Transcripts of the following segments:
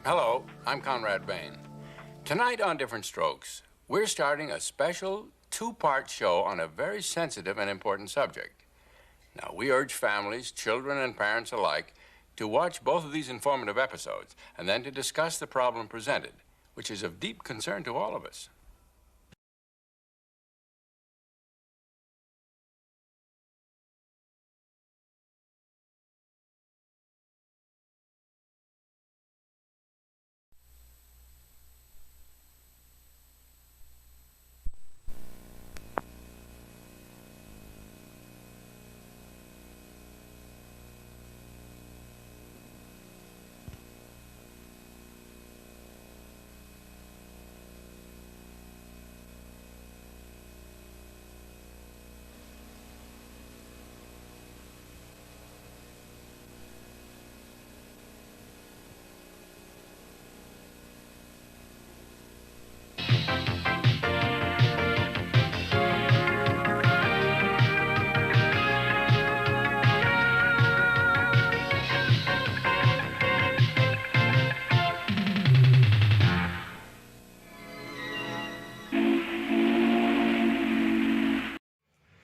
Hello, I'm Conrad Bain. Tonight on Different Strokes, we're starting a special two-part show on a very sensitive and important subject. Now, we urge families, children, and parents alike to watch both of these informative episodes and then to discuss the problem presented, which is of deep concern to all of us.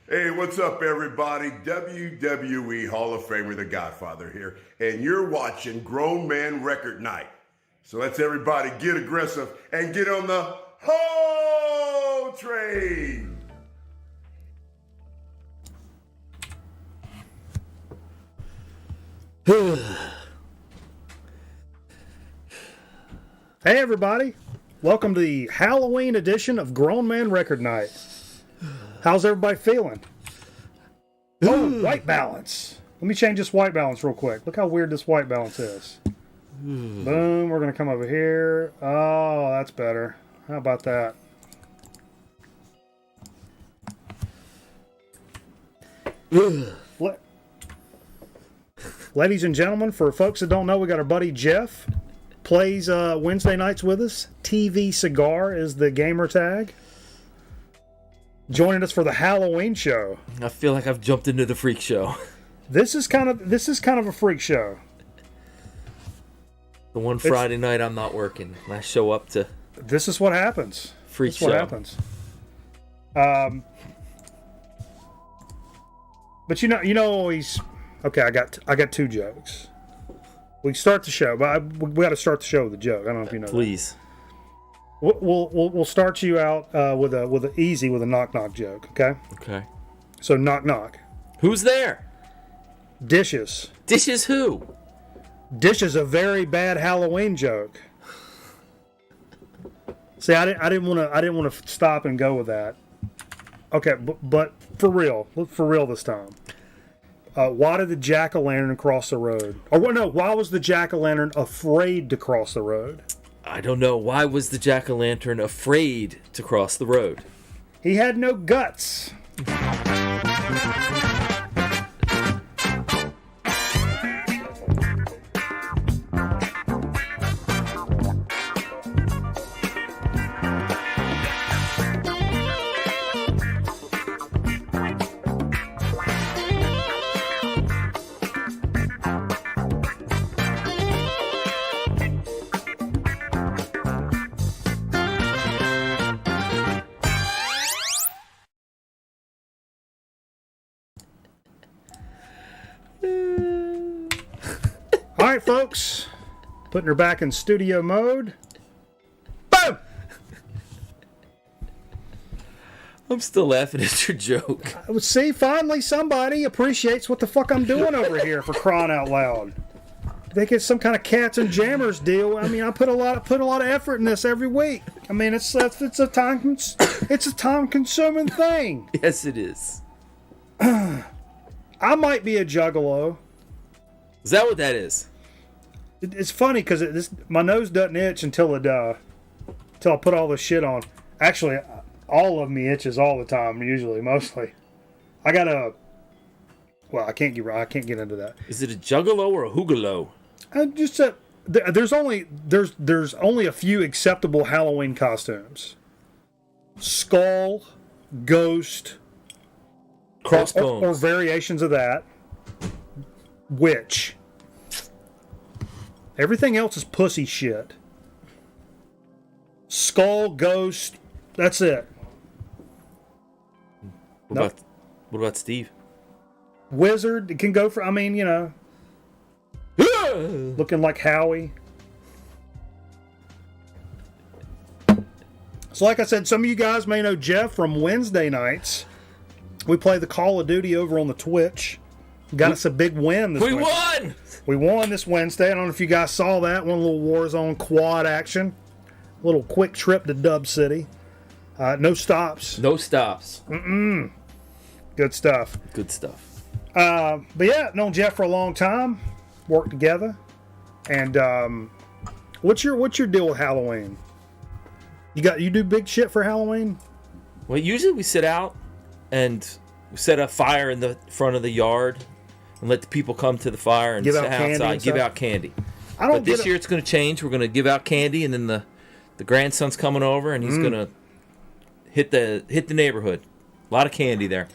Hey, what's up, everybody? WWE Hall of Famer, The Godfather here, and you're watching Grown Man Record Night. So let's everybody get aggressive and get on the Ho train. Hey, everybody. Welcome to the Halloween edition of Grown Man Record Night. How's everybody feeling? Oh, white balance. Let me change this white balance real quick. Look how weird this white balance is. Boom. We're going to come over here. Oh, that's better. How about that? Ladies and gentlemen, for folks that don't know, we got our buddy Jeff. Plays Wednesday nights with us. TV Cigar is the gamer tag. Joining us for the Halloween show. I feel like I've jumped into the freak show. This is kind of a freak show. The one Friday night I'm not working. I show up to. This is what happens. Freak show. What happens. But you know always. Okay, I got two jokes. We can start the show, but we got to start the show with a joke. I don't know if you know. Please. That. We'll start you out with a knock knock joke. Okay. Okay. So knock knock. Who's there? Dishes. Dishes who? Dishes a very bad Halloween joke. See, I didn't want to stop and go with that. Okay, but for real this time. Why did the jack-o'-lantern cross the road? Or no, why was the jack-o'-lantern afraid to cross the road? I don't know. Why was the jack-o'-lantern afraid to cross the road? He had no guts. All right, folks. Putting her back in studio mode. Boom! I'm still laughing at your joke. See, finally somebody appreciates what the fuck I'm doing over here, for crying out loud. They get some kind of cats and jammers deal. I mean, I put a lot of effort in this every week. I mean, it's a time consuming thing. Yes, it is. I might be a juggalo. Is that what that is? It's funny because my nose doesn't itch until I put all this shit on. Actually, all of me itches all the time. Usually, mostly. I got well, I can't get into that. Is it a juggalo or a hoogalo? There's only a few acceptable Halloween costumes. Skull, ghost, crossbones, or variations of that. Witch. Everything else is pussy shit. Skull, ghost, that's it. What about Steve? Wizard, it can go for, looking like Howie. So like I said, some of you guys may know Jeff from Wednesday nights. We play the Call of Duty over on the Twitch. Got us a big win this We Wednesday. won! We won this Wednesday. I don't know if you guys saw that. One little Warzone quad action. Little quick trip to Dub City. No stops. No stops. Good stuff. Good stuff. But yeah, known Jeff for a long time. Worked together. And what's your deal with Halloween? You do big shit for Halloween? Well, usually we sit out and set a fire in the front of the yard and let the people come to the fire and Give sit out candy outside, and give stuff? out candy. I don't But this get year it's going to change. We're going to give out candy, and then the grandson's coming over, and he's going to hit the neighborhood. A lot of candy there.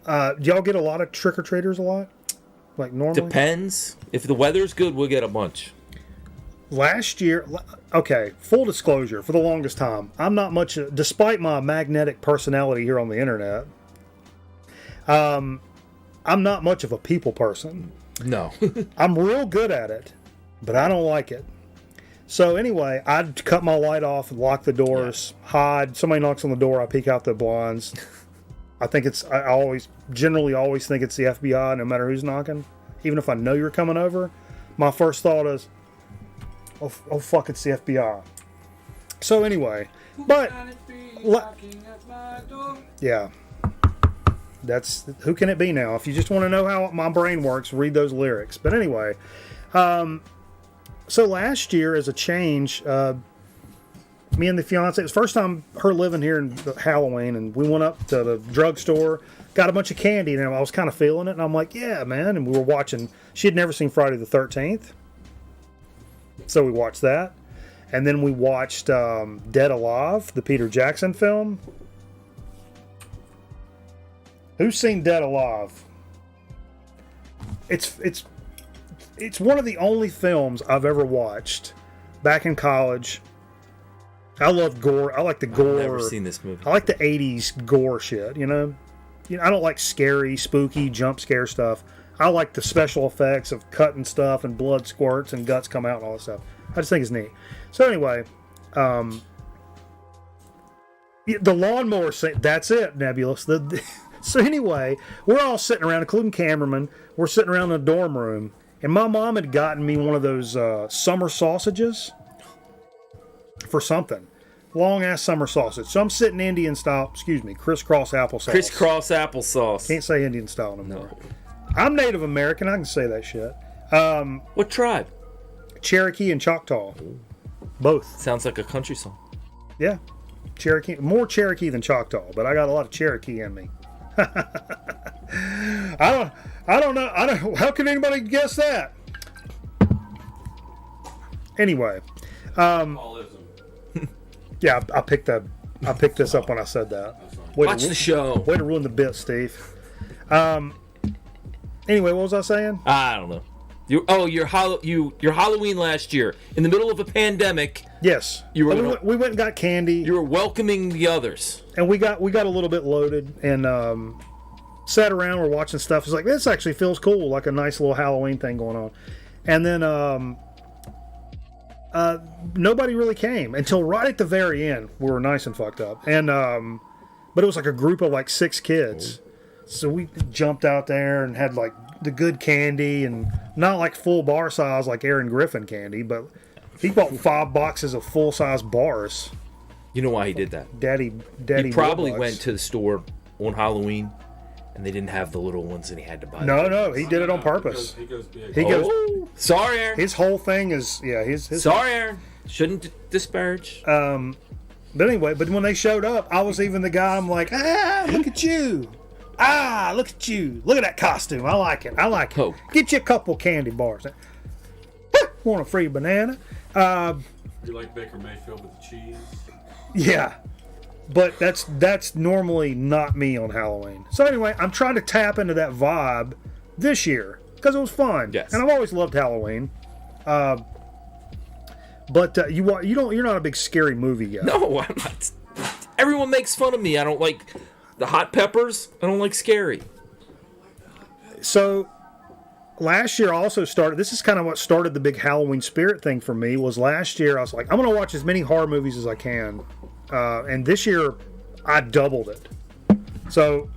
Do y'all get a lot of trick-or-treaters a lot? Like normally? Depends. If the weather's good, we'll get a bunch. Last year, okay, full disclosure, for the longest time, I'm not much, despite my magnetic personality here on the internet, I'm not much of a people person. No. I'm real good at it, but I don't like it. So anyway, I'd cut my light off, lock the doors, hide. Somebody knocks on the door, I peek out the blinds. I generally always think it's the FBI, no matter who's knocking. Even if I know you're coming over, my first thought is, oh fuck, it's the FBI. So anyway, but yeah, that's who can it be now? If you just want to know how my brain works, read those lyrics. But anyway, so last year as a change, me and the fiance, it was the first time her living here in Halloween, and we went up to the drugstore, got a bunch of candy, and I was kind of feeling it, and I'm like, yeah, man. And we were watching, she had never seen Friday the 13th. So we watched that. And then we watched Dead Alive, the Peter Jackson film. Who's seen Dead Alive? It's one of the only films I've ever watched back in college. I love gore. I like the gore. I've never seen this movie. I like the 80s gore shit, you know? I don't like scary, spooky, jump scare stuff. I like the special effects of cutting stuff and blood squirts and guts come out and all that stuff. I just think it's neat. So anyway, the lawnmower scene, that's it, Nebulous. So anyway, we're all sitting around, including cameraman. We're sitting around in the dorm room, and my mom had gotten me one of those summer sausages for something. Long-ass summer sausage. So I'm sitting Indian style, crisscross applesauce. Crisscross applesauce. Can't say Indian style no more. No. I'm Native American. I can say that shit. What tribe? Cherokee and Choctaw. Both. Sounds like a country song. Yeah. Cherokee. More Cherokee than Choctaw, but I got a lot of Cherokee in me. I don't know. How can anybody guess that? Anyway. Yeah, I picked this up when I said that. Watch the show. Way to ruin the bit, Steve. Anyway, what was I saying? I don't know. Your Halloween last year in the middle of a pandemic. Yes, we went and got candy. You were welcoming the others, and we got a little bit loaded and sat around. We're watching stuff. It's like, this actually feels cool, like a nice little Halloween thing going on. And then nobody really came until right at the very end. We were nice and fucked up, and but it was like a group of like 6 kids. So we jumped out there and had like the good candy, and not like full bar size like Aaron Griffin candy, but he bought 5 boxes of full size bars. You know why he did that? Daddy. He probably went to the store on Halloween, and they didn't have the little ones, and he had to buy. No, he did it on purpose. He goes big. He goes. Sorry, Aaron. His whole thing is his. Sorry, Aaron. Shouldn't disparage. But anyway, when they showed up, I was even the guy. I'm like, look at you. Look at you. Look at that costume. I like it. Oh. Get you a couple candy bars. Want a free banana? You like Baker Mayfield with the cheese? Yeah. But that's normally not me on Halloween. So anyway, I'm trying to tap into that vibe this year because it was fun. Yes. And I've always loved Halloween. But you're not a big scary movie guy. No, I'm not. Everyone makes fun of me. I don't like the hot peppers. I don't like scary. So last year I also started. This is kind of what started the big Halloween spirit thing for me. Was last year I was like, I'm going to watch as many horror movies as I can, and this year I doubled it. So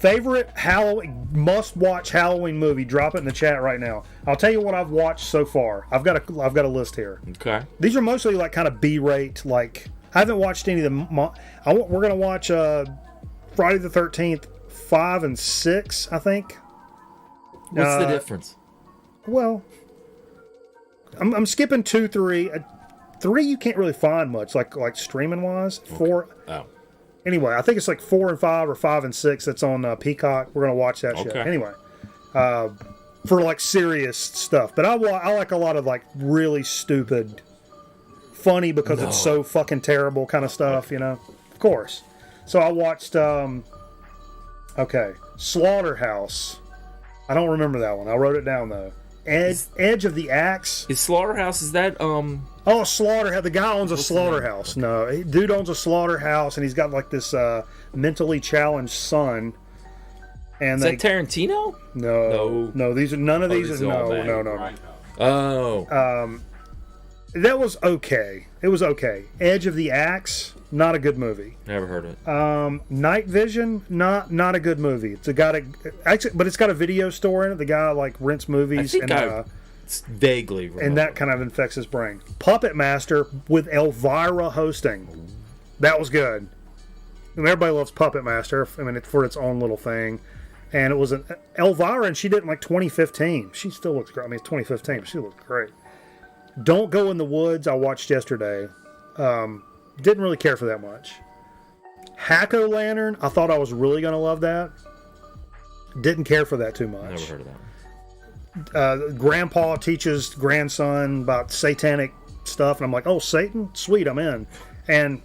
favorite Halloween must-watch Halloween movie? Drop it in the chat right now. I'll tell you what I've watched so far. I've got a list here. Okay. These are mostly like kind of B-rate. Like I haven't watched any of them. We're gonna watch Friday the 13th 5 and 6. I think. What's the difference? Well, I'm skipping 2, 3. 3 you can't really find much like streaming wise. Okay. 4. Oh. Anyway, I think it's like 4 and 5 or 5 and 6 that's on Peacock. We're going to watch that shit. Anyway, for like serious stuff. But I like a lot of like really stupid, funny because it's so fucking terrible kind of stuff, you know? Of course. So I watched, Slaughterhouse. I don't remember that one. I wrote it down though. Edge of the Axe. Is Slaughterhouse, is that, Oh, slaughterhouse. The guy owns a slaughterhouse. No, dude owns a slaughterhouse, and he's got like this mentally challenged son. And is that Tarantino? No. These are none of these. No. Oh. That was okay. It was okay. Edge of the Axe, not a good movie. Never heard of it. Night Vision, not a good movie. It's a guy but it's got a video store in it. The guy like rents movies. It's vaguely remember. And that kind of infects his brain. Puppet Master with Elvira hosting. That was good. And everybody loves Puppet Master. I mean, it's for its own little thing. And it was an Elvira, and she did it in like 2015. She still looks great. I mean, it's 2015, but she looks great. Don't Go in the Woods, I watched yesterday. Didn't really care for that much. Hack-O-Lantern, I thought I was really going to love that. Didn't care for that too much. Never heard of that. Grandpa teaches grandson about satanic stuff, and I'm like, oh, Satan? Sweet, I'm in. And,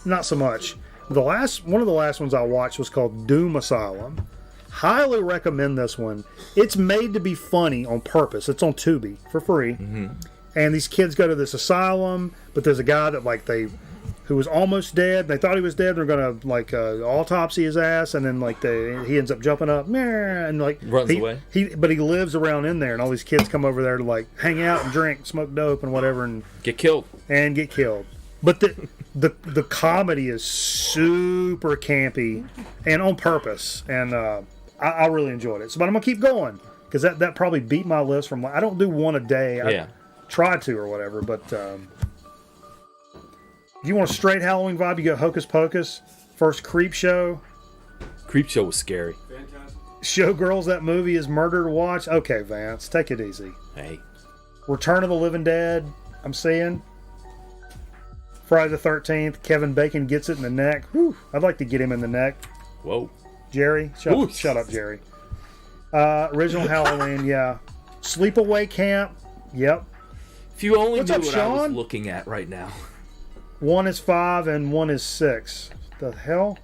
not so much. One of the last ones I watched was called Doom Asylum. Highly recommend this one. It's made to be funny on purpose. It's on Tubi for free. Mm-hmm. And these kids go to this asylum, but there's a guy that who was almost dead. They thought he was dead. They're gonna autopsy his ass, and then he ends up jumping up and runs away. But he lives around in there, and all these kids come over there to like hang out and drink, smoke dope, and whatever, and get killed. But the comedy is super campy and on purpose, and I really enjoyed it. But I'm gonna keep going because that probably beat my list from. I don't do one a day. Yeah. I try to or whatever, but. If you want a straight Halloween vibe, you go Hocus Pocus. First Creep Show. Creep Show was scary. Fantastic. Showgirls, that movie is murder to watch. Okay, Vance, take it easy. Hey. Return of the Living Dead, I'm seeing. Friday the 13th, Kevin Bacon gets it in the neck. Whew, I'd like to get him in the neck. Whoa. Jerry, shut up, Jerry. Original Halloween, yeah. Sleepaway Camp, yep. If you only What's knew up, what Sean? I was looking at right now. 1 is 5 and 1 is 6. The hell?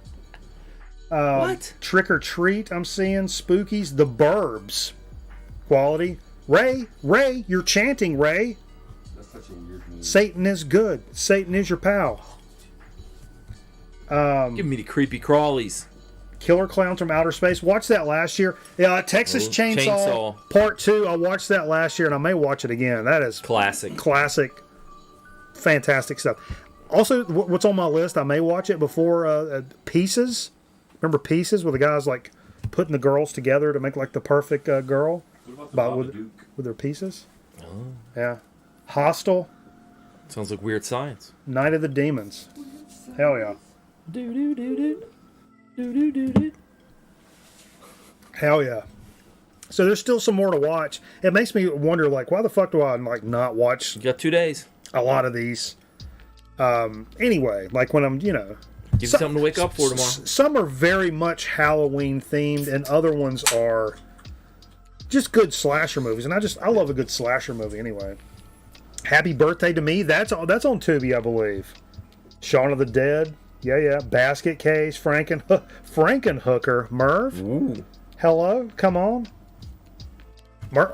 What? Trick or Treat, I'm seeing. Spookies. The Burbs. Quality. Ray, you're chanting, Ray. That's such a weird movie. Satan is good. Satan is your pal. Give me the creepy crawlies. Killer Clowns from Outer Space. Watched that last year. Yeah, Texas Chainsaw Part 2. I watched that last year, and I may watch it again. That is Classic. Fantastic stuff. Also, what's on my list, I may watch it before Pieces. Remember Pieces, where the guys like putting the girls together to make like the perfect girl? What about the with their pieces? Oh. Yeah. Hostel. Sounds like Weird Science. Night of the Demons. Hell yeah. Hell yeah. So there's still some more to watch. It makes me wonder, like, why the fuck do I like not watch You got 2 days. a lot of these? Anyway, like when I'm, Give you something to wake up for tomorrow. Some are very much Halloween themed, and other ones are just good slasher movies. And I love a good slasher movie anyway. Happy Birthday to Me. That's on Tubi, I believe. Shaun of the Dead. Yeah. Basket Case. Frankenhooker. Merv. Ooh. Hello. Come on.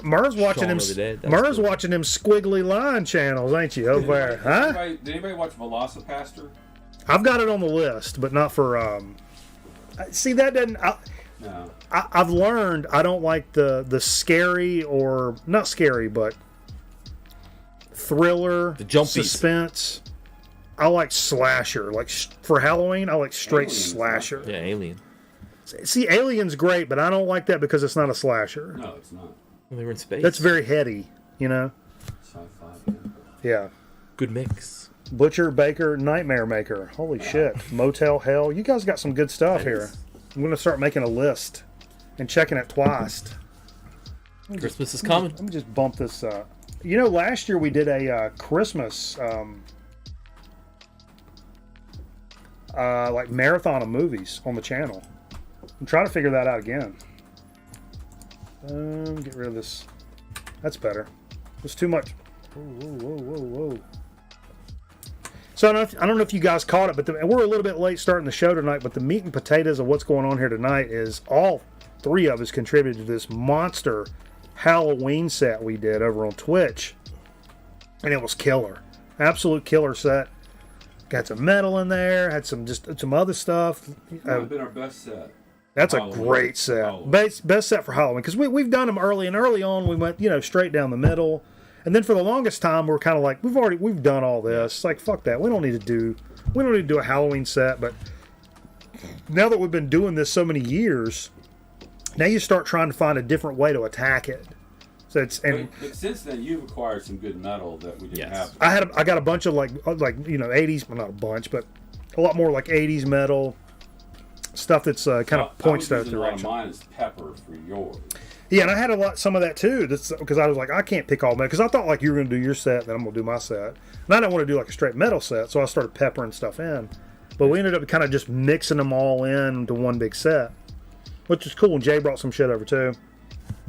Murr's watching Shaun him. of the Dead, that's Murr's cool. watching them squiggly line channels, ain't you? Over there, huh? Did anybody watch Velocipaster? I've got it on the list, but not for. See, that doesn't. No. I've learned I don't like the scary, or not scary, but thriller, The jumpies. suspense. I like slasher. Like for Halloween, I like straight Alien's slasher. Yeah, Alien. See, Alien's great, but I don't like that because it's not a slasher. No, it's not. Well, they were in space. That's very heady, you know. Sci-fi. Yeah. good mix. Butcher, Baker, Nightmare Maker. Holy shit. Motel Hell. You guys got some good stuff here. I'm going to start making a list and checking it twice. Christmas is coming. Let me just bump this. You know, last year we did a Christmas like marathon of movies on the channel. I'm trying to figure that out again. Get rid of this. That's better. It's too much. Whoa. So I don't know if you guys caught it, but we're a little bit late starting the show tonight, but the meat and potatoes of what's going on here tonight is all three of us contributed to this monster Halloween set we did over on Twitch. And it was killer. Absolute killer set. Got some metal in there, had some other stuff. Might have been our best set. That's Halloween. a great set. Halloween. Best set for Halloween. Because we've done them early, and early on we went, straight down the middle. And then for the longest time we're kind of like, we've done all this. It's like, fuck that. We don't need to do a Halloween set. But now that we've been doing this so many years, now you start trying to find a different way to attack it. So it's But since then, you've acquired some good metal that we didn't Yes. have. I got a bunch of like 80s, well, not a bunch, but a lot more like 80s metal stuff that's kind of points that A lot of direction. mine is pepper for yours. Yeah, and I had some of that too. That's because I was like, I can't pick all metal because I thought like you were going to do your set, then I'm going to do my set, and I didn't want to do like a straight metal set, so I started peppering stuff in. But we ended up kind of just mixing them all into one big set, which is cool. And Jay brought some shit over too.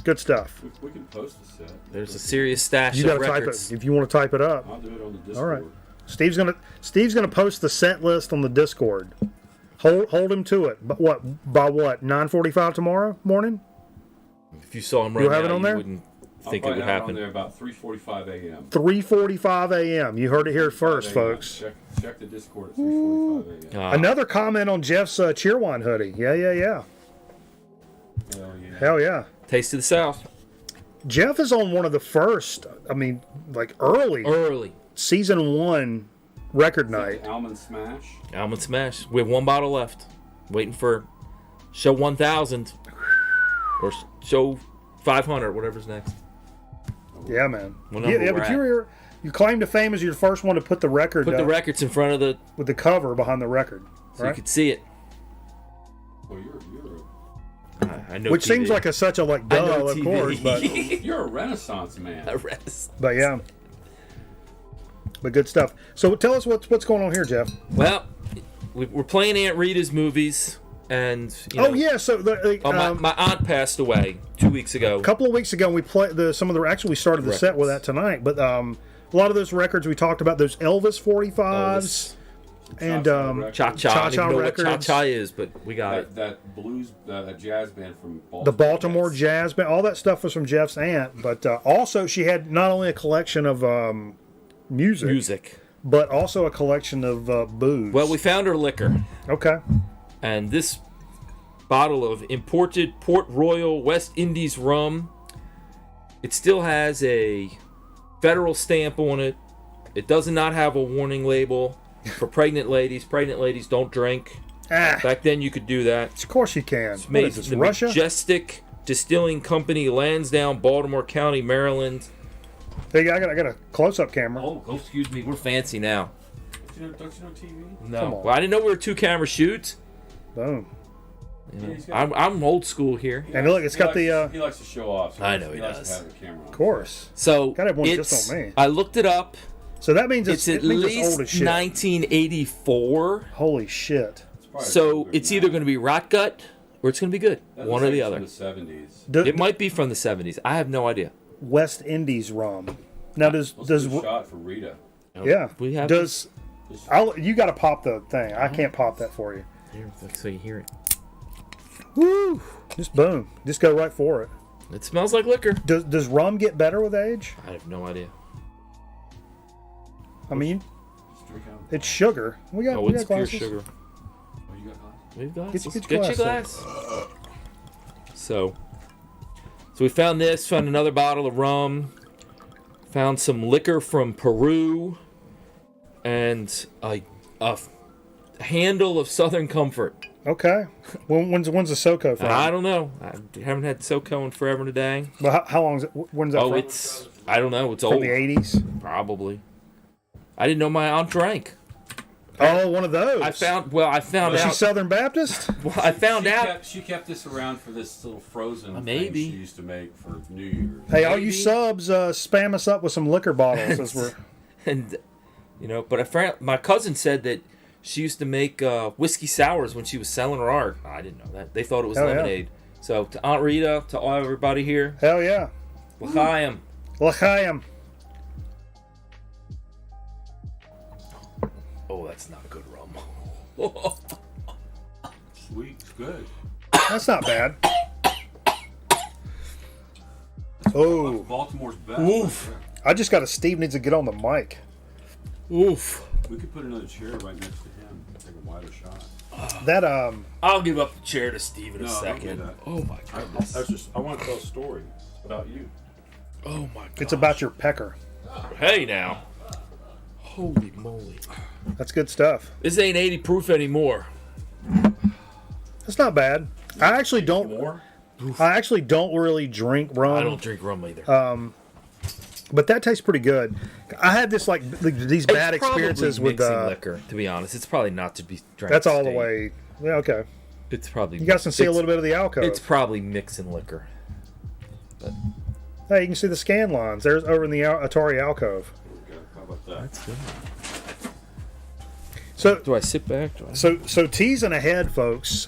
Good stuff. We can post the set. There's a serious stash You of got to type records. it if you want to type it up. I'll do it on the Discord. All right. Steve's gonna post the set list on the Discord. Hold him to it. But by what 9:45 tomorrow morning? If you saw him right You'll have now, it on you there? wouldn't I'll think it probably would have on happen. there about 3:45 a.m. 3:45 a.m. You heard it here first, folks. Check the Discord at 3:45 a.m. Another comment on Jeff's Cheerwine hoodie. Yeah. Hell yeah. Hell yeah. Taste of the South. Jeff is on one of the first. I mean, like early season 1 record night. Almond Smash. Almond Smash. We have one bottle left. Waiting for show 1000 or show 500, whatever's next. Yeah, man. What number Yeah, we're but at? you claim to fame as you're the first one to put the record Put the records in front of the with the cover behind the record, so you right? could see it. Well, you're I know. Which TV. seems like such a like I know duh, of TV. course, but you're a Renaissance man. The rest. but yeah. But good stuff. So tell us what's going on here, Jeff. Well, we're playing Aunt Rita's movies, and Oh yeah, so my aunt passed away 2 weeks ago. a couple of weeks ago we played we started the set with that tonight, but a lot of those records we talked about, those Elvis 45s and Cha-Cha. Cha-Cha I don't even know what records. Cha-Cha is, but we got it. That blues, that jazz band from Baltimore. the Baltimore Yes. Jazz Band, all that stuff was from Jeff's aunt, but also she had not only a collection of music, but also a collection of booze. Well, we found her liquor, okay. and this bottle of imported Port Royal West Indies rum, it still has a federal stamp on it. It does not have a warning label for pregnant ladies. Pregnant ladies don't drink. Back then you could do that. Of course you can. It's What made is this, from the Russia? Majestic Distilling Company, Lansdowne, Baltimore County, Maryland. Hey, I got a close-up camera. Oh, excuse me. We're fancy now. Don't you know TV? No. Come on. Well, I didn't know we were 2-camera shoots. Boom. I'm old school here. And look, it's got he the. he likes to show off. So I know he likes does. to have the camera on. Of course. So Gotta have one it's, just on me. I looked it up. So that means It's at it means least it's old as shit. 1984. Holy shit. Probably So older it's than either that. going to be rot gut or it's going to be good. That One looks or the like other. it's from the 70s. It might be from the 70s. I have no idea. West Indies rum. Now Let's do a shot for Rita. yeah We have does you got to pop the thing. I can't pop that for you. Here, so you hear it. Woo! Just boom. Just go right for it. It smells like liquor. Does rum get better with age? I have no idea. I mean, Just drink out. it's sugar. We got It's pure glasses. sugar. Oh, you got glass? We have glasses. Get your Get your glass. glass. So we found this. Found another bottle of rum. Found some liquor from Peru, and a handle of Southern Comfort. Okay. When's the SoCo from? I don't know. I haven't had SoCo in forever and a day. Well, how long is it? When's that Oh, from? I don't know. It's From old. the 80s? Probably. I didn't know my aunt drank. Oh, one of those. I found Was she out. Southern Baptist? Well, I found out. She kept this around for this little frozen Maybe. thing she used to make for New Year's. Hey, all you Maybe. subs, spam us up with some liquor bottles. As we're... And but my cousin said that she used to make whiskey sours when she was selling her art. I didn't know that. They thought it was Hell yeah. lemonade. So to Aunt Rita, to all everybody here, Hell yeah. l'chaim. L'chaim. Oh, that's not good rum. Sweet, it's good. That's not bad. Oh, Baltimore's best. Oof. Right I just got Steve needs to get on the mic. Oof. there. We could put another chair right next to him. Take a wider shot. That I'll give up the chair to Steve in a No, don't do second. that. Oh my goodness. I want to tell a story about you. Oh my god. it's about your pecker. Hey now. Holy moly. That's good stuff. This ain't 80 proof anymore. That's not bad. I actually don't really drink rum. I don't drink rum either. But that tastes pretty good. I had this these bad It's probably experiences with mixing liquor. To be honest, it's probably not to be drank. that's all the straight. way. Yeah, okay. It's probably You guys can see a little bit of the alcove. It's probably mixing liquor. Hey, you can see the scan lines. There's over in the Atari alcove. Okay, how about that? That's good. So Do I sit back? so teasing ahead, folks.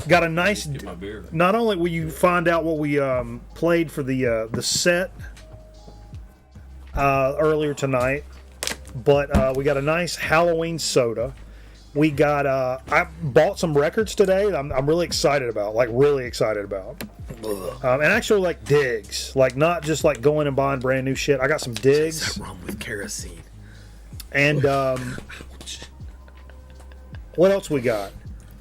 Got a nice. Get my beer. Not only will you find out what we played for the set earlier tonight, but we got a nice Halloween soda. We got I bought some records today. I'm really excited about, really excited about, and actually like digs, not just like going and buying brand new shit. I got some digs Rum with kerosene. and what else we got?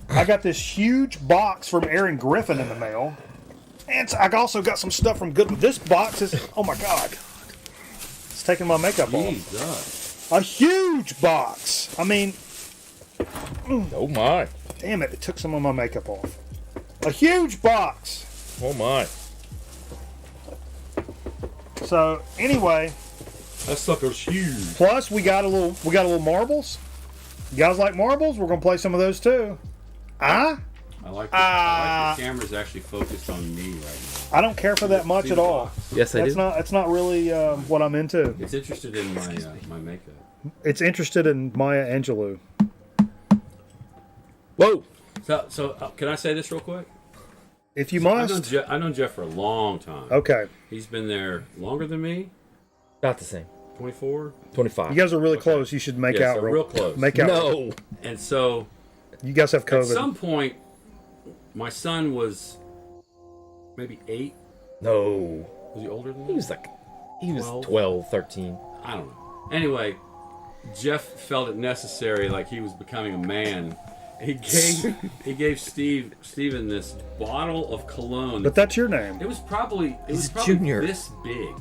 I got this huge box from Aaron Griffin in the mail. And I also got some stuff from Good. This box is, oh my God. It's taking my makeup off. Jesus. A huge box. I mean, Oh my. damn it, it took some of my makeup off. A huge box. Oh my. So anyway, That sucker's huge. plus we got a little marbles. You guys like marbles? We're gonna play some of those too. I like the camera's actually focused on me right now. I don't care for that much See at the all. box? Yes, I do. That's not really what I'm into. It's interested in my makeup. It's interested in Maya Angelou. Whoa. So can I say this real quick? If you must. I've known Jeff for a long time. Okay. He's been there longer than me. About the same. 24. 25. You guys are really close. You should make Yeah, out so real close. Make out. No. And so You guys have at COVID. some point, my son was maybe 8. No. Was he older than He that? was 12? 12, 13. I don't know. Anyway, Jeff felt it necessary, like he was becoming a man. He gave Steven this bottle of cologne. But that's your name. It was probably He's a junior. this big,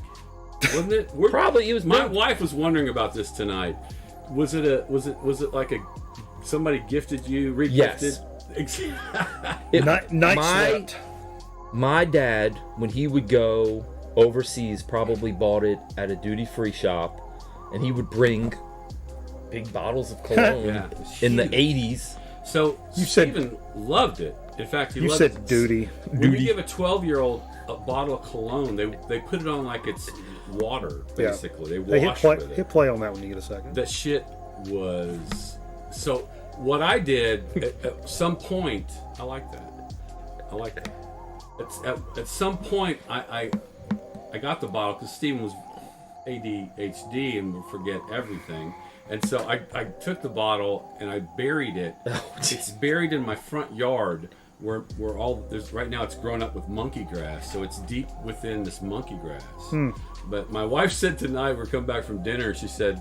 wasn't it? Probably, it was My big. wife was wondering about this tonight. Was it like somebody gifted you, regifted? Yes. Night my, sweat. my dad, when he would go overseas, probably bought it at a duty-free shop, and he would bring big bottles of cologne Yeah, it was in the huge. 80s. So You said- Steven loved it. In fact, he You loved said it. duty. When you give a 12-year-old a bottle of cologne, they put it on like it's water, Yeah. basically. They Hey, wash with it. hit play on that when you get a second. That shit was... So what I did, at some point... I like that. At some point, I got the bottle because Steven was ADHD and would forget everything. And so I took the bottle and I buried it. It's buried in my front yard we're all there's right now. It's grown up with monkey grass, so it's deep within this monkey grass. But my wife said tonight we're coming back from dinner. She said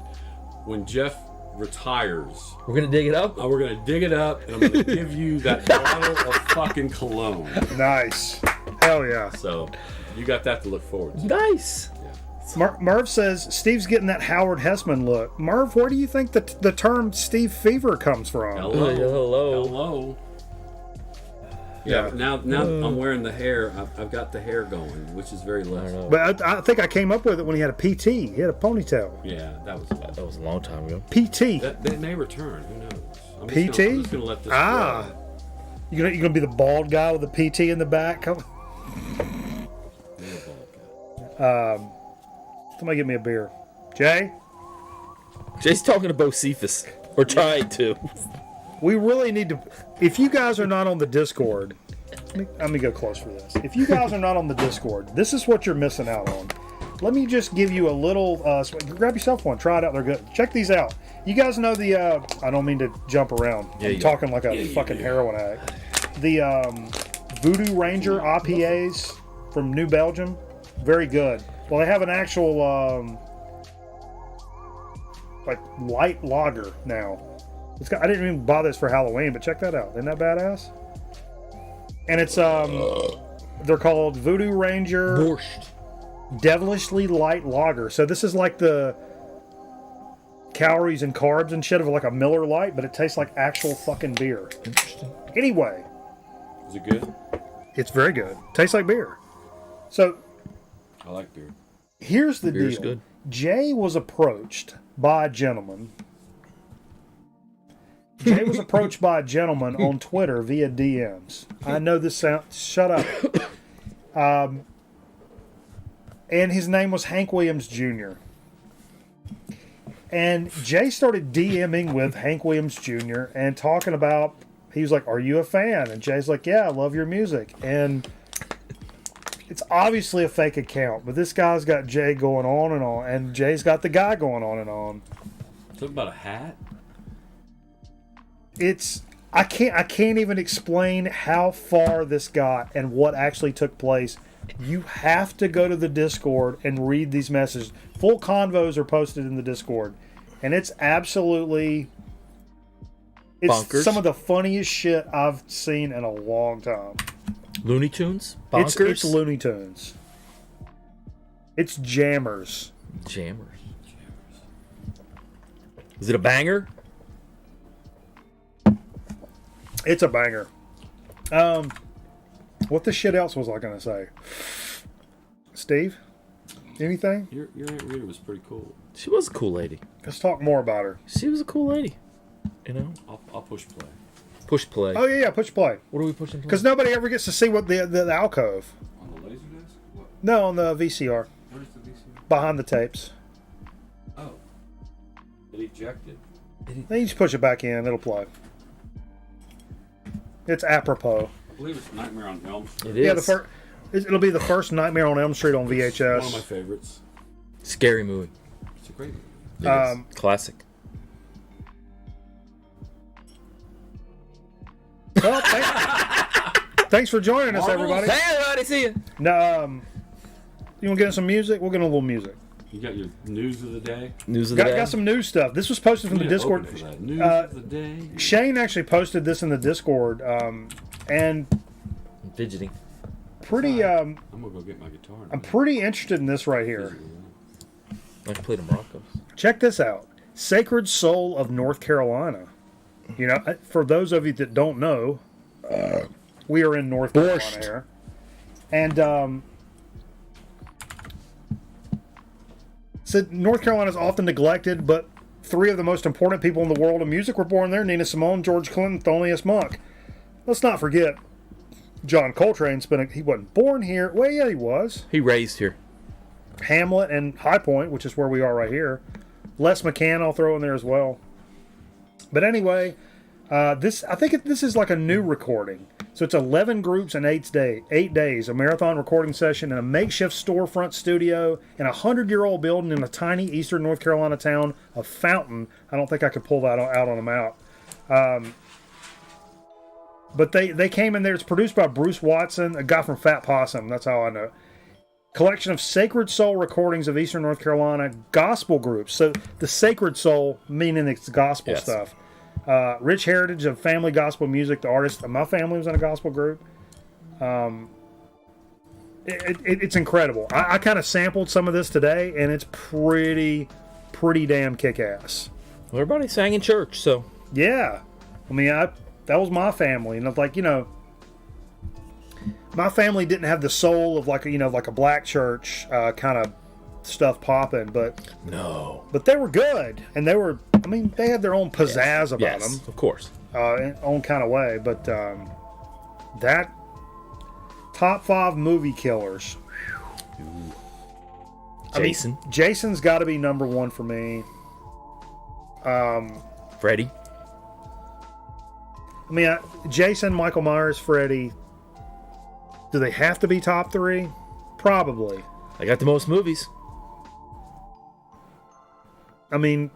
when Jeff retires, We're gonna dig it up. we're gonna dig it up, and I'm gonna give you that bottle of fucking cologne. Nice. Hell yeah. So you got that to look forward to. Nice. Merv says Steve's getting that Howard Hessman look. Merv, where do you think the term Steve Fever comes from? Hello. Yeah, but now I'm wearing the hair. I've got the hair going, which is very low. But I think I came up with it when he had a PT. He had a ponytail. Yeah, that was a long time ago. PT. They may return. Who knows? I'm PT? just gonna let this grow. You're gonna be the bald guy with the PT in the back. Somebody give me a beer. Jay? Jay's talking to Bocephus. Or trying to. We really need to... If you guys are not on the Discord... Let me go close for this. If you guys are not on the Discord, this is what you're missing out on. Let me just give you a little... grab yourself one. Try it out. They're good. Check these out. You guys know the... I don't mean to jump around. I'm talking like a fucking heroin addict. The Voodoo Ranger IPAs from New Belgium. Very good. Well, they have an actual like light lager now. I didn't even buy this for Halloween, but check that out. Isn't that badass? And it's they're called Voodoo Ranger Borscht. Devilishly Light Lager. So this is like the calories and carbs and shit of like a Miller Lite, but it tastes like actual fucking beer. Interesting. Anyway, Is it good? it's very good. Tastes like beer. So I like beer. here's the Beer's deal. good. Jay was approached by a gentleman. Jay was approached by a gentleman on Twitter via DMs. I know this sounds... Shut up. And his name was Hank Williams Jr. And Jay started DMing with Hank Williams Jr. and talking about... He was like, "Are you a fan?" And Jay's like, "Yeah, I love your music." And... it's obviously a fake account, but this guy's got Jay going on, and Jay's got the guy going on and on. Talk about a hat. I can't even explain how far this got and what actually took place. You have to go to the Discord and read these messages. Full convos are posted in the Discord, and it's absolutely Bonkers. some of the funniest shit I've seen in a long time. Looney Tunes? Bonkers? It's Looney Tunes. It's jammers. Jammers. Is it a banger? It's a banger. What the shit else was I gonna say? Steve? Anything? Your Aunt Rita was pretty cool. She was a cool lady. Let's talk more about her. She was a cool lady. You know? I'll push play. Push play. Oh yeah, push play. What are we pushing play? Because nobody ever gets to see what the alcove. On the laser disc? What? No, on the VCR. What is the VCR? Behind the tapes. Oh. It ejected. Then you just push it back in, it'll play. It's apropos. I believe it's Nightmare on Elm Street. It is. Yeah, it'll be the first Nightmare on Elm Street on VHS. One of my favorites. Scary movie. It's a great movie. It is. Classic. Well, thanks for joining us, everybody. Hey, everybody, see you. No, you want to get in some music? We'll get in a little music. You got your news of the day? News of the day. Got some news stuff. This was posted from the Discord. For that. News of the day. Shane actually posted this in the Discord, and I'm fidgeting. pretty. I'm gonna go get my guitar. I'm pretty interested in this right here. I can play the Broncos. Check this out. Sacred Soul of North Carolina. You know, for those of you that don't know, we are in North Carolina here. And so North Carolina is often neglected, but three of the most important people in the world of music were born there: Nina Simone, George Clinton, Thelonious Monk. Let's not forget John Coltrane. He wasn't born here. Well, yeah, he was. He raised here. Hamlet and High Point, which is where we are right here. Les McCann, I'll throw in there as well. But anyway, I think this is like a new recording. So it's 11 groups in 8 days, a marathon recording session in a makeshift storefront studio in a 100-year-old building in a tiny eastern North Carolina town of Fountain. I don't think I could pull that out on a map. But they came in there. It's produced by Bruce Watson, a guy from Fat Possum. That's how I know. Collection of Sacred Soul recordings of Eastern North Carolina gospel groups. So the Sacred Soul, meaning it's gospel stuff. Rich heritage of family gospel music. The artist, my family was in a gospel group. It's incredible. I kind of sampled some of this today, and it's pretty damn kick-ass. Well, everybody sang in church, so. Yeah. I mean, that was my family. And it's like, my family didn't have the soul of like a black church kind of stuff popping, but they were good, and they had their own pizzazz about them, of course, own kind of way. But that top 5 movie killers. Jason. Jason's got to be number 1 for me. Freddy. I mean, Jason, Michael Myers, Freddy. Do they have to be top 3? Probably. I got the most movies. I mean,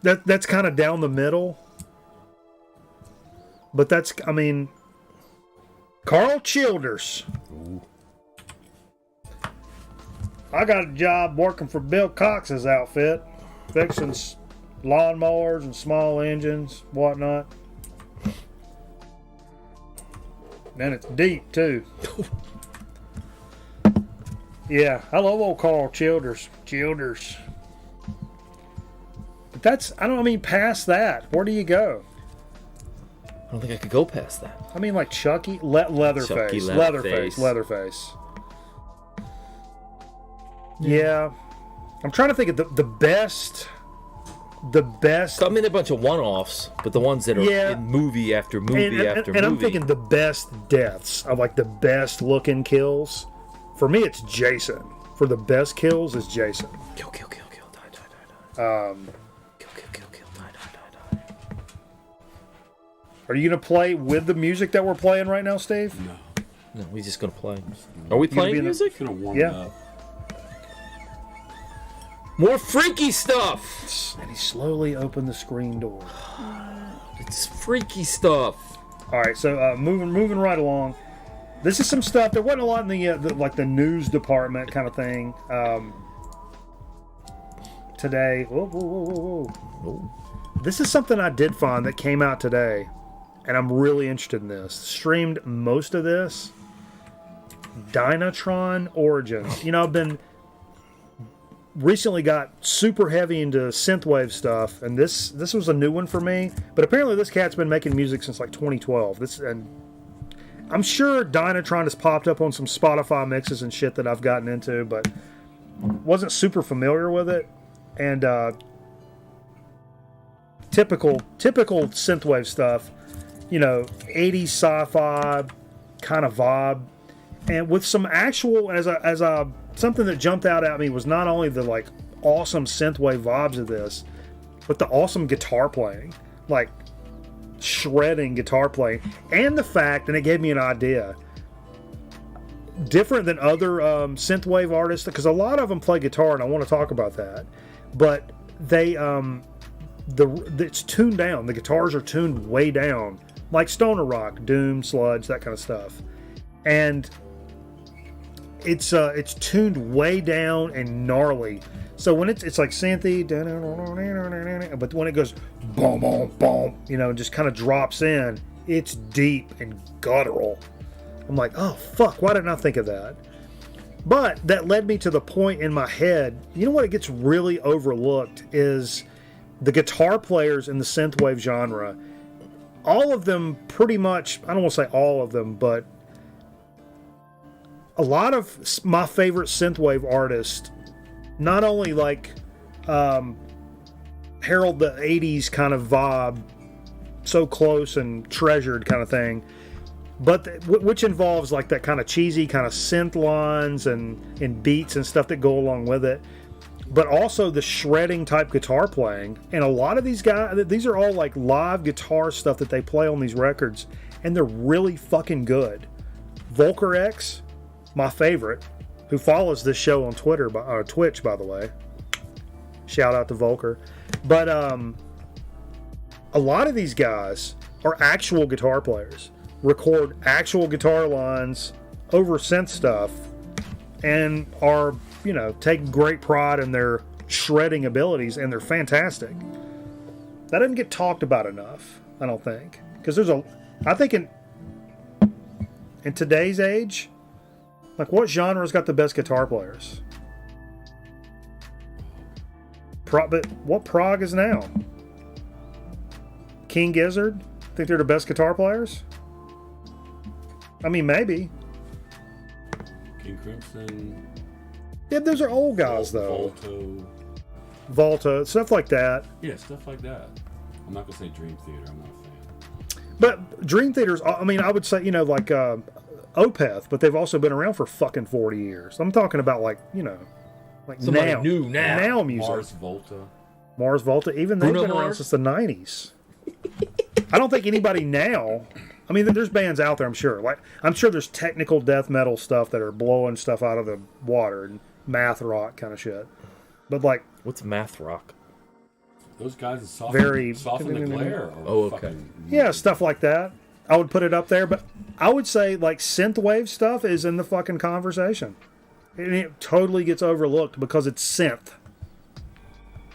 that's kind of down the middle. But Carl Childers. Ooh. I got a job working for Bill Cox's outfit, fixing lawnmowers and small engines, whatnot. Man, it's deep, too. Yeah, I love old Carl Childers. But past that, where do you go? I don't think I could go past that. I mean, like Chucky, Leatherface. Leatherface. Yeah. I'm trying to think of the best. I mean, a bunch of one-offs, but the ones that are in movie after movie after movie. And I'm thinking the best deaths of like the best looking kills. For me, it's Jason. For the best kills, it's Jason. Kill, die. Kill, die. Are you gonna play with the music that we're playing right now, Steve? No, we're just gonna play. Are we playing music? Gonna warm it up. More freaky stuff! And he slowly opened the screen door. It's freaky stuff. Alright, so moving right along. This is some stuff. There wasn't a lot in the news department kind of thing today. Whoa. This is something I did find that came out today, and I'm really interested in this. Streamed most of this. Dynatron Origins. I've been recently got super heavy into synthwave stuff, and this was a new one for me. But apparently this cat's been making music since like 2012. And I'm sure Dynatron has popped up on some Spotify mixes and shit that I've gotten into, but wasn't super familiar with it. And typical synthwave stuff, 80s sci-fi kind of vibe, and with some actual something that jumped out at me was not only the like awesome synthwave vibes of this, but the awesome guitar playing, like shredding guitar playing, and the fact, and it gave me an idea, different than other synthwave artists, because a lot of them play guitar, and I want to talk about that, but they it's tuned down. The guitars are tuned way down, like stoner rock, doom, sludge, that kind of stuff, and it's tuned way down and gnarly. So when it's like synthy, but when it goes boom, boom, boom, just kind of drops in, it's deep and guttural. I'm like, oh fuck, why didn't I think of that? But that led me to the point in my head. You know what? It gets really overlooked is the guitar players in the synthwave genre. All of them, pretty much. I don't want to say all of them, but a lot of my favorite synthwave artists, not only like herald the 80s kind of vibe, so close and treasured kind of thing, but which involves like that kind of cheesy kind of synth lines and beats and stuff that go along with it, but also the shredding type guitar playing. And a lot of these guys, these are all like live guitar stuff that they play on these records, and they're really fucking good. Volker X, my favorite, who follows this show on Twitch, by the way. Shout out to Volker. But a lot of these guys are actual guitar players. record actual guitar lines over synth stuff and are, take great pride in their shredding abilities, and they're fantastic. That doesn't get talked about enough, I don't think. Because I think in today's age, like, what genre's got the best guitar players? But what prog is now? King Gizzard? Think they're the best guitar players? I mean, maybe. King Crimson. Yeah, those are old guys, though. Volta, stuff like that. Yeah, stuff like that. I'm not going to say Dream Theater. I'm not a fan. But Dream Theater's, I mean, I would say, like Opeth, but they've also been around for fucking 40 years. I'm talking about, like Somebody now. new now. Now music. Mars Volta. Even they've been around since the 90s. I don't think anybody now... I mean, there's bands out there, I'm sure. Like, I'm sure there's technical death metal stuff that are blowing stuff out of the water and math rock kind of shit. But, like... What's math rock? Those guys that soften the glare. Okay. Yeah, stuff like that. I would put it up there. But I would say, like, synthwave stuff is in the fucking conversation. And it totally gets overlooked because it's synth.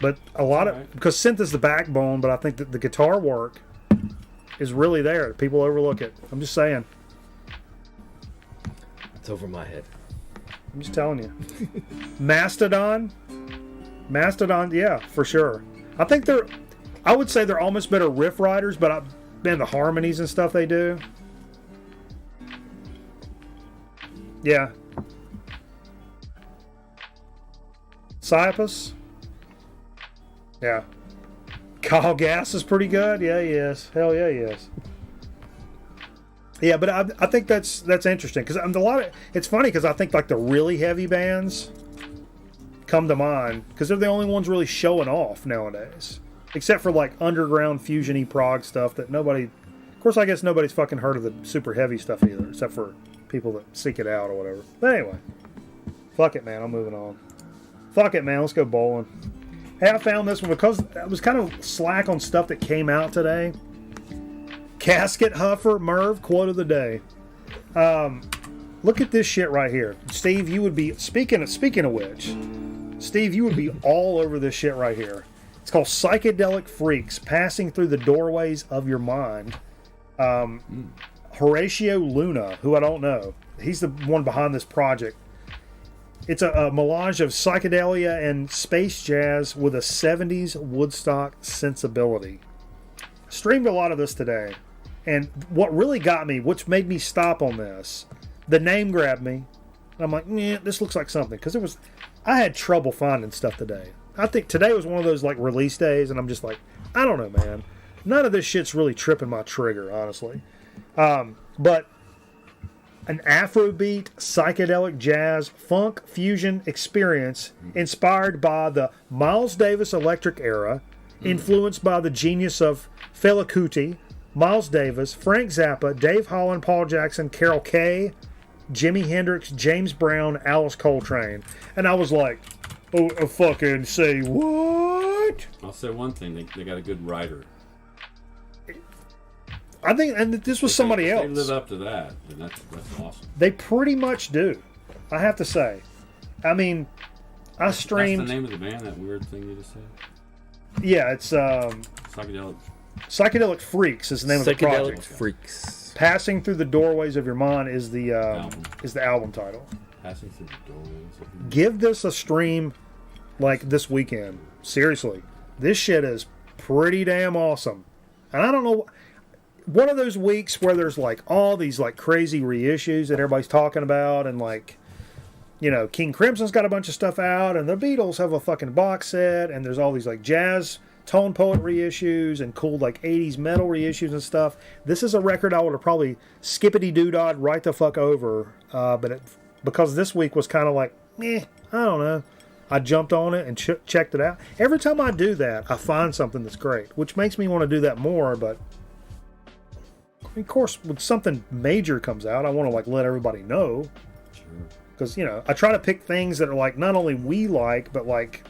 But a lot of... Because synth is the backbone, but I think that the guitar work is really there. People overlook it. I'm just saying. It's over my head. I'm just telling you. Mastodon, yeah, for sure. I think I would say they're almost better riff writers, but the harmonies and stuff they do. Yeah. Cypress. Yeah. Kyle Gass is pretty good. Yeah, he is. Hell yeah, he is. Yeah, but I think that's interesting because it's funny because I think like the really heavy bands come to mind because they're the only ones really showing off nowadays, except for like underground fusion-y prog stuff that nobody. Of course, I guess nobody's fucking heard of the super heavy stuff either, except for people that seek it out or whatever. But anyway, fuck it, man. I'm moving on. Fuck it, man. Let's go bowling. Hey, I found this one because I was kind of slack on stuff that came out today. Casket Huffer Merv quote of the day. Look at this shit right here, Steve. You would be speaking of which, Steve, you would be all over this shit right here. It's called Psychedelic Freaks: Passing Through the Doorways of Your Mind. Horatio Luna, who I don't know, he's the one behind this project. It's a melange of psychedelia and space jazz with a 70s Woodstock sensibility. Streamed a lot of this today. And what really got me, which made me stop on this, the name grabbed me. And I'm like, this looks like something. Because I had trouble finding stuff today. I think today was one of those like release days. And I'm just like, I don't know, man. None of this shit's really tripping my trigger, honestly. But an Afrobeat, psychedelic jazz, funk fusion experience inspired by the Miles Davis electric era, influenced by the genius of Fela Kuti, Miles Davis, Frank Zappa, Dave Holland, Paul Jackson, Carol Kay, Jimi Hendrix, James Brown, Alice Coltrane. And I was like, fucking say what? I'll say one thing, they got a good writer. I think, and this was somebody else. They live up to that, and that's awesome. They pretty much do, I have to say. I mean, I streamed... That's the name of the band, that weird thing you just said? Yeah, it's... Psychedelic Freaks is the name of the project. Psychedelic Freaks. Passing Through the Doorways of Your Mind is the album title. Passing Through the Doorways of Your Mind. Give this a stream like this weekend. Seriously. This shit is pretty damn awesome. And I don't know... One of those weeks where there's like all these like crazy reissues that everybody's talking about, and like, King Crimson's got a bunch of stuff out, and the Beatles have a fucking box set, and there's all these like jazz tone poet reissues and cool like 80s metal reissues and stuff. This is a record I would have probably skippity-doo-dah right the fuck over, but because this week was kind of like, I don't know. I jumped on it and checked it out. Every time I do that, I find something that's great, which makes me want to do that more, but... Of course, when something major comes out, I want to like let everybody know. Sure. Because I try to pick things that are like not only we like, but like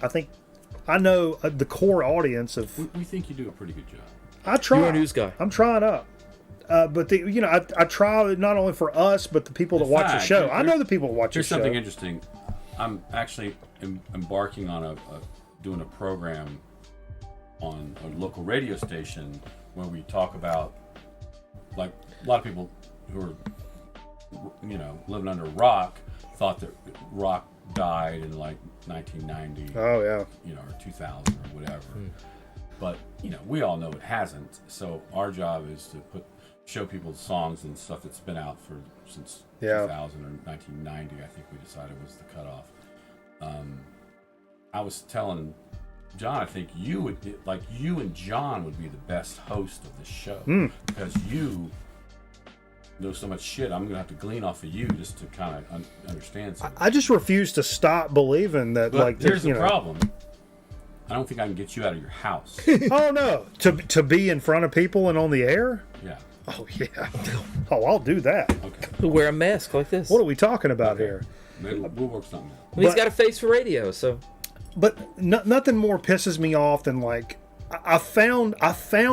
I know the core audience of. We think you do a pretty good job. I try. You're a news guy. I'm trying up. But I try not only for us, but the people that watch the show. I know the people that watch the show. Here's something interesting. I'm actually embarking on doing a program on a local radio station where we talk about, like, a lot of people who are, living under a rock thought that rock died in like 1990. Oh yeah. Or 2000 or whatever. But we all know it hasn't. So our job is to show people songs and stuff that's been out since 2000 or 1990. I think we decided was the cutoff. I was telling John, I think you and John would be the best host of the show because you know so much shit. I'm gonna have to glean off of you just to kind of understand something. I just refuse to stop believing that. But here's the problem. I don't think I can get you out of your house. Oh no, to be in front of people and on the air. Yeah. Oh yeah. Oh, I'll do that. Okay. We'll wear a mask like this. What are we talking about here? Maybe we'll work something out. Well, he's got a face for radio, so. But nothing more pisses me off than like I found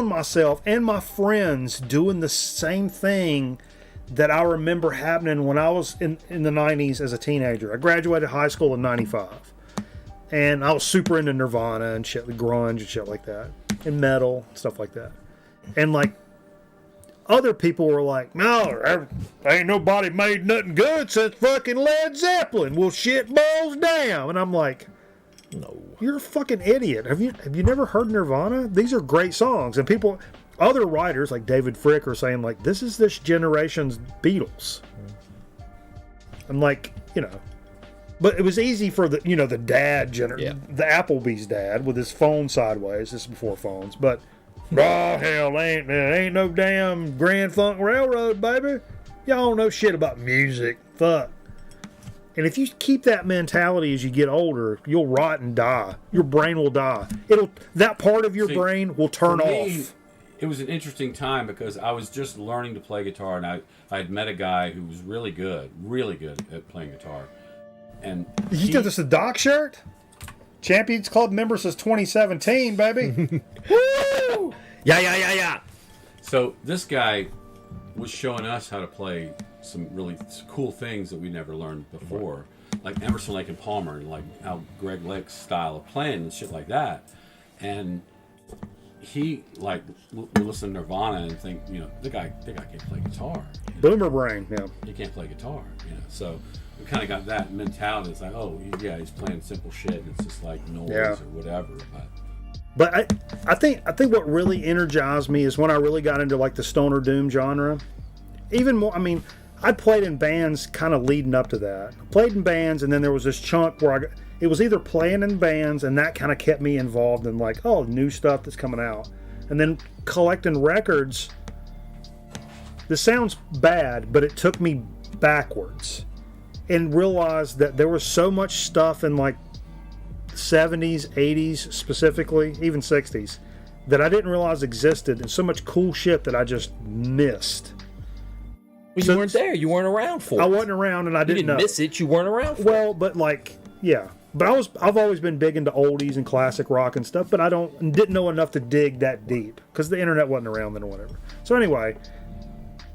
myself and my friends doing the same thing that I remember happening when I was in the 90s as a teenager. I graduated high school in 95. And I was super into Nirvana and shit, grunge and shit like that. And metal, stuff like that. And like other people were like, no, ain't nobody made nothing good since fucking Led Zeppelin. Well, shit balls down. And I'm like, no, you're a fucking idiot. Have you never heard Nirvana? These are great songs. And other writers like David Frick are saying like, this is this generation's Beatles. I'm like, but it was easy for the the dad the Applebee's dad with his phone sideways. This is before phones, but hell, ain't no damn Grand Funk Railroad, baby. Y'all don't know shit about music. Fuck. And if you keep that mentality as you get older, you'll rot and die. Your brain will die. That part of your brain will turn off. It was an interesting time because I was just learning to play guitar, and I had met a guy who was really good at playing guitar. And you got this a Doc shirt? Champions Club member since 2017, baby. Woo! Yeah. So this guy was showing us how to play some really cool things that we never learned before, like Emerson, Lake and Palmer, and like how Greg Lake's style of playing and shit like that. And he we listen to Nirvana and think, the guy can't play guitar. Boomer brain, yeah. He can't play guitar, So we kind of got that mentality. It's like, oh, yeah, he's playing simple shit, and it's just like noise or whatever. But I think what really energized me is when I really got into like the stoner doom genre. Even more, I played in bands kind of leading up to that. I played in bands, and then there was this chunk where it was either playing in bands, and that kind of kept me involved in like, new stuff that's coming out. And then collecting records. This sounds bad, but it took me backwards. And realized that there was so much stuff in like 70s, 80s specifically, even 60s, that I didn't realize existed, and so much cool shit that I just missed. Well, you weren't there. You weren't around for it. I wasn't around, and I didn't know. You didn't miss it. You weren't around for it. Well, but like, yeah. But I've always been big into oldies and classic rock and stuff, but didn't know enough to dig that deep because the internet wasn't around then or whatever. So anyway,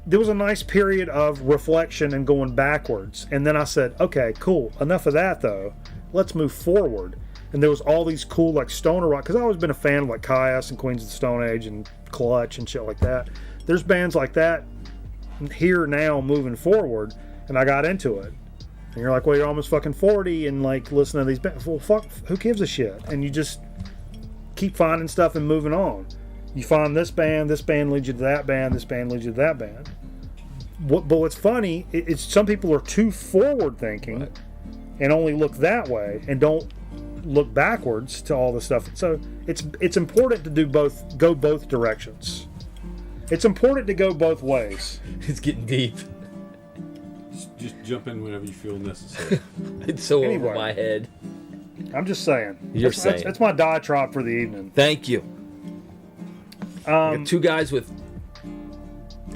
there was a nice period of reflection and going backwards. And then I said, okay, cool. Enough of that, though. Let's move forward. And there was all these cool, like, stoner rock. Because I've always been a fan of, like, Caius and Queens of the Stone Age and Clutch and shit like that. There's bands like that here now moving forward. And I got into it. And you're like, well, you're almost fucking 40 and, like, listening to these bands. Well, fuck, who gives a shit? And you just keep finding stuff and moving on. You find this band leads you to that band, this band leads you to that band. But what's funny, it's some people are too forward thinking and only look that way and don't look backwards to all the stuff. So it's important to go both directions. It's important to go both ways. It's getting deep. Just jump in whenever you feel necessary. It's so over my head. I'm just saying. That's my diatribe for the evening. Thank you. I got two guys with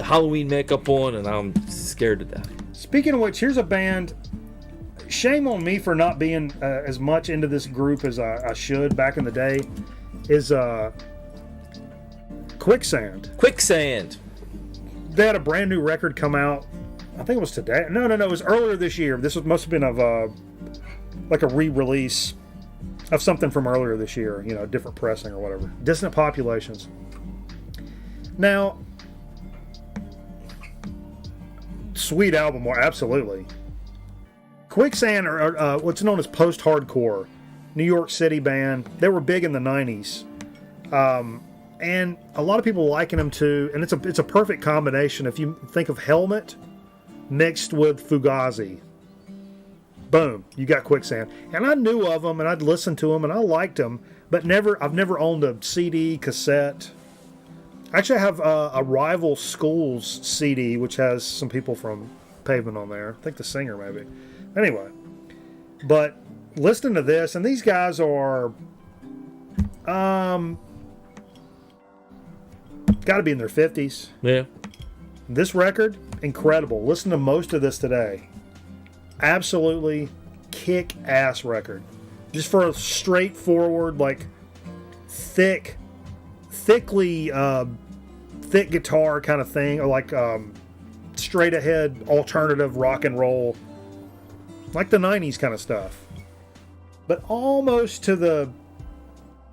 Halloween makeup on, and I'm scared to death. Speaking of which, here's a band. Shame on me for not being as much into this group as I should back in the day. Is Quicksand. Quicksand. they had a brand new record come out. I think it was today. No, it was earlier this year. This must have been of like a re-release of something from earlier this year. You know, different pressing or whatever. Distant Populations. Now, sweet album, absolutely. Quicksand are what's known as post-hardcore, New York City band. They were big in the 90s. And a lot of people liken them to, and it's a perfect combination. If you think of Helmet mixed with Fugazi, boom, you got Quicksand. And I knew of them, and I'd listened to them, and I liked them, but I've never owned a CD, cassette. Actually, I have a Rival Schools CD, which has some people from Pavement on there. I think the singer, maybe. Anyway, but listening to this, and these guys are, got to be in their 50s. Yeah. This record, incredible. Listen to most of this today. Absolutely kick-ass record. Just for a straightforward, like, thick guitar kind of thing, or like straight ahead alternative rock and roll, like the 90s kind of stuff. But almost to the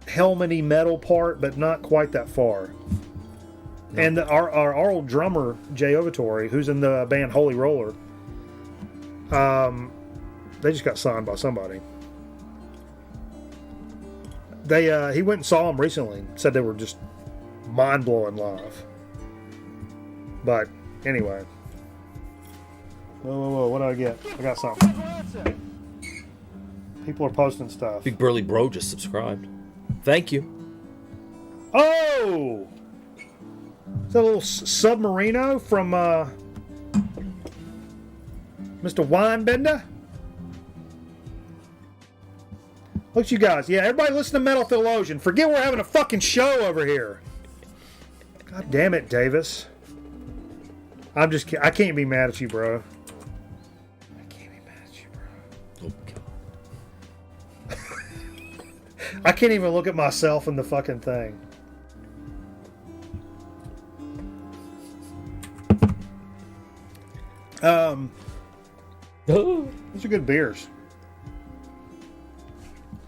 helmety metal part, but not quite that far. No. And our old drummer, Jay Ovitori, who's in the band Holy Roller, they just got signed by somebody. He went and saw them recently. Said they were just mind-blowing live. But anyway. Whoa, what do I get? I got something. People are posting stuff. Big Burly Bro just subscribed. Thank you. Oh! Is that a little Submarino from Mr. Winebender? Look at you guys. Yeah, everybody listen to Metal Theologian. Forget we're having a fucking show over here. God damn it, Davis. I'm just kidding. I can't be mad at you, bro. I can't be mad at you, bro. Oh, God. I can't even look at myself in the fucking thing. These are good beers.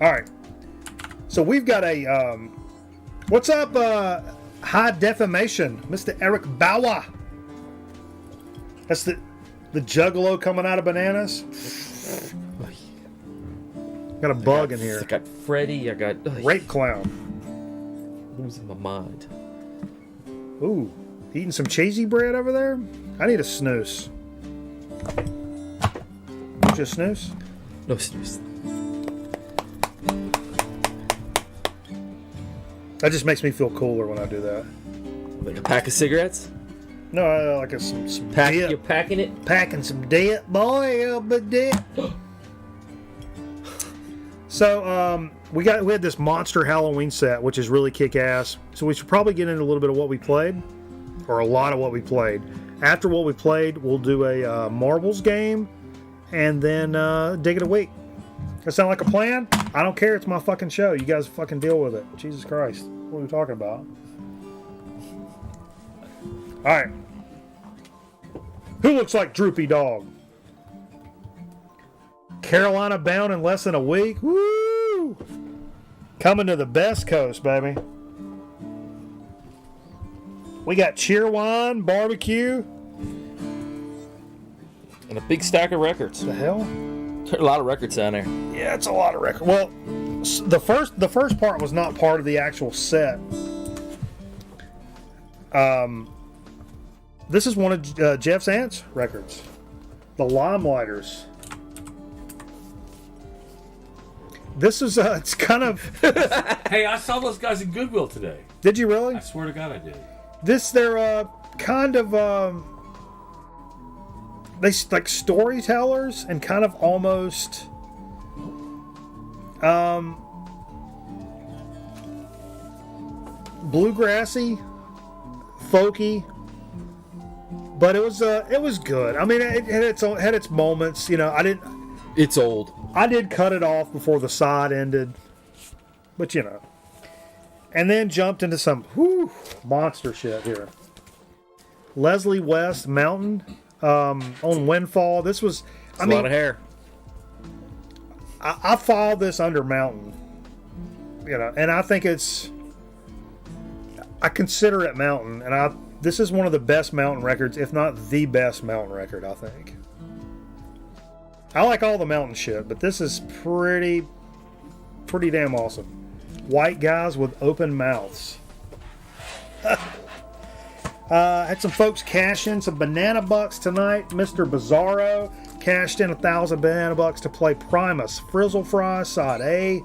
All right. So we've got a, what's up, High Defamation, Mr. Eric Bauer. That's the juggalo coming out of bananas. Got a bug in here. I got Freddy. I got Rape Clown. Losing my mind. Ooh, eating some cheesy bread over there? I need a snooze. Just snooze? No snooze. That just makes me feel cooler when I do that. Like a pack of cigarettes? No, like some dip. You're packing it? Packing some dip, boy, but dip. So, we had this monster Halloween set, which is really kick-ass. So we should probably get into a little bit of what we played, or a lot of what we played. After what we played, we'll do a marbles game, and then dig it a week. That sound like a plan? I don't care. It's my fucking show. You guys fucking deal with it. Jesus Christ. What are we talking about? All right. Who looks like Droopy Dog? Carolina bound in less than a week. Woo! Coming to the best coast, baby. We got Cheerwine, barbecue. And a big stack of records. The hell? There are a lot of records down there. Yeah, it's a lot of records. Well, the first part was not part of the actual set. This is one of Jeff's aunt's records. The Limelighters. This is, it's kind of... Hey, I saw those guys in Goodwill today. Did you really? I swear to God I did. They're kind of... they like storytellers and kind of almost... bluegrassy, folky, but it was good. I mean, it had its moments. You know, It's old. I did cut it off before the side ended, but you know, and then jumped into some monster shit here. Leslie West Mountain on Windfall. This was, A lot of hair. I filed this under Mountain, and I think I consider it Mountain, and this is one of the best Mountain records, if not the best Mountain record, I think. I like all the Mountain shit, but this is pretty damn awesome. White guys with open mouths. Had some folks cash in some banana bucks tonight. Mr. Bizarro cashed in 1,000 banana bucks to play Primus Frizzle Fry side A.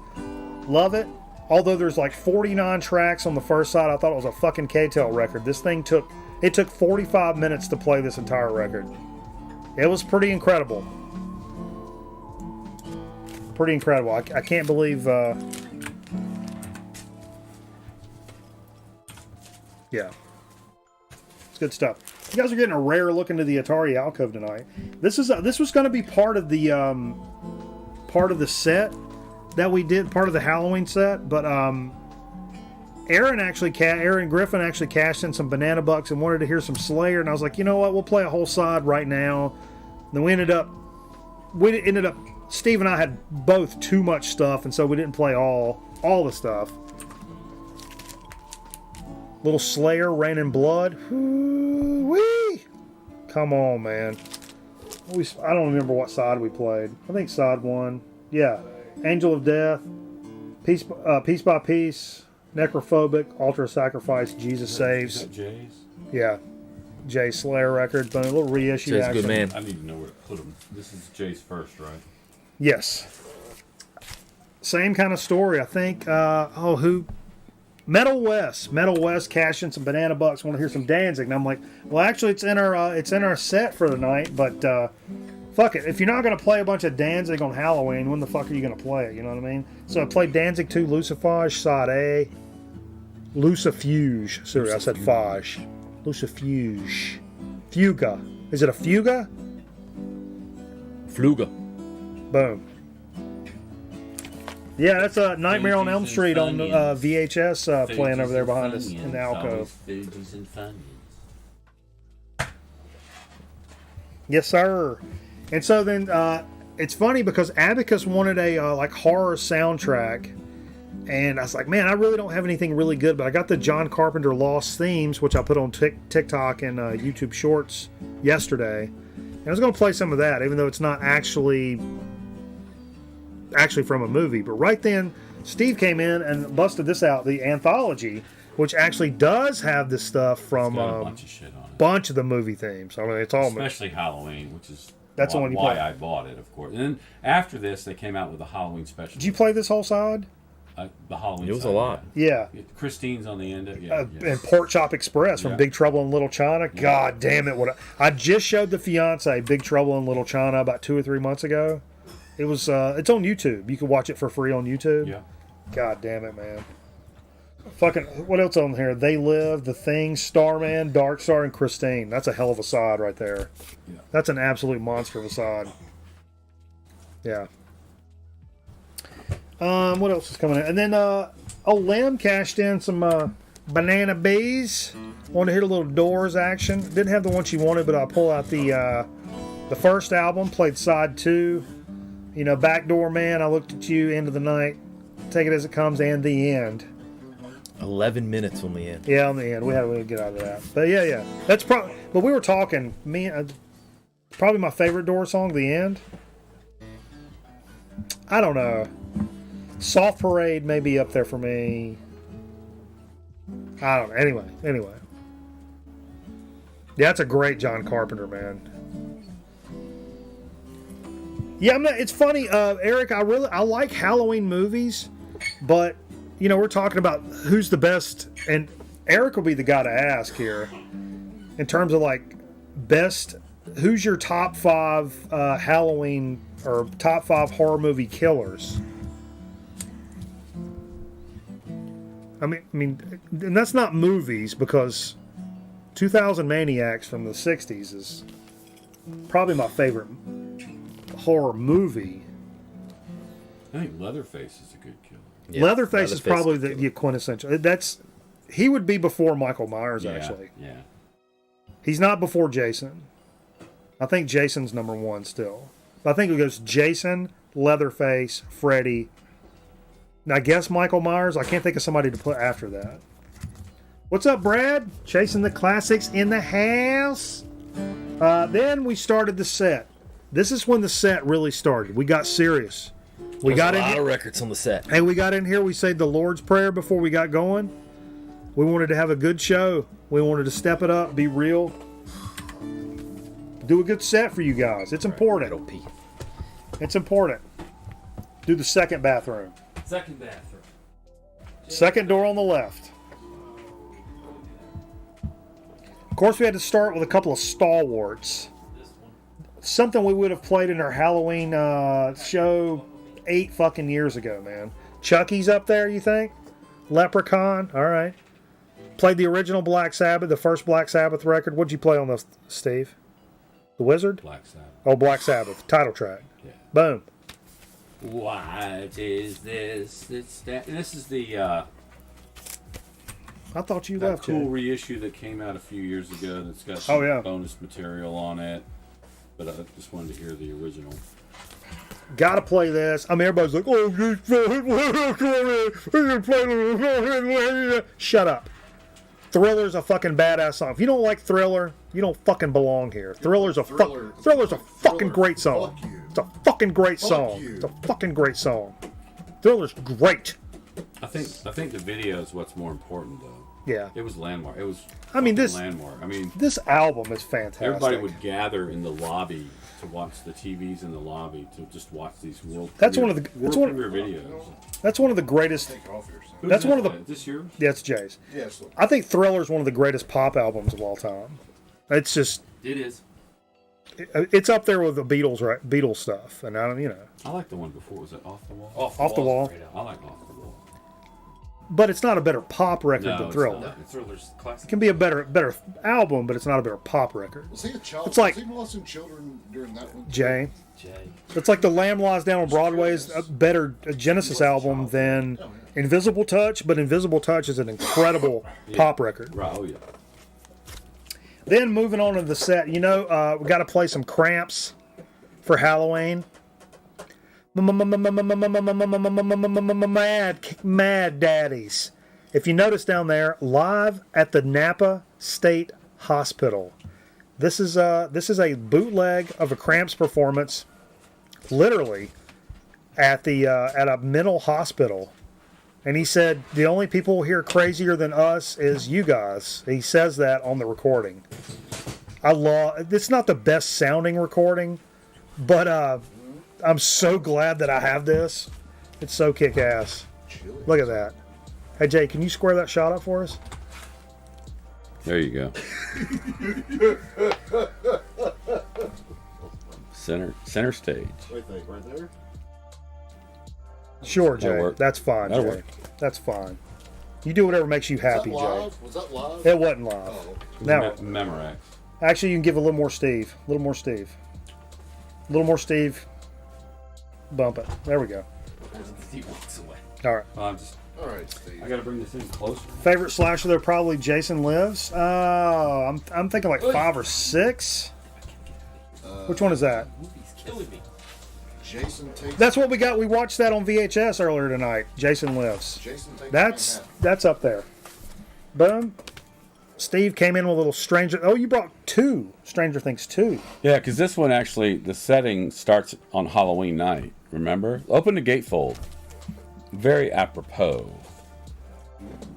Love it. Although there's like 49 tracks on the first side, I thought it was a fucking K-Tel record. This thing took 45 minutes to play this entire record. It was pretty incredible. Pretty incredible. I can't believe. Yeah. It's good stuff. You guys are getting a rare look into the Atari alcove tonight. This was going to be part of the set that we did, part of the Halloween set, but Aaron Griffin actually cashed in some banana bucks and wanted to hear some Slayer, and I was like, you know what, we'll play a whole side right now. And then we ended up Steve and I had both too much stuff, and so we didn't play all the stuff. Little Slayer, Rain in Blood. Woo-wee! Come on, man. I don't remember what side we played. I think side 1. Yeah. Angel of Death, Piece by Piece, Necrophobic, Altar of Sacrifice, Jesus Saves. Is that Jay's? Yeah. Jay Slayer record, but a little reissue. Jay's a good man. I need to know where to put them. This is Jay's first, right? Yes. Same kind of story, I think. Metal West cashing some banana bucks. Want to hear some Danzig? And I'm like, well, actually, it's in our set for the night. But fuck it. If you're not gonna play a bunch of Danzig on Halloween, when the fuck are you gonna play it? You know what I mean? So I played Danzig 2 Lucifage side A. Lucifuge. Sorry, I said Fage. Lucifuge. Fuga. Is it a Fuga? Fluga. Boom. Yeah, that's a Nightmare on Elm Street on VHS playing over there behind us in the alcove. Yes, sir. And so then it's funny because Abacus wanted a horror soundtrack, and I was like, man, I really don't have anything really good, but I got the John Carpenter Lost Themes, which I put on TikTok and YouTube Shorts yesterday, and I was going to play some of that, even though it's not actually from a movie. But right then, Steve came in and busted this out, the anthology, which actually does have this stuff from a bunch of shit on it. Bunch of the movie themes. I mean, it's all especially Halloween, which is that's the one you why play. I bought it, of course. And then after this, they came out with a Halloween special. Did you play this whole side? The Halloween. It was side, a lot. Yeah. Christine's on the end of it. And Pork Chop Express from Big Trouble in Little China. Yeah. God damn it! I just showed the fiance Big Trouble in Little China about 2 or 3 months ago. It was it's on YouTube. You can watch it for free on YouTube. Yeah. God damn it, man. Fucking what else on here? They Live, The Thing, Starman, Dark Star, and Christine. That's a hell of a side right there. Yeah. That's an absolute monster of a side. Yeah. What else is coming in? And then Lim cashed in some Banana Bees. Wanted to hear a little Doors action. Didn't have the one she wanted, but I pulled out the first album, played side 2. You know, Backdoor Man, I Looked at You, End of the Night, Take It As It Comes, and The End. 11 minutes on the end. Yeah, on the end. We had to get out of that. But yeah. That's probably. But we were talking. Probably my favorite Doors song, The End. I don't know. Soft Parade may be up there for me. I don't know. Anyway. Yeah, that's a great John Carpenter, man. Yeah, it's funny, Eric. I like Halloween movies, but you know we're talking about who's the best, and Eric will be the guy to ask here in terms of like best. Who's your top 5 Halloween or top 5 horror movie killers? I mean, and that's not movies because 2000 Maniacs from the 60s is probably my favorite horror movie. I think Leatherface is a good killer. Yeah, Leatherface is probably the quintessential. He would be before Michael Myers, actually. Yeah. He's not before Jason. I think Jason's number 1 still. I think it goes Jason, Leatherface, Freddy. I guess Michael Myers. I can't think of somebody to put after that. What's up, Brad? Chasing the classics in the house. Then we started the set. This is when the set really started. We got serious. We got a in lot here. of records on the set. Hey, we got in here. We said the Lord's Prayer before we got going. We wanted to have a good show. We wanted to step it up, be real, do a good set for you guys. It's important. It's important. Do the second bathroom. Second bathroom. Second door on the left. Of course, we had to start with a couple of stalwarts. Something we would have played in our Halloween show 8 fucking years ago, man. Chucky's up there, you think? Leprechaun? All right. Played the original Black Sabbath, the first Black Sabbath record. What'd you play on this, Steve? The Wizard? Black Sabbath. Oh, Black Sabbath. Title track. Yeah. Boom. What is this? This is the I thought you that left, cool Jay. reissue that came out a few years ago that's got Oh, some yeah. bonus material on it. But I just wanted to hear the original. Gotta play this. I mean, everybody's like, oh, shut up. Thriller's a fucking badass song. If you don't like Thriller, you don't fucking belong here. Thriller's a fucking great song. Fuck you. It's a fucking great song. you. It's a fucking great song. Thriller's great. I think the video is what's more important though. Yeah. It was landmark. It was. I mean, fucking this- landmark. I mean, This album is fantastic. everybody would gather in the lobby to watch the TVs in the lobby to just watch these world. That's premiere, one of the- world that's one- premiere videos. That's one of the greatest. Take off your son. That's Who's one of this? the- Is this yours? Yeah, it's Jay's. Yes. Look. I think Thriller's one of the greatest pop albums of all time. It's just, It is. it's up there with the Beatles, right? Beatles stuff, and I don't, you know, I like the one before. Was it Off the Wall? Off the Wall. I like Off the Wall. But it's not a better pop record No, than it's Thriller. not. Thriller's classic. It can be a better album, but it's not a better pop record. Was he a child? It's like- was he molesting children during that one? Jay, Jay. it's like The Lamb Lies Down on Broadway's a better Genesis album than Invisible Touch, but Invisible Touch is an incredible pop record. Right. Oh yeah. Then moving on to the set, we got to play some Cramps for Halloween. Mad Daddies. If you notice down there, live at the Napa State Hospital. This is a bootleg of a Cramps performance, literally at a mental hospital. And he said the only people here crazier than us is you guys. He says that on the recording. It's not the best sounding recording, but I'm so glad that I have this. It's so kick ass. Look at that. Hey Jay, can you square that shot up for us? There you go. Center stage. Right there. Sure, That'll Jay. work. That's fine, That'll Jay. work. That's fine. You do whatever makes you happy, Was that Jay. live? Was that live? It wasn't live. Oh, No. Memorex. Actually, you can give a little more Steve. A little more Steve. A little more Steve. Bump it. There we go. He walks away. All right. Well, I'm just. all right, Steve. I gotta bring this in closer. Favorite slasher, though, probably Jason Lives. I'm thinking like 5 or 6. Which one is that? Movie's killing me. Jason takes. That's what we got. We watched that on VHS earlier tonight. Jason Lives. Jason takes. That's up there. Boom. Steve came in with a little Stranger. Oh, you brought 2 Stranger Things 2. Yeah, because this one actually, the setting starts on Halloween night. Remember? Open the gatefold. Very apropos.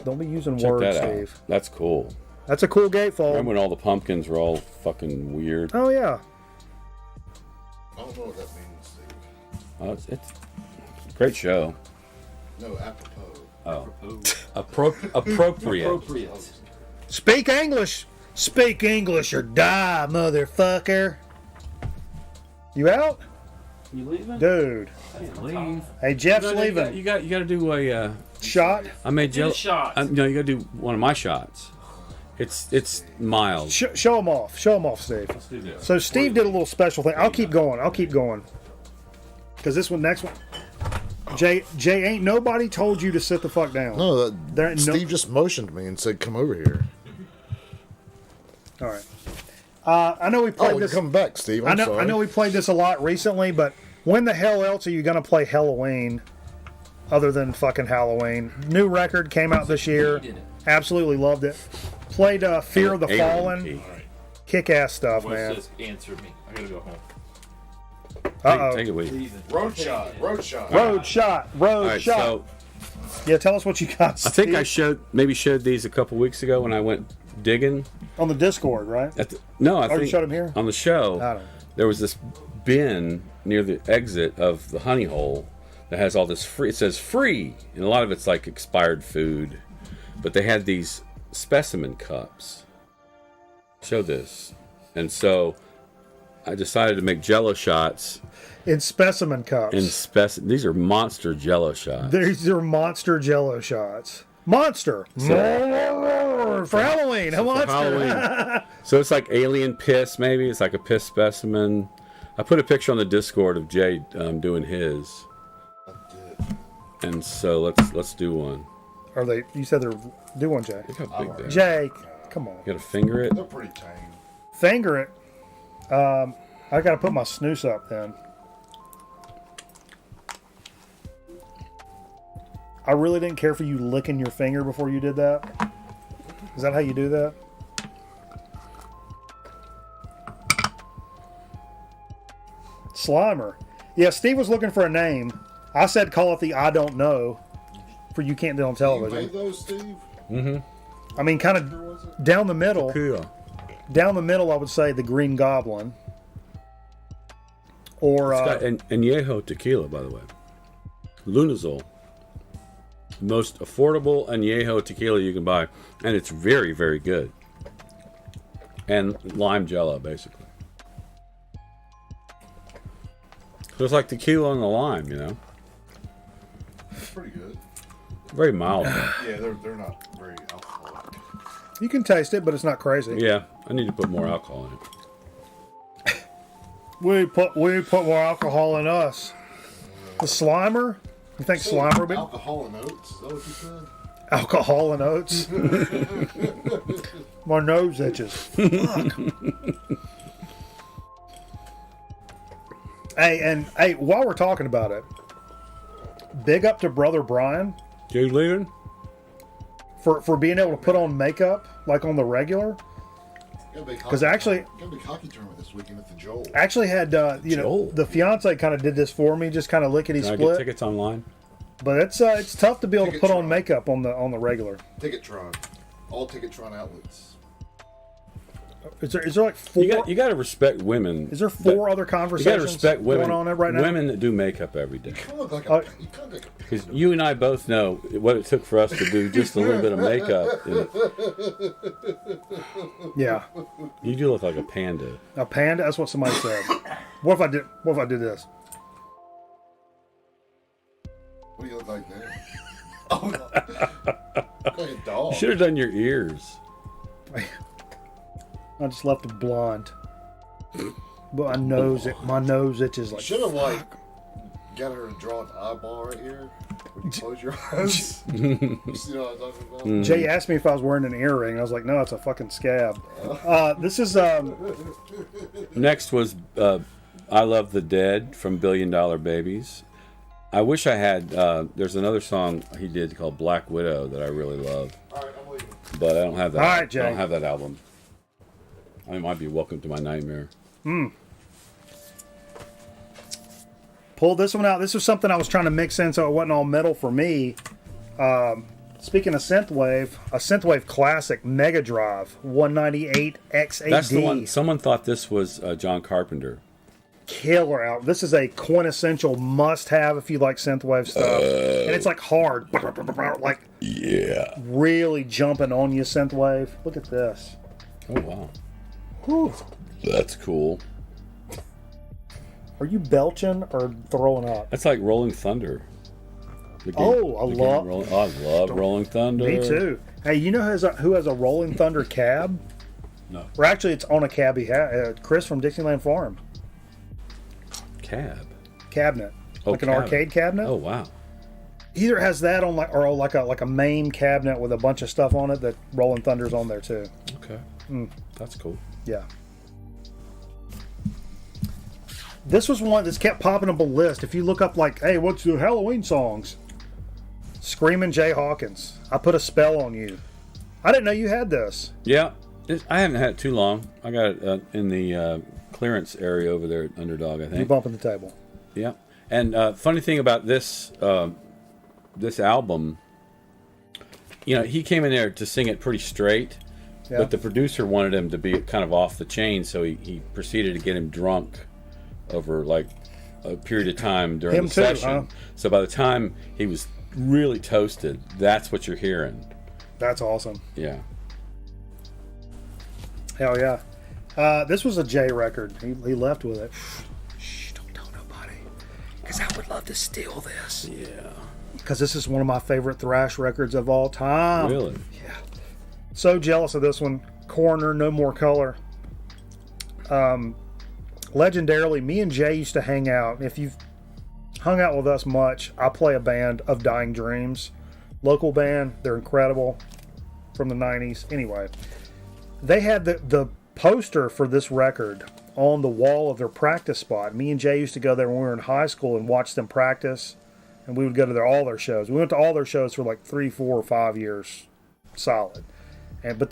Don't be using Check words, that Steve. out. That's cool. That's a cool gatefold. Remember when all the pumpkins were all fucking weird? Oh yeah. I don't know what that means, Steve. Oh, it's a great show. No, apropos. Oh. Appropriate. Appropriate. Speak English. Speak English or die, motherfucker. You out, You leaving? dude? Leave. Hey, Jeff's leaving. You got to do a. Shot. I made Do the Joe. shot. No, you got to do one of my shots. It's mild. Show him off. Show him off, Steve. Let's do this. So Steve did a little special thing. I'll keep going. Because this next one. Jay, ain't nobody told you to sit the fuck down. No, There ain't no- Steve just motioned me and said, "Come over here." All right. I know we Oh, played you're this. coming back, Steve. I'm sorry. I know we played this a lot recently, but when the hell else are you going to play Halloween other than fucking Halloween? New record came out this year. Absolutely loved it. Played Fear of the Alien Fallen. key. Kick-ass stuff, man. Just answer me. I gotta go home. Uh-oh. Take it away. Road shot. Road shot. All Road right, shot. so Yeah, tell us what you got, I think I Steve. showed these a couple weeks ago when I went digging. On the Discord, right? No, I Oh, you think showed 'em here? on the show. I don't know. There was this bin near the exit of the honey hole that has all this free. It says free, and a lot of it's like expired food, but they had these specimen cups. Show this, and so I decided to make Jello shots In specimen cups. in These are monster Jello shots. These are monster Jello shots. Monster for Halloween. A monster. Halloween. So it's like alien piss, maybe. It's like a piss specimen. I put a picture on the Discord of Jay doing his, and so let's do one. Are they? You said they're. Do one, Jay. Look how big they are. Jake, come on. You gotta finger it. They're pretty tame. Finger it. I gotta put my snooze up then. I really didn't care for you licking your finger before you did that. Is that how you do that? Slimer. Yeah, Steve was looking for a name. I said call it the I don't know for You Can't Do It on You Television. made those, Steve? I mean, kind of down the middle. Cool. Down the middle, I would say the Green Goblin. Or It's got añejo tequila, by the way. Lunazol. Most affordable añejo tequila you can buy, and it's very, very good. And lime jello, basically. So it's like tequila and the lime, you know. It's pretty good. Very mild. Yeah, they're not very alcoholic. you can taste it, but it's not crazy. Yeah, I need to put more alcohol in it. We put more alcohol in us. The Slimer. You think Slimer would be Alcohol and oats? Is that what you said? alcohol and oats? My nose itches. Fuck. Hey, while we're talking about it, big up to Brother Brian Jay Leland? for being able to put on makeup like on the regular. Because actually, got a big hockey tournament this weekend at the Joel. actually had Joel. the fiance kind of did this for me, just kind of lickety Can I get split. tickets online? But it's tough to be able to put on Ticketron. makeup on the regular. Ticketron. All Ticketron outlets. Is there like four? You got to respect women. Is there four other You got conversations to respect women. going on right now? Women that do makeup every day. You kind of look like Oh. you kind of like a Because you and I both know what it took for us to do just a little bit of makeup. Yeah, You do look like a panda. a panda. That's what somebody said. What if I did this? What do you look like there? Oh, no. Look like a dog. You should have done your ears. I just left it blonde, but my nose itches like. Should have like got her to draw an eyeball right here. When you close your eyes. You see what I'm talking about? Jay asked me if I was wearing an earring, and I was like, "No, it's a fucking scab." This is Next was I Love the Dead from Billion Dollar Babies. I wish I had. There's another song he did called Black Widow that I really love, All right, I'm leaving. but I don't have that. All right, Jay. I don't have that album. I might be Welcome to My Nightmare. pull this one out. This was something I was trying to mix in so it wasn't all metal for me. Speaking of synthwave, a synthwave classic, Mega Drive 198 XAD. That's the one. Someone thought this was John Carpenter. Killer out. This is a quintessential must-have if you like synthwave stuff, and it's like hard, like really jumping on you synthwave. Look at this. Oh wow, Whew. that's cool. Are you belching or throwing up? That's like Rolling Thunder. The game- Oh, I the love- game I love Rolling Thunder. Me too. Hey, you know who has a Rolling Thunder cab? No. Or actually, it's on a cab he had. Chris from Dixieland Farm. Cab. Cabinet. Oh, Like an cabinet. arcade cabinet. Oh wow. Either has that on like a main cabinet with a bunch of stuff on it that Rolling Thunder's on there too. Okay. That's cool. Yeah. This was one that's kept popping up a list. If you look up like, hey, what's the Halloween songs? Screamin' Jay Hawkins. I Put a Spell on You. I didn't know you had this. Yeah, I haven't had it too long. I got it in the clearance area over there at Underdog, I think. You bumping the table. Yeah. And funny thing about this this album, you know, he came in there to sing it pretty straight, Yeah. but the producer wanted him to be kind of off the chain, so he proceeded to get him drunk over like a period of time during Him the too, session. huh? So by the time he was really toasted, that's what you're hearing. That's awesome. Yeah. Hell yeah. This was a Jay record. He left with it. Shh, don't tell nobody. Because I would love to steal this. Yeah. Because this is one of my favorite thrash records of all time. Really? Yeah. So jealous of this one. Coroner, No More Color. Legendarily, me and Jay used to hang out. If you've hung out with us much, I play a band of Dying Dreams. Local band. They're incredible. From the 90s. Anyway. They had the poster for this record on the wall of their practice spot. Me and Jay used to go there when we were in high school and watch them practice. And we would go to all their shows. We went to all their shows for like 3, 4, or 5 years solid. But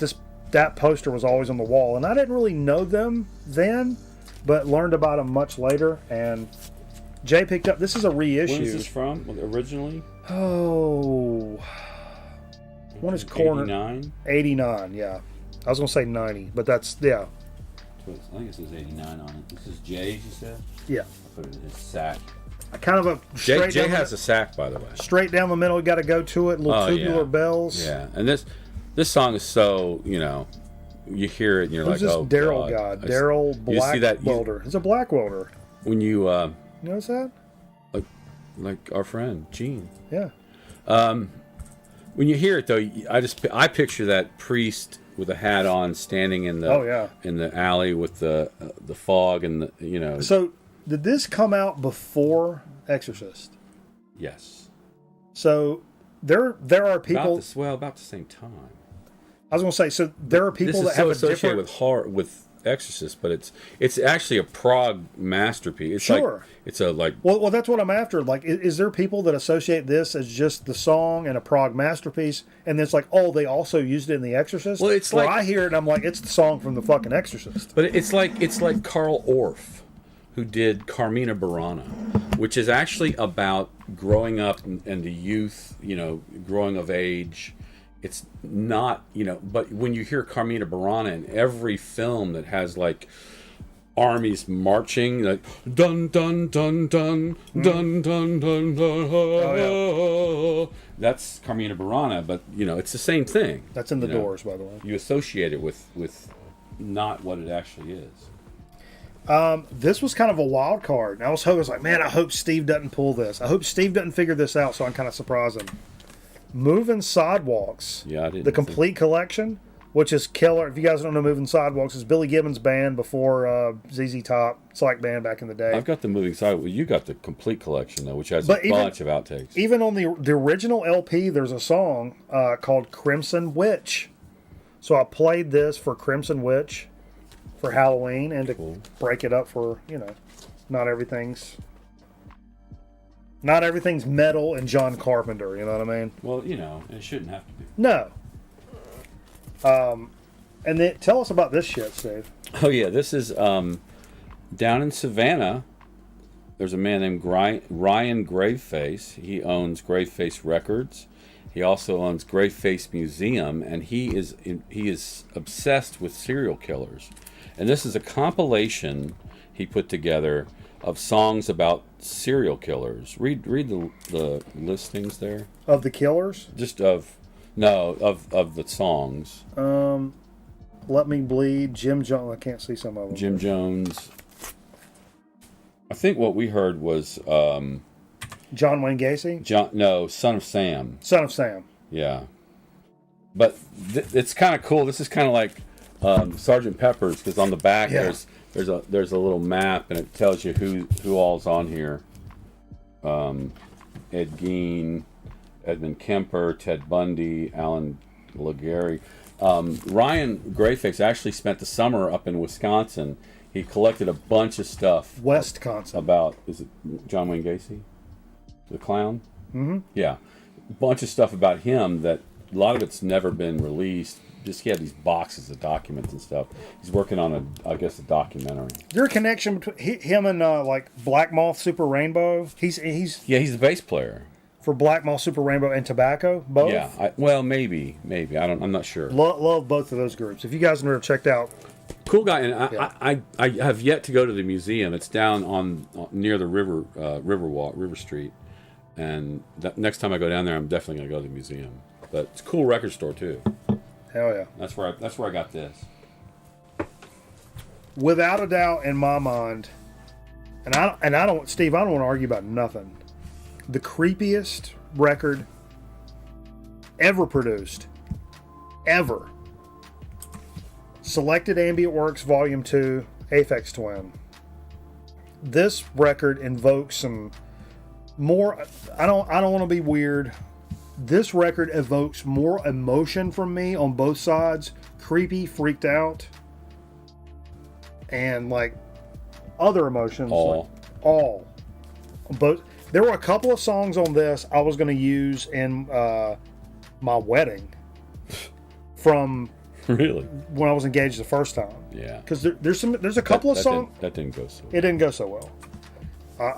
that poster was always on the wall. And I didn't really know them then, but learned about them much later. And Jay picked up, this is a reissue. When is this from originally? Oh. One is Corner. 89? 89, yeah. I was going to say 90, but that's, yeah. I think it says 89 on it. This is Jay's, you said? Yeah. I put it in his sack. Kind of a straight Jay down has a sack, by the way. straight down the middle. You got to go to it. Little tubular yeah. bells. Yeah, and this song is so, you know, you hear it and you're Who's like, this oh, Daryl God. guy? Daryl You see that- Black Welder. He's a black welder. When you, You notice that? like our friend, Gene. Yeah. When you hear it, though, I picture that priest with a hat on standing in the in the alley with the fog and the, you know. So, did this come out before Exorcist? Yes. So, there are people. About the same time. I was going to say, so there are people This is that have so a associated different. with horror, with Exorcist, but it's actually a prog masterpiece. It's Sure. like, it's a like. Well, that's what I'm after. Like, is there people that associate this as just the song and a prog masterpiece, and then it's like, oh, they also used it in The Exorcist? Well, it's Where like- I hear it, and I'm like, it's the song from the fucking Exorcist. But it's like Carl Orff, who did Carmina Burana, which is actually about growing up and the youth, you know, growing of age. It's not, you know, but when you hear Carmina Burana in every film that has like armies marching, like dun dun dun dun dun dun dun dun, that's Carmina Burana, but you know, it's the same thing. That's in The you know? Doors, by the way. You associate it with not what it actually is. This was kind of a wild card. And I was like, man, I hope Steve doesn't pull this. I hope Steve doesn't figure this out, so I can kind of surprise him. Moving Sidewalks. Yeah, I didn't The think- complete collection, which is killer. If you guys don't know Moving Sidewalks, is Billy Gibbons' band before ZZ Top. It's like band back in the day. I've got the moving side. Well, you got the complete collection though, which has But a bunch of outtakes. Even on the original LP, there's a song called Crimson Witch. So I played this for Crimson Witch for Halloween and to break it up for, you know, not everything's metal and John Carpenter, you know what I mean? Well, you know, it shouldn't have to be. No. And then tell us about this shit, Steve. Oh yeah, this is down in Savannah. There's a man named Ryan Graveface. He owns Graveface Records. He also owns Graveface Museum, and he is obsessed with serial killers. And this is a compilation he put together of songs about serial killers. Read the listings there. Of the Killers? Just of the songs. Let Me Bleed, Jim Jones. I can't see some of them. Jim Jones. I think what we heard was John Wayne Gacy? Son of Sam. Son of Sam. Yeah. But it's kind of cool. This is kind of like Sgt. Pepper's, because on the back there's a little map and it tells you who all's on here. Ed Gein, Edmund Kemper, Ted Bundy, Alan Legary. Ryan Grayface actually spent the summer up in Wisconsin. He collected a bunch of stuff Wisconsin. about, is it John Wayne Gacy? The clown? Mm-hmm. Yeah. A bunch of stuff about him that a lot of it's never been released. Just he had these boxes of documents and stuff. He's working on a documentary. Your connection between him and like Black Moth Super Rainbow? He's the bass player for Black Moth Super Rainbow and Tobacco, both. Yeah, maybe I'm not sure. Love both of those groups. If you guys never checked out, cool guy. And I have yet to go to the museum. It's down on near the River Street. And next time I go down there, I'm definitely gonna go to the museum. But it's a cool record store too. Hell yeah. That's where I got this. Without a doubt, in my mind, and I don't, Steve, I don't want to argue about nothing. The creepiest record ever produced, ever. Selected Ambient Works Volume 2, Aphex Twin. This record invokes some more. I don't want to be weird. This record evokes more emotion from me on both sides. Creepy, freaked out, and like other emotions. All. But there were a couple of songs on this I was going to use in my wedding from really when I was engaged the first time. Yeah. Because there's a couple of songs. That didn't go so well. It didn't go so well.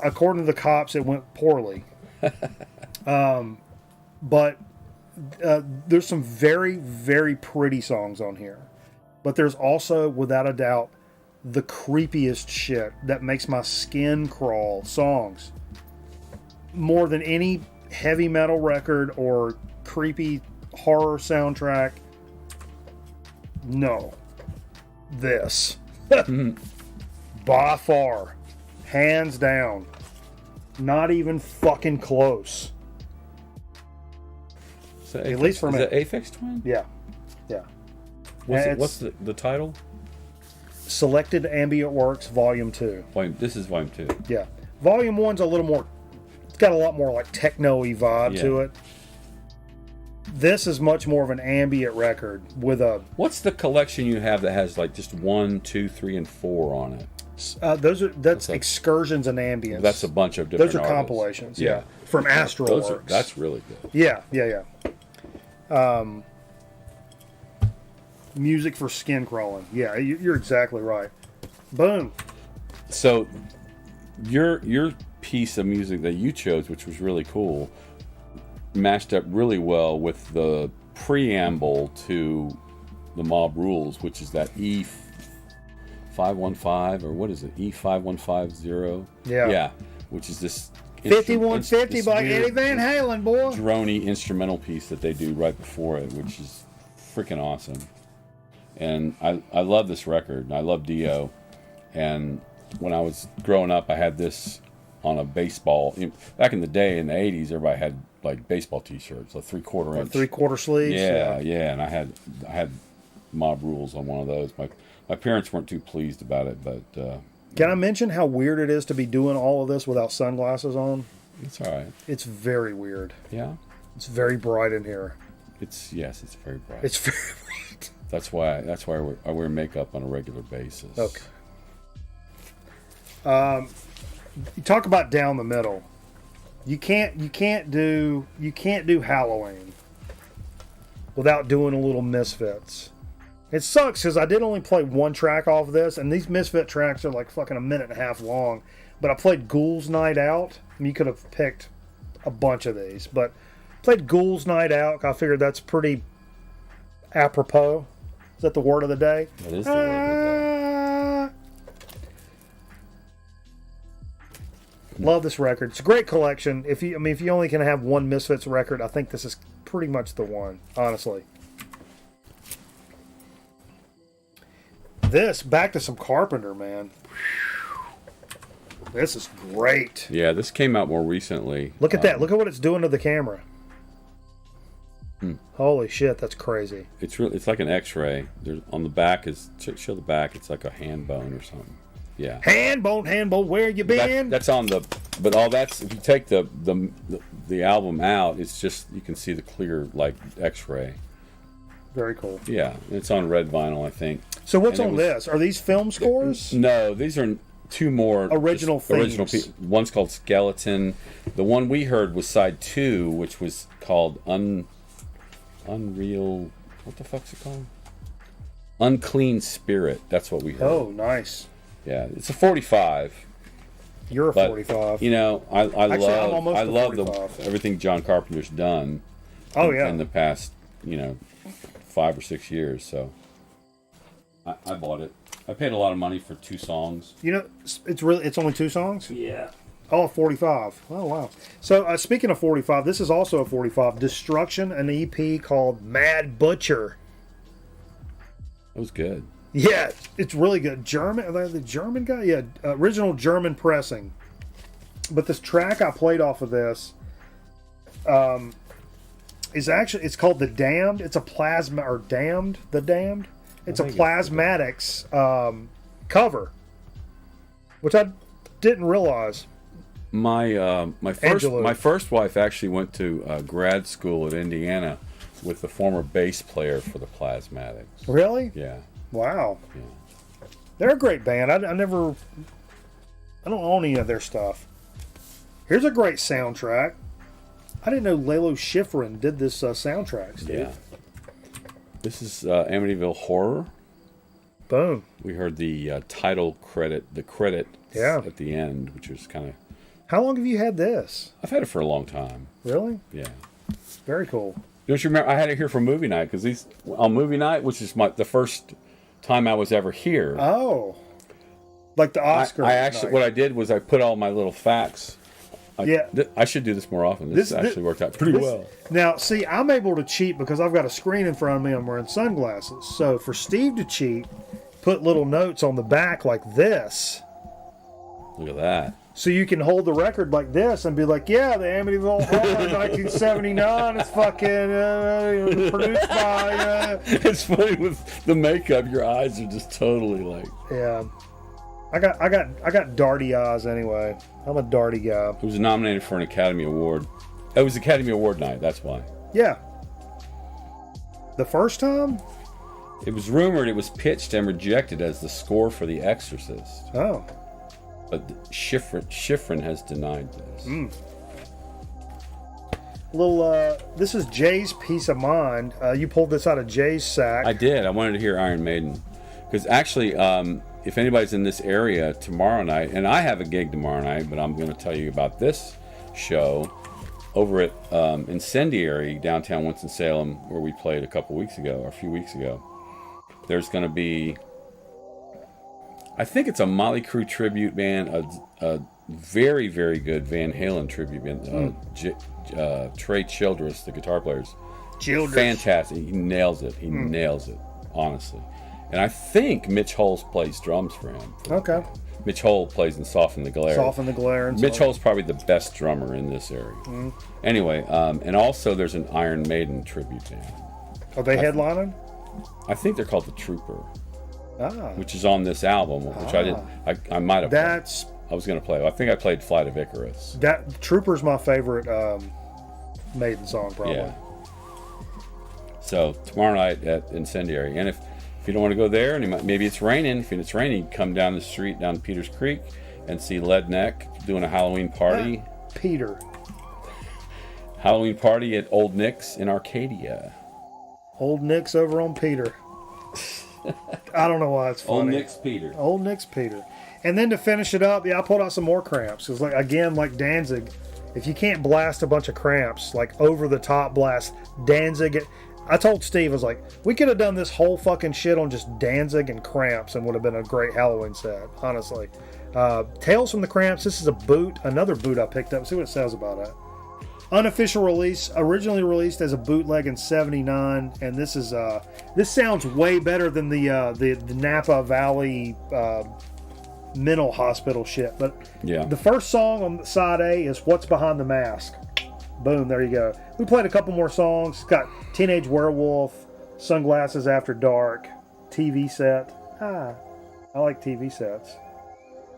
According to the cops, it went poorly. But there's some very, very pretty songs on here. But there's also, without a doubt, the creepiest shit that makes my skin crawl songs. More than any heavy metal record or creepy horror soundtrack. No. This. By far. Hands down. Not even fucking close. At least for me. Is that Aphex Twin? Yeah. What's the title? Selected Ambient Works Volume 2. This is Volume 2. Yeah. Volume 1's a little more, it's got a lot more like techno-y vibe to it. This is much more of an ambient record with a... What's the collection you have that has like just 1, 2, 3, and 4 on it? That's Excursions and Ambience. That's a bunch of different Those are artists. compilations, yeah. From Astral Works. That's really good. Yeah. Music for skin crawling. Yeah, you're exactly right. Boom. So, your piece of music that you chose, which was really cool, matched up really well with the preamble to the Mob Rules, which is that E515, or what is it? E5150? Yeah. Which is this 5150 by Eddie Van Halen, boy. Droney instrumental piece that they do right before it, which is freaking awesome. And I love this record, and I love Dio. And when I was growing up, I had this on a baseball. Back in the day, in the 80s, everybody had like baseball T-shirts, like 3/4 inch. 3/4 sleeves? Yeah. And I had Mob Rules on one of those. My parents weren't too pleased about it, but... Can I mention how weird it is to be doing all of this without sunglasses on? It's all right. It's very weird. Yeah? It's very bright in here. It's very bright. It's very bright. That's why I wear makeup on a regular basis. Okay. You talk about down the middle. You can't do Halloween without doing a little Misfits. It sucks because I did only play one track off this, and these Misfit tracks are like fucking a minute and a half long. But I played Ghouls Night Out. You could have picked a bunch of these, but played Ghouls Night Out. I figured that's pretty apropos. Is that the word of the day? That is the word of the day. Love this record. It's a great collection. If you only can have one Misfits record, I think this is pretty much the one, honestly. This, back to some Carpenter, man. This is great. Yeah, this came out more recently. Look at that. Look at what it's doing to the camera. Holy shit, that's crazy. It's like an X-ray. There's on the back show the back. It's like a hand bone or something. Yeah. Hand bone, where you been? That's on the. But all that's if you take the album out, it's just you can see the clear like X-ray. Very cool. Yeah, it's on red vinyl, I think. So what's And on this? Are these film scores? No, these are two more Original just original themes. One's called Skeleton. The one we heard was side 2, which was called Unreal. What the fuck's it called? Unclean Spirit. That's what we heard. Oh, nice. Yeah, it's a 45. You're a But, 45. You know, I Actually, I'm almost a love 45. everything John Carpenter's done. Oh, yeah. In the past, 5 or 6 years. So I bought it. I paid a lot of money for 2 songs. It's only 2 songs? Yeah. Oh, 45. Oh, wow. So, speaking of 45, this is also a 45. Destruction, an EP called Mad Butcher. It was good. Yeah, it's really good. German, the German guy? Yeah, original German pressing. But this track I played off of this is actually, it's called The Damned. It's a plasma, or Damned, The Damned. It's a Plasmatics cover, which I didn't realize. My first wife actually went to grad school at Indiana with the former bass player for the Plasmatics. Really? Yeah. Wow. Yeah. They're a great band. I don't own any of their stuff. Here's a great soundtrack. I didn't know Lalo Schifrin did this soundtrack, Steve. Yeah. This is Amityville Horror. Boom. We heard the title credit, Yeah. at the end, which was kind of... How long have you had this? I've had it for a long time. Really? Yeah. Very cool. Don't you remember? I had it here for movie night, because on movie night, which is the first time I was ever here. Oh. Like the Oscar. What I did was I put all my little facts. I should do this more often. This actually worked out pretty well. Now, see, I'm able to cheat because I've got a screen in front of me. I'm wearing sunglasses. So for Steve to cheat, put little notes on the back like this. Look at that. So you can hold the record like this and be like, yeah, the Amityville Horror 1979 is fucking produced by... It's funny with the makeup, your eyes are just totally like... Yeah. I got darty eyes anyway. I'm a darty guy. It was nominated for an Academy Award. It was Academy Award night, that's why. Yeah. The first time? It was rumored it was pitched and rejected as the score for The Exorcist. Oh. But Schifrin has denied this. This is Jay's Peace of Mind. You pulled this out of Jay's sack. I did. I wanted to hear Iron Maiden. Because actually, if anybody's in this area tomorrow night, and I have a gig tomorrow night, but I'm going to tell you about this show over at Incendiary, downtown Winston-Salem, where we played a few weeks ago. There's going to be... I think it's a Motley Crue tribute band, a very, very good Van Halen tribute band. Trey Childress, the guitar players. Childress. Fantastic. He nails it. He nails it, honestly. And I think Mitch Holes plays drums for him. Okay. Mitch Hole plays in Soften the Glare. Soften the Glare. And Mitch Hole's probably the best drummer in this area. Anyway, and also there's an Iron Maiden tribute band. Are they headlining? I think they're called The Trooper. Ah. Which is on this album, which I did. I might have. I was going to play. I think I played Flight of Icarus. That Trooper's my favorite Maiden song, probably. Yeah. So tomorrow night at Incendiary, and if you don't want to go there, and maybe it's raining. If it's raining, come down the street down Peters Creek and see Lead Neck doing a Halloween party. Peter. Halloween party at Old Nick's in Arcadia. Old Nick's over on Peter. I don't know why it's funny. Old Nick's Peter. Old Nick's Peter. And then to finish it up, I pulled out some more cramps. Because, like Danzig, if you can't blast a bunch of cramps, like over the top blast, Danzig. I told Steve, I was like, we could have done this whole fucking shit on just Danzig and cramps and would have been a great Halloween set, honestly. Tales from the Cramps, this is another boot I picked up. See what it says about it. Unofficial release, originally released as a bootleg in '79, and this sounds way better than the Napa Valley mental hospital shit. But yeah, the first song on side A is "What's Behind the Mask." Boom, there you go. We played a couple more songs. It's got Teenage Werewolf, Sunglasses After Dark, TV Set. I like TV sets.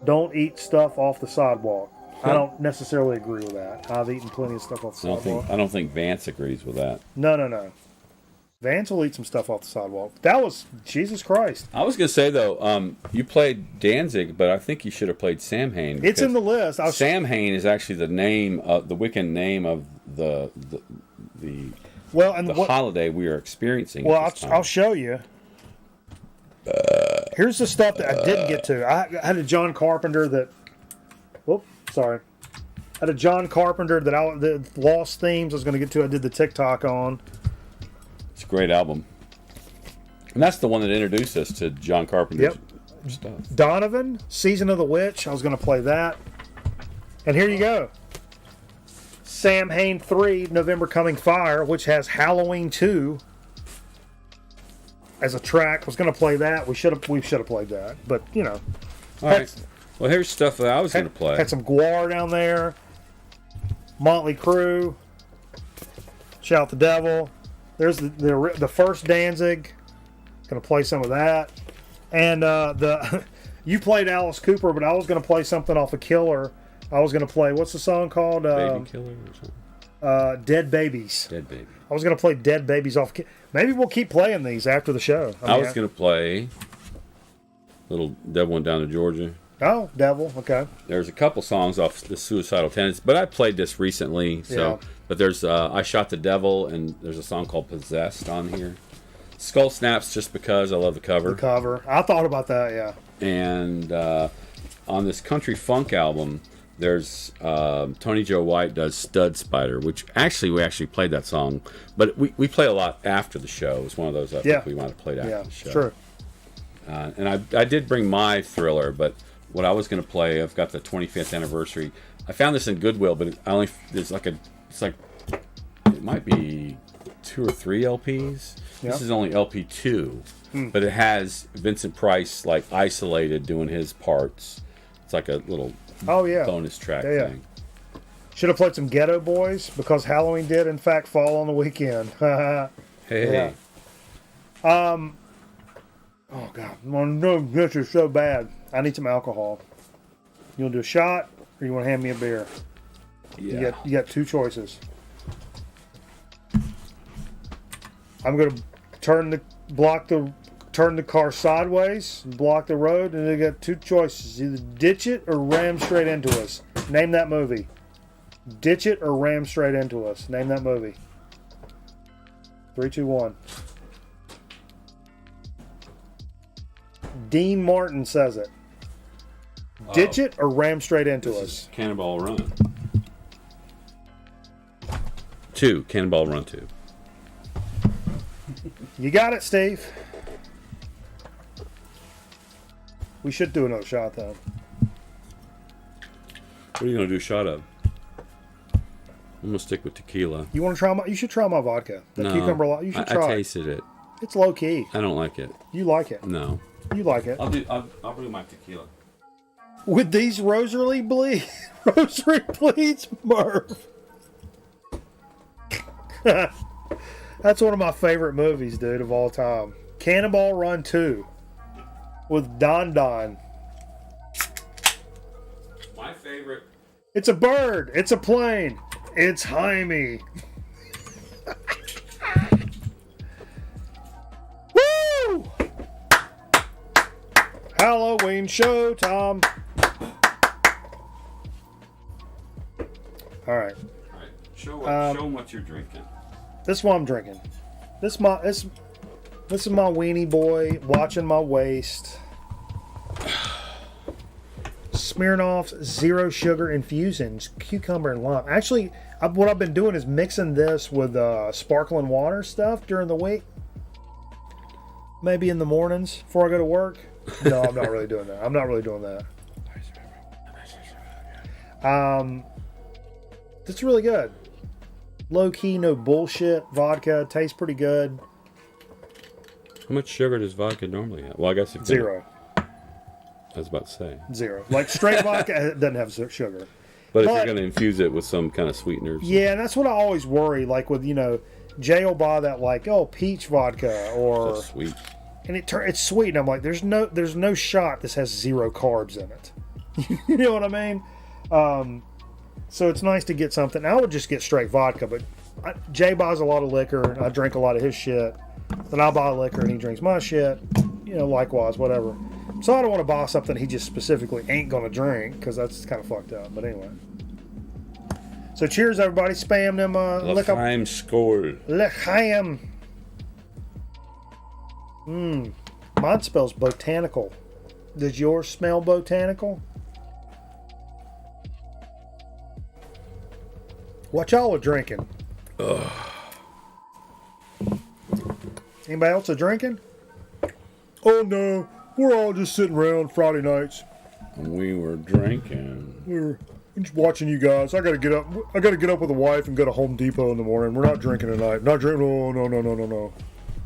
Don't eat stuff off the sidewalk. I don't necessarily agree with that. I've eaten plenty of stuff off the sidewalk. I don't think Vance agrees with that. No. Vance will eat some stuff off the sidewalk. That was Jesus Christ. I was gonna say though, you played Danzig, but I think you should have played Samhain. It's in the list. Samhain is actually the name of the Wiccan name of the well, and holiday we are experiencing. Well, I'll show you. Here's the stuff that I didn't get to. I had a John Carpenter that. Whoop, sorry. I had a John Carpenter that the Lost Themes I was going to get to. I did the TikTok on. It's a great album. And that's the one that introduced us to John Carpenter's stuff. Donovan, Season of the Witch. I was going to play that. And here you go. Samhain 3, November Coming Fire, which has Halloween 2 as a track. I was going to play that. We should have played that. But, you know. All right. Well, here's stuff that I was going to play. Had some Guar down there. Motley Crue. Shout the Devil. There's the first Danzig. Going to play some of that. And you played Alice Cooper, but I was going to play something off of Killer. I was going to play, what's the song called? Baby Killer or something? Dead Babies. Dead Baby. I was going to play Dead Babies off. Maybe we'll keep playing these after the show. I was going to play Little Devil Went Down to Georgia. Oh, Devil. Okay. There's a couple songs off the Suicidal Tendencies, but I played this recently. So, yeah. But there's I Shot the Devil, and there's a song called Possessed on here. Skull Snaps, just because I love the cover. The cover. I thought about that. Yeah. And on this country funk album, there's Tony Joe White does Stud Spider, which we actually played that song, but we play a lot after the show. It's one of those I think we might have played after the show. True. And I did bring my Thriller, but what I was going to play, I've got the 25th anniversary. I found this in Goodwill, but it might be 2 or 3 LPs. Yeah. This is only LP 2, but it has Vincent Price like isolated doing his parts. It's like a little bonus track thing. Should have played some Ghetto Boys because Halloween did in fact fall on the weekend. Hey. Oh God, this is so bad. I need some alcohol. You want to do a shot, or you want to hand me a beer? Yeah. You got 2 choices. I'm going to turn the car sideways, and block the road, and they got 2 choices: either ditch it or ram straight into us. Name that movie. Ditch it or ram straight into us. Name that movie. 3, 2, 1. Dean Martin says it. Ditch it or ram straight into us. Cannonball Run. 2. Cannonball Run 2. You got it, Steve. We should do another shot, though. What are you going to do a shot of? I'm going to stick with tequila. You want to try you should try my vodka. The cucumber. You should try I it. tasted it. It's low key. I don't like it. You like it. No. You like it. I'll bring my tequila. With these rosary bleeds, Merv. That's one of my favorite movies, dude, of all time. Cannonball Run 2 with Don Don. My favorite. It's a bird. It's a plane. It's Jaime. Woo! Halloween showtime. All right. Show them what you're drinking. This is what I'm drinking. This is my weenie boy watching my waist. Smirnoff Zero Sugar Infusions, cucumber and lime. Actually, what I've been doing is mixing this with sparkling water stuff during the week. Maybe in the mornings before I go to work. No, I'm not really doing that. I'm not really doing that. It's really good. Low key, no bullshit vodka. Tastes pretty good. How much sugar does vodka normally have? Well, I guess if 0. I was about to say 0. Like straight vodka doesn't have sugar. But if you're going to infuse it with some kind of sweeteners. Yeah, and that's what I always worry. Like with, Jay will buy that peach vodka or so sweet. And it's sweet, and I'm like, there's no shot this has 0 carbs in it. You know what I mean? So it's nice to get something. I would just get straight vodka, but Jay buys a lot of liquor, and I drink a lot of his shit. then I'll buy liquor and he drinks my shit. You know, likewise, whatever. So I don't want to buy something he just specifically ain't gonna drink because that's kind of fucked up. But anyway. So cheers, everybody. Spam them. L'chaim Skol. L'chaim. Mine smells botanical. Does yours smell botanical? What y'all are drinking? Ugh. Anybody else are drinking? Oh no, we're all just sitting around Friday nights. We were drinking. We're just watching you guys. I gotta get up. I gotta get up with the wife and go to Home Depot in the morning. We're not drinking tonight. Not drinking. Oh, no.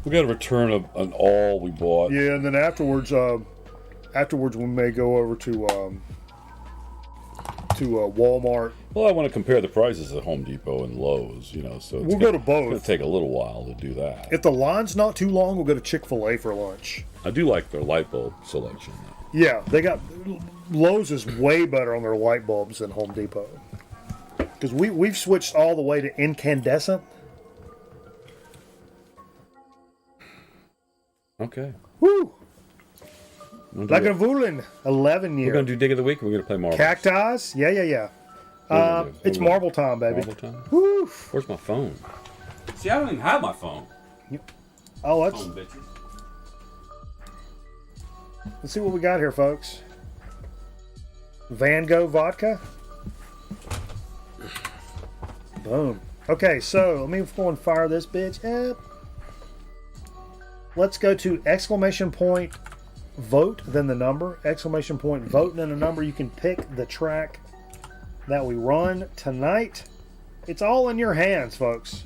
We got to return an all we bought. Yeah, and then afterwards we may go over to Walmart. Well, I want to compare the prices at Home Depot and Lowe's, you know, so We'll go to both. It's going to take a little while to do that. If the line's not too long, we'll go to Chick-fil-A for lunch. I do like their light bulb selection. Yeah, they got Lowe's is way better on their light bulbs than Home Depot. Because we've switched all the way to incandescent. Okay. Woo! We'll Like a it. Vulin, 11 year. We're going to do Dig of the Week, or we're going to play Marbles? Cacti? Yeah. It's marble time, baby. Marble time? Woo! Where's my phone? See, I don't even have my phone. Oh, let's Bitches. see what we got here, folks. Van Gogh vodka. Boom. Okay, so let me go and fire this bitch up. Let's go to exclamation point vote, then the number. Exclamation point vote, and then the number. You can pick the track that we run tonight. It's all in your hands, folks.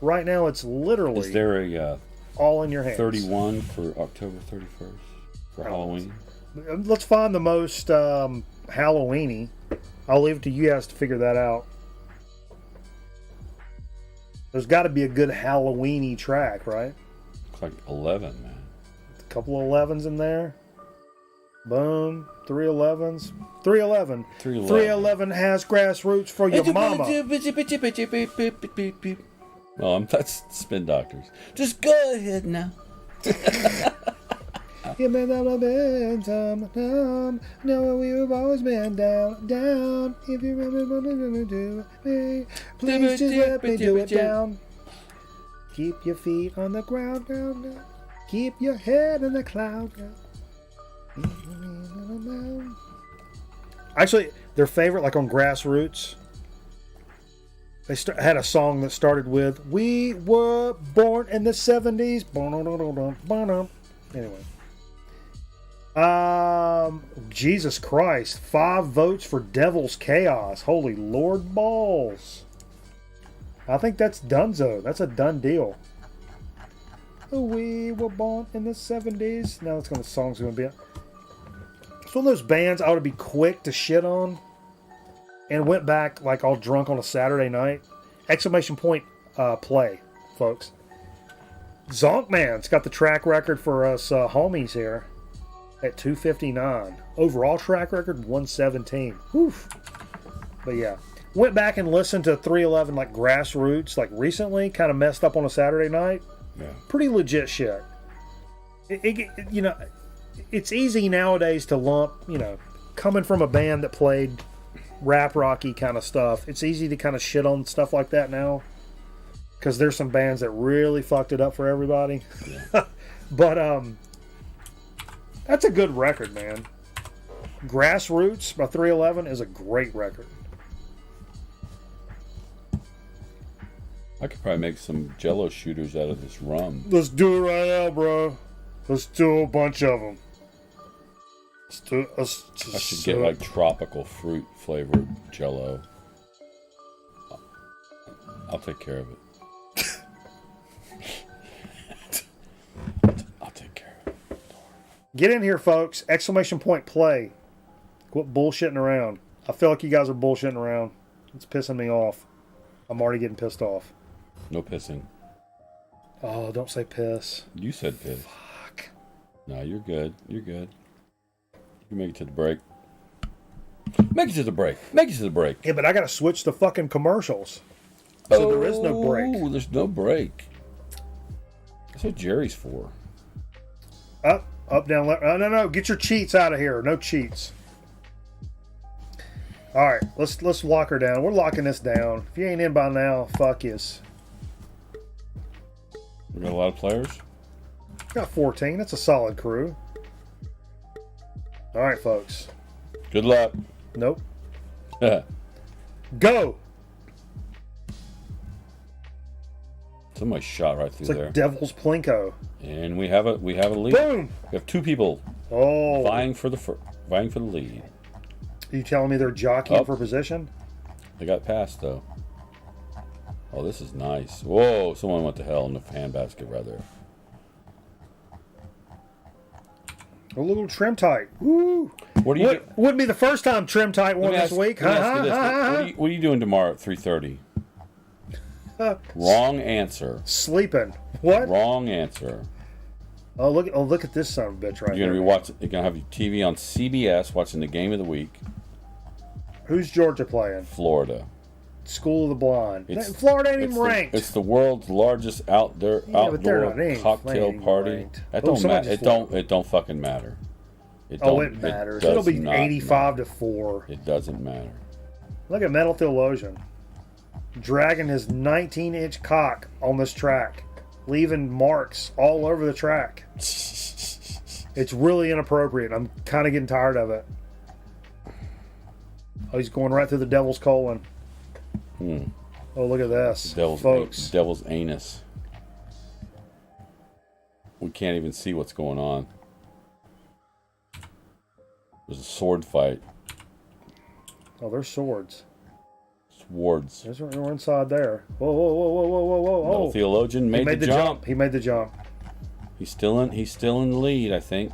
Right now, it's literally Is there a all in your hands. 31 for October 31st for Halloween? Let's find the most Halloween-y. I'll leave it to you guys to figure that out. There's got to be a good Halloween-y track, right? Looks like 11, man. A couple of 11s in there. Boom. 3 11s. 311. 311 has grassroots for your mama. Well, that's Spin Doctors. Just go ahead now. You may not have been some, no, we've always been down. If you really want to do it, please just let me do it down. Keep your feet on the ground, down. Keep your head in the cloud, Actually, their favorite, like on Grassroots, they had a song that started with "We were born in the '70s." Anyway. Jesus Christ. 5 votes for Devil's Chaos. Holy Lord balls. I think that's donezo. That's a done deal. We were born in the 70s. Now the song's going to be... It's one of those bands I ought to be quick to shit on. And went back like all drunk on a Saturday night. Exclamation point play, folks. Zonkman's got the track record for us homies here. At 259. Overall track record 117. Oof. But yeah. Went back and listened to 311 like Grassroots like recently, kind of messed up on a Saturday night. Yeah. Pretty legit shit. You know, it's easy nowadays to lump, you know, coming from a band that played rap rocky kind of stuff. It's easy to kind of shit on stuff like that now. Because there's some bands that really fucked it up for everybody. Yeah. But that's a good record, man. Grassroots by 311 is a great record. I could probably make some Jello shooters out of this rum. Let's do it right now, bro. Let's do a bunch of them. I should get like tropical fruit flavored Jello. I'll take care of it. I'll take care of it. Get in here, folks. Exclamation point play. Quit bullshitting around. I feel like you guys are bullshitting around. It's pissing me off. I'm already getting pissed off. No pissing. Oh, don't say piss. You said piss. Fuck. No, you're good. You're good. You make it to the break. Make it to the break. Make it to the break. Yeah, but I gotta switch the fucking commercials. So there is no break. Oh, there's no break. That's what Jerry's for. Up, down, left. No. Get your cheats out of here. No cheats. All right, let's lock her down. We're locking this down. If you ain't in by now, fuck yous. We got a lot of players. Got 14. That's a solid crew. All right, folks. Good luck. Nope. Go. Somebody shot right through It's like there. Devil's Plinko. And we have a lead. Boom. We have two people Oh. vying for the lead. Are you telling me they're jockeying Oh. for position? They got past though. Oh, this is nice. Whoa! Someone went to hell in the handbasket right there. A little trim tight. Woo. What do you? Wouldn't be the first time trim tight won this week. Let me ask you this. What are you doing tomorrow at 3:30? Wrong answer. Sleeping. What? Wrong answer. Oh look at this son of a bitch right You're gonna here. be watching. You're gonna have your TV on CBS, watching the game of the week. Who's Georgia playing? Florida. School of the Blind. It's- Florida ain't even ranked. It's the world's largest outdoor but they're not. They ain't cocktail playing party. ranked. That Oh, don't somebody matter. just It don't fucking matter. It matters. does It'll be not 85 matter. to 4. It doesn't matter. Look at Metal Theologian dragging his 19-inch cock on this track, leaving marks all over the track. It's really inappropriate. I'm kind of getting tired of it. Oh, he's going right through the devil's colon. Oh, look at this, folks. Devil's anus. We can't even see what's going on. There's a sword fight. Oh, there's swords. Swords. We're inside there. Whoa. No theologian He made the jump. He made the jump. He's still in the lead, I think.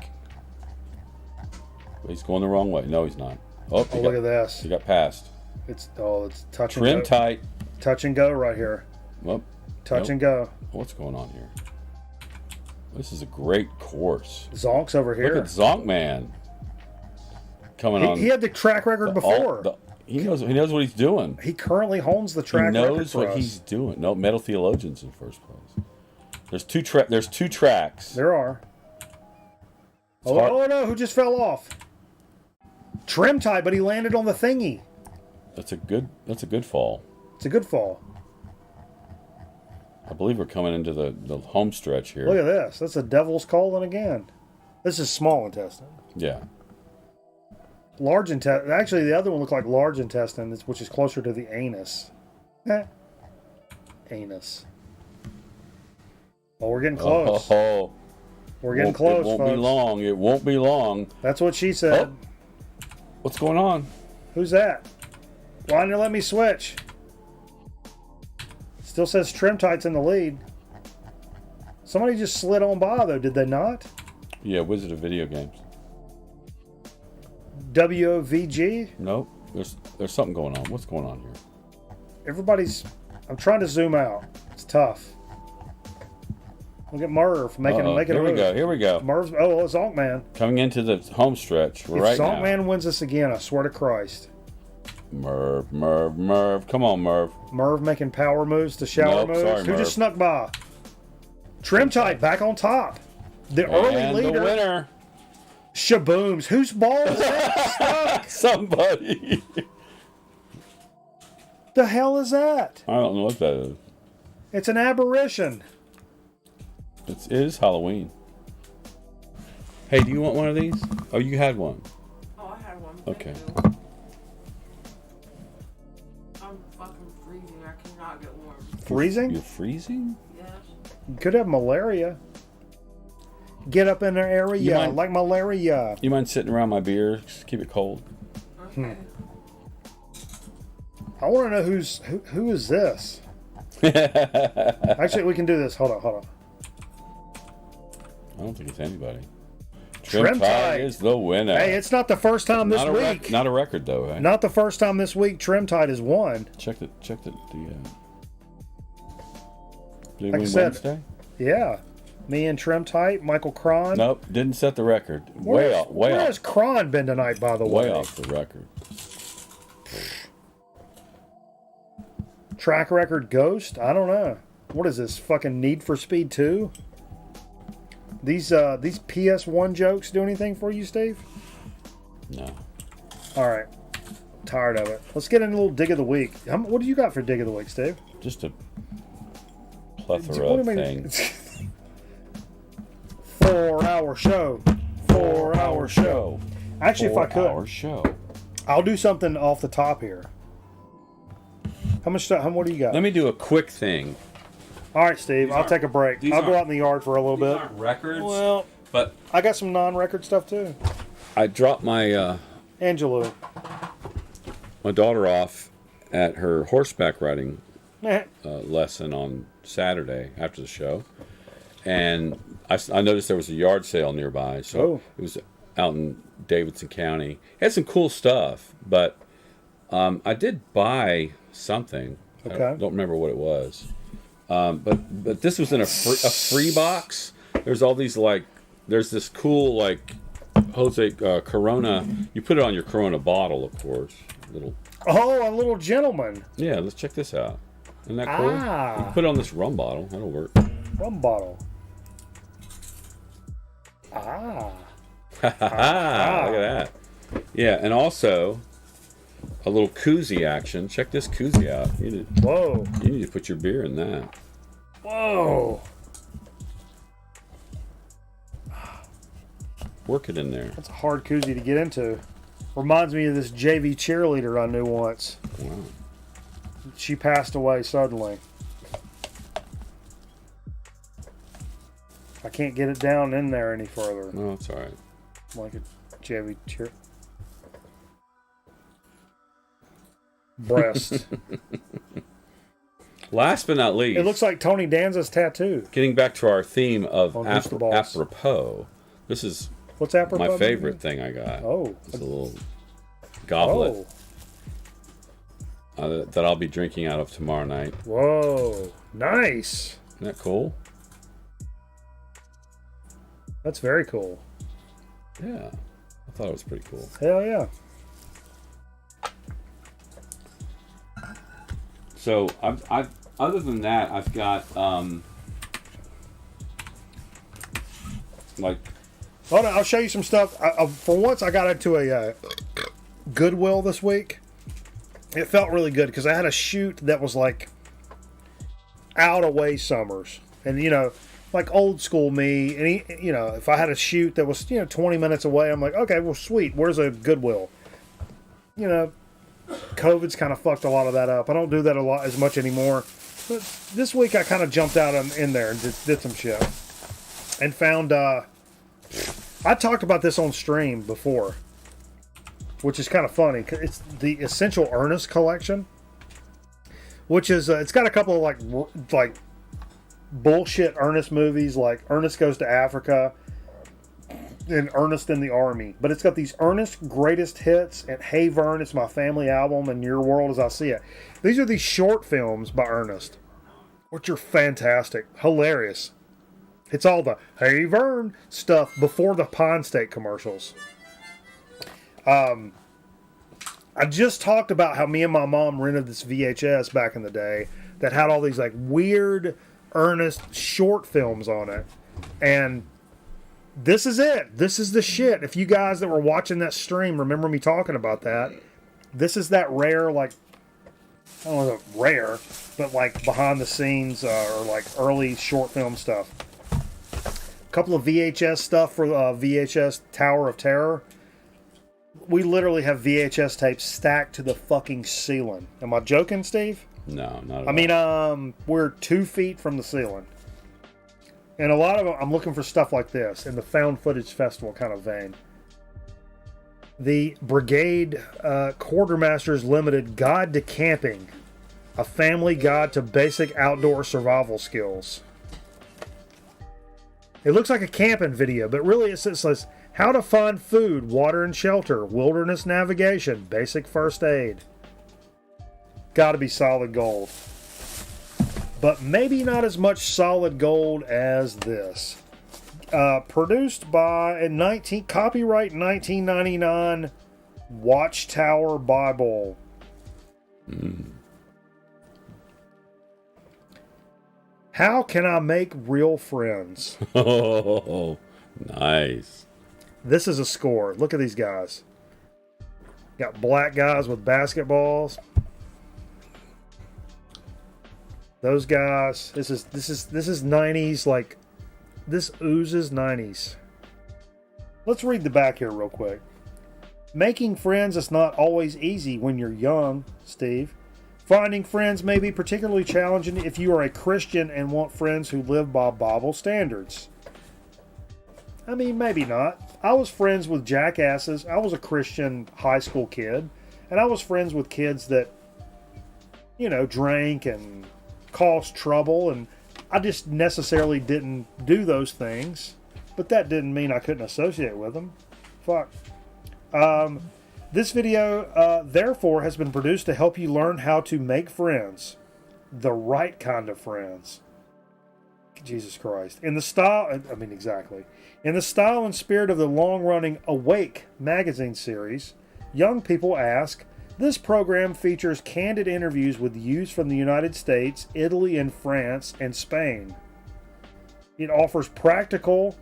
But he's going the wrong way. No, he's not. Oh, Look at this. He got passed. It's touch and Trim go. tight. Touch and go right here. Well, Touch and go. What's going on here? This is a great course. Zonk's over here. Look at Zonk Man coming on. He had the track record before. He knows what he's doing. He currently owns the track He record knows for what us. he's doing. No, Metal Theologian's in first place. There's two tracks. There are. It's hard- Oh no! Who just fell off? Trim tight, but he landed on the thingy. That's a good fall. It's a good fall. I believe we're coming into the home stretch here. Look at this. That's a devil's colon again. This is small intestine. Yeah. Large intestine. Actually, the other one looked like large intestine, which is closer to the anus. Anus. Oh, we're getting close. Oh, We're getting close, It won't folks. be long. It won't be long. That's what she said. Oh. What's going on? Who's that? Why didn't you let me switch? Still says Trim Tight's in the lead. Somebody just slid on by, though, did they not? Yeah, Wizard of Video Games. WOVG? Nope. There's something going on. What's going on here? I'm trying to zoom out. It's tough. Look at Merv making a move. Here we go. Merv's Zonk Man. Coming into the home stretch If right Zonk now. Man wins this again, I swear to Christ. Merv. Come on, Merv. Merv making power moves to shower Nope, moves. sorry, Who Merv. just snuck by? Trim Tight back on top. The early And leader. the winner. Shabooms. Whose ball is that stuck? Somebody. The hell is that? I don't know what that is. It's an aberration. It is Halloween. Hey, do you want one of these? Oh, you had one. Oh, I had one. Okay. Thank you. I'm fucking freezing. I cannot get warm. Freezing? You're freezing? Yes. You could have malaria. Get up in their area You mind- like malaria. You mind sitting around my beer? Just keep it cold. Okay. I want to know who is this? Actually, we can do this. Hold on. I don't think it's anybody. Trim Trim Tight. Tight is the winner. Hey, it's not the first time this not a week. not a record though. Eh? Not the first time this week Trim Tight has won. Check the. Did he Like I win said- Wednesday? Yeah. Me and Trim Tight, Michael Cron. Nope, didn't set the record. Way off. Where has Cron been tonight, by the way? Way off the record. Track record ghost? I don't know. What is this? Fucking Need for Speed 2? These PS1 jokes do anything for you, Steve? No. All right. Tired of it. Let's get into a little dig of the week. What do you got for dig of the week, Steve? Just a plethora What of do you things. mean? 4-hour show. 4-hour show. Actually, if I could, 4-hour show. I'll do something off the top here. What do you got? Let me do a quick thing. All right, Steve. I'll take a break. I'll go out in the yard for a little These bit. aren't records. Well, but I got some non-record stuff too. I dropped my Angelou. my daughter off at her horseback riding Meh. lesson on Saturday after the show, and I noticed there was a yard sale nearby, so it was out in Davidson County. It had some cool stuff, but I did buy something. Okay. I don't remember what it was, but this was in a free box. There's all these there's this cool Jose Corona. You put it on your Corona bottle, of course. A little gentleman. Yeah, let's check this out. Isn't that cool? Ah. You can put it on this rum bottle. That'll work. Rum bottle. Ah. Look at that. Yeah, and also a little koozie action. Check this koozie out. Whoa. You need to put your beer in that. Whoa. Work it in there. That's a hard koozie to get into. Reminds me of this JV cheerleader I knew once. Wow. She passed away suddenly. I can't get it down in there any further. No, it's all right. Like a JV cheer. Breast. Last but not least, It looks like Tony Danza's tattoo. getting back to our theme of On Who's the Boss? apropos. This is What's apropos? my favorite thing I got. Oh. It's a little goblet Oh. that I'll be drinking out of tomorrow night. Whoa. Nice. Isn't that cool? That's very cool. Yeah, I thought it was pretty cool. Hell yeah. So I've other than that, I've got Oh no, I'll show you some stuff. For once, I got into a Goodwill this week. It felt really good because I had a shoot that was out away summers, and old school me. And if I had a shoot that was 20 minutes away, I'm like, okay, well, sweet. Where's a Goodwill? COVID's kind of fucked a lot of that up. I don't do that as much anymore. But this week I kind of jumped out in there and did some shit, and found. I talked about this on stream before, which is kind of funny. It's the Essential Ernest collection, which is it's got a couple of bullshit Ernest movies, like Ernest Goes to Africa and Ernest in the Army. But it's got these Ernest greatest hits and Hey Vern, It's My Family Album, and Your World as I See It. These are these short films by Ernest, which are fantastic, hilarious. It's all the Hey Vern stuff before the Pine State commercials. I just talked about how me and my mom rented this VHS back in the day that had all these weird Ernest short films on it. And this is it. This is the shit. If you guys that were watching that stream remember me talking about that, this is that rare, I don't know if it's rare, but behind the scenes or early short film stuff. Couple of VHS stuff for VHS Tower of Terror. We literally have VHS tapes stacked to the fucking ceiling. Am I joking, Steve? No, not at all. I mean, we're 2 feet from the ceiling. And a lot of them, I'm looking for stuff like this in the found footage festival kind of vein. The Brigade Quartermasters Limited Guide to Camping, a family guide to basic outdoor survival skills. It looks like a camping video, but really it says how to find food, water and shelter, wilderness navigation, basic first aid. Gotta be solid gold. But maybe not as much solid gold as this. Produced by copyright 1999 Watchtower Bible. How can I make real friends? Oh, nice. This is a score. Look at these guys. Got black guys with basketballs. Those guys. This is 90s. Like, this oozes 90s. Let's read the back here real quick. Making friends is not always easy when you're young, Steve. Finding friends may be particularly challenging if you are a Christian and want friends who live by Bible standards. I mean, maybe not. I was friends with jackasses. I was a Christian high school kid. And I was friends with kids that, you know, drank and caused trouble. And I just necessarily didn't do those things. But that didn't mean I couldn't associate with them. Fuck. This video, therefore, has been produced to help you learn how to make friends. The right kind of friends. Jesus Christ. In the style and spirit of the long-running Awake magazine series, young people ask, this program features candid interviews with youths from the United States, Italy, and France, and Spain. It offers practical,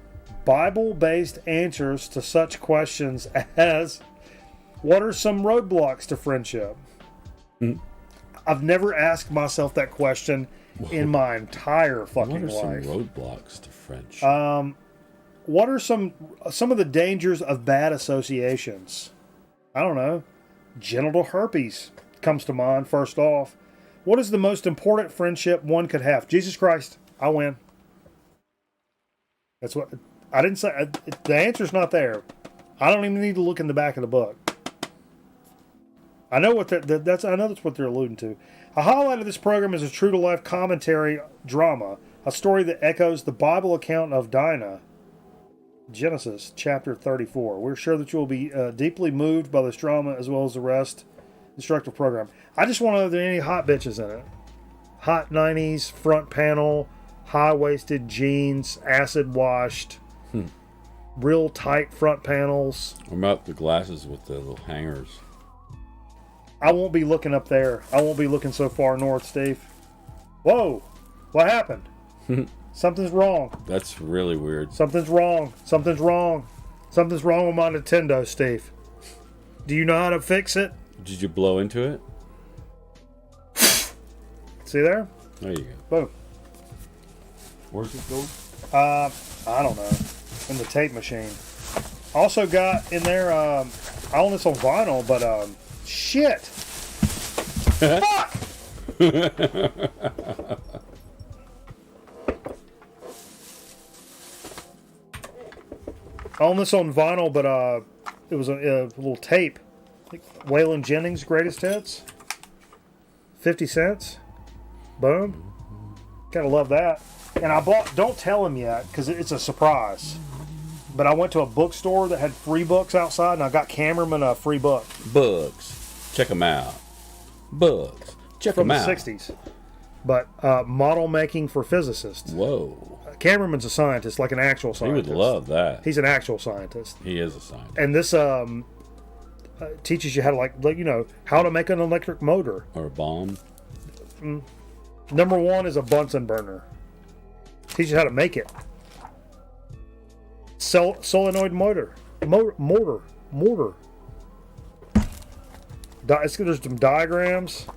Bible-based answers to such questions as, what are some roadblocks to friendship? I've never asked myself that question in my entire fucking life. What are some roadblocks to friendship? What are some of the dangers of bad associations? I don't know. Genital herpes comes to mind first off. What is the most important friendship one could have? Jesus Christ, I win. That's what I didn't say. The answer's not there. I don't even need to look in the back of the book. I know what that's what they're alluding to. A highlight of this program is a true-to-life commentary drama, a story that echoes the Bible account of Dinah. Genesis chapter 34. We're sure that you will be deeply moved by this drama as well as the rest instructive program. I just want to know if there are any hot bitches in it. Hot 90s, front panel, high-waisted jeans, acid-washed, real tight front panels. What about the glasses with the little hangers? I won't be looking up there. I won't be looking so far north, Steve. Whoa! What happened? Something's wrong. That's really weird. Something's wrong. Something's wrong. Something's wrong with my Nintendo, Steve. Do you know how to fix it? Did you blow into it? See there? There you go. Boom. Where's it going? I don't know. In the tape machine. Also got in there, I own this on vinyl, but, shit! Fuck! I own this on vinyl, but it was a little tape. Waylon Jennings' greatest hits. 50 cents. Boom. Gotta love that. And I bought, don't tell him yet, because it's a surprise. But I went to a bookstore that had free books outside, and I got Cameraman a free book. Books. Check them out. Books. Check From them the out. 60s. But model making for physicists. Whoa. Cameraman's a scientist, like an actual He scientist. would love that. He's an actual scientist. He is a scientist. And this teaches you how to, like, you know, how to make an electric motor. Or a bomb. Number one is a Bunsen burner. Teaches you how to make it. Solenoid motor. Mortar. There's some diagrams.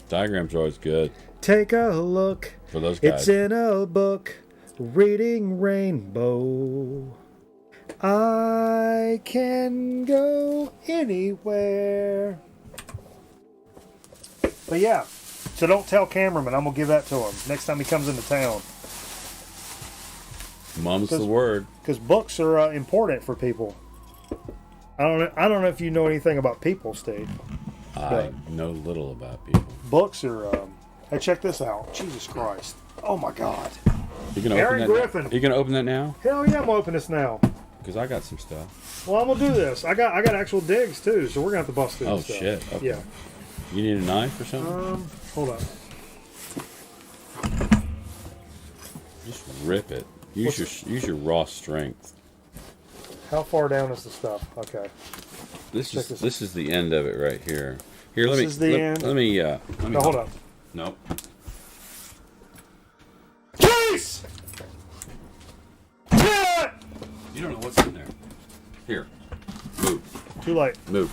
Diagrams are always good Take a look. for those guys. It's in a book. Reading Rainbow. I can go anywhere. But yeah. So don't tell Cameraman. I'm going to give that to him next time he comes into town. Mum's the word. Because books are important for people. I don't know if you know anything about people, Steve. I know little about people. Books are. Hey, check this out. Jesus Christ! Oh my God! You gonna Aaron open that? Griffin. You gonna open that now? Hell yeah! I'm gonna open this now. Because I got some stuff. Well, I'm gonna do this. I got actual digs too, so we're gonna have to bust through Oh this stuff. shit! Okay. Yeah. You need a knife or something? Hold on. Just rip it. Use your raw strength. How far down is the stuff? Okay. This Check this. is the end of it right here. Here, This is the end. Let me. No, hold on. Nope. Release! What? You don't know what's in there. Here. Move. Too late. Move.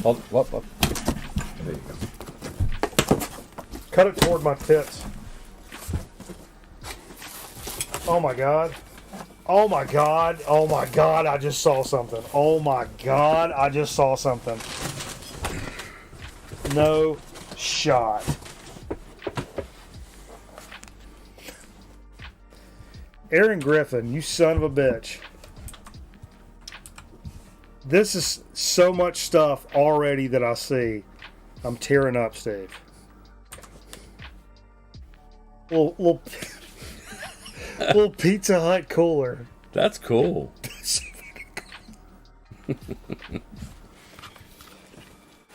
Hold, what? There you go. Cut it toward my tits. Oh my god. Oh my god. Oh my god, I just saw something. Oh my god, I just saw something. No shot. Aaron Griffin, you son of a bitch. This is so much stuff already that I see. I'm tearing up, Steve. Little little Pizza Hut cooler. That's cool.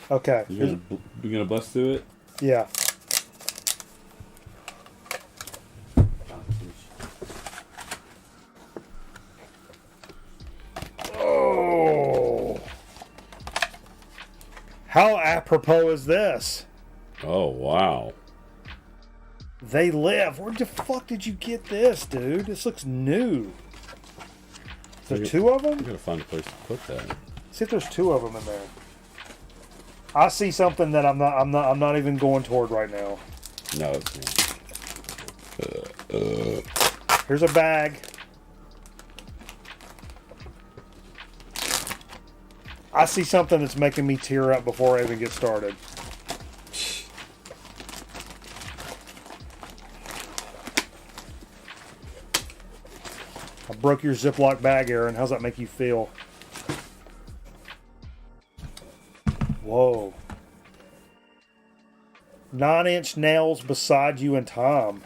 Okay. You gonna bust through it? Yeah. Oh. How apropos is this? Oh wow. They live. Where the fuck did you get this, dude? This looks new. Is there two of them? You gotta find a place to put that. See if there's two of them in there. I see something that I'm not even going toward right now. No, it's not. Here's a bag. I see something that's making me tear up before I even get started. I broke your Ziploc bag, Aaron. How's that make you feel? Whoa. 9 Inch Nails Beside You and Tom.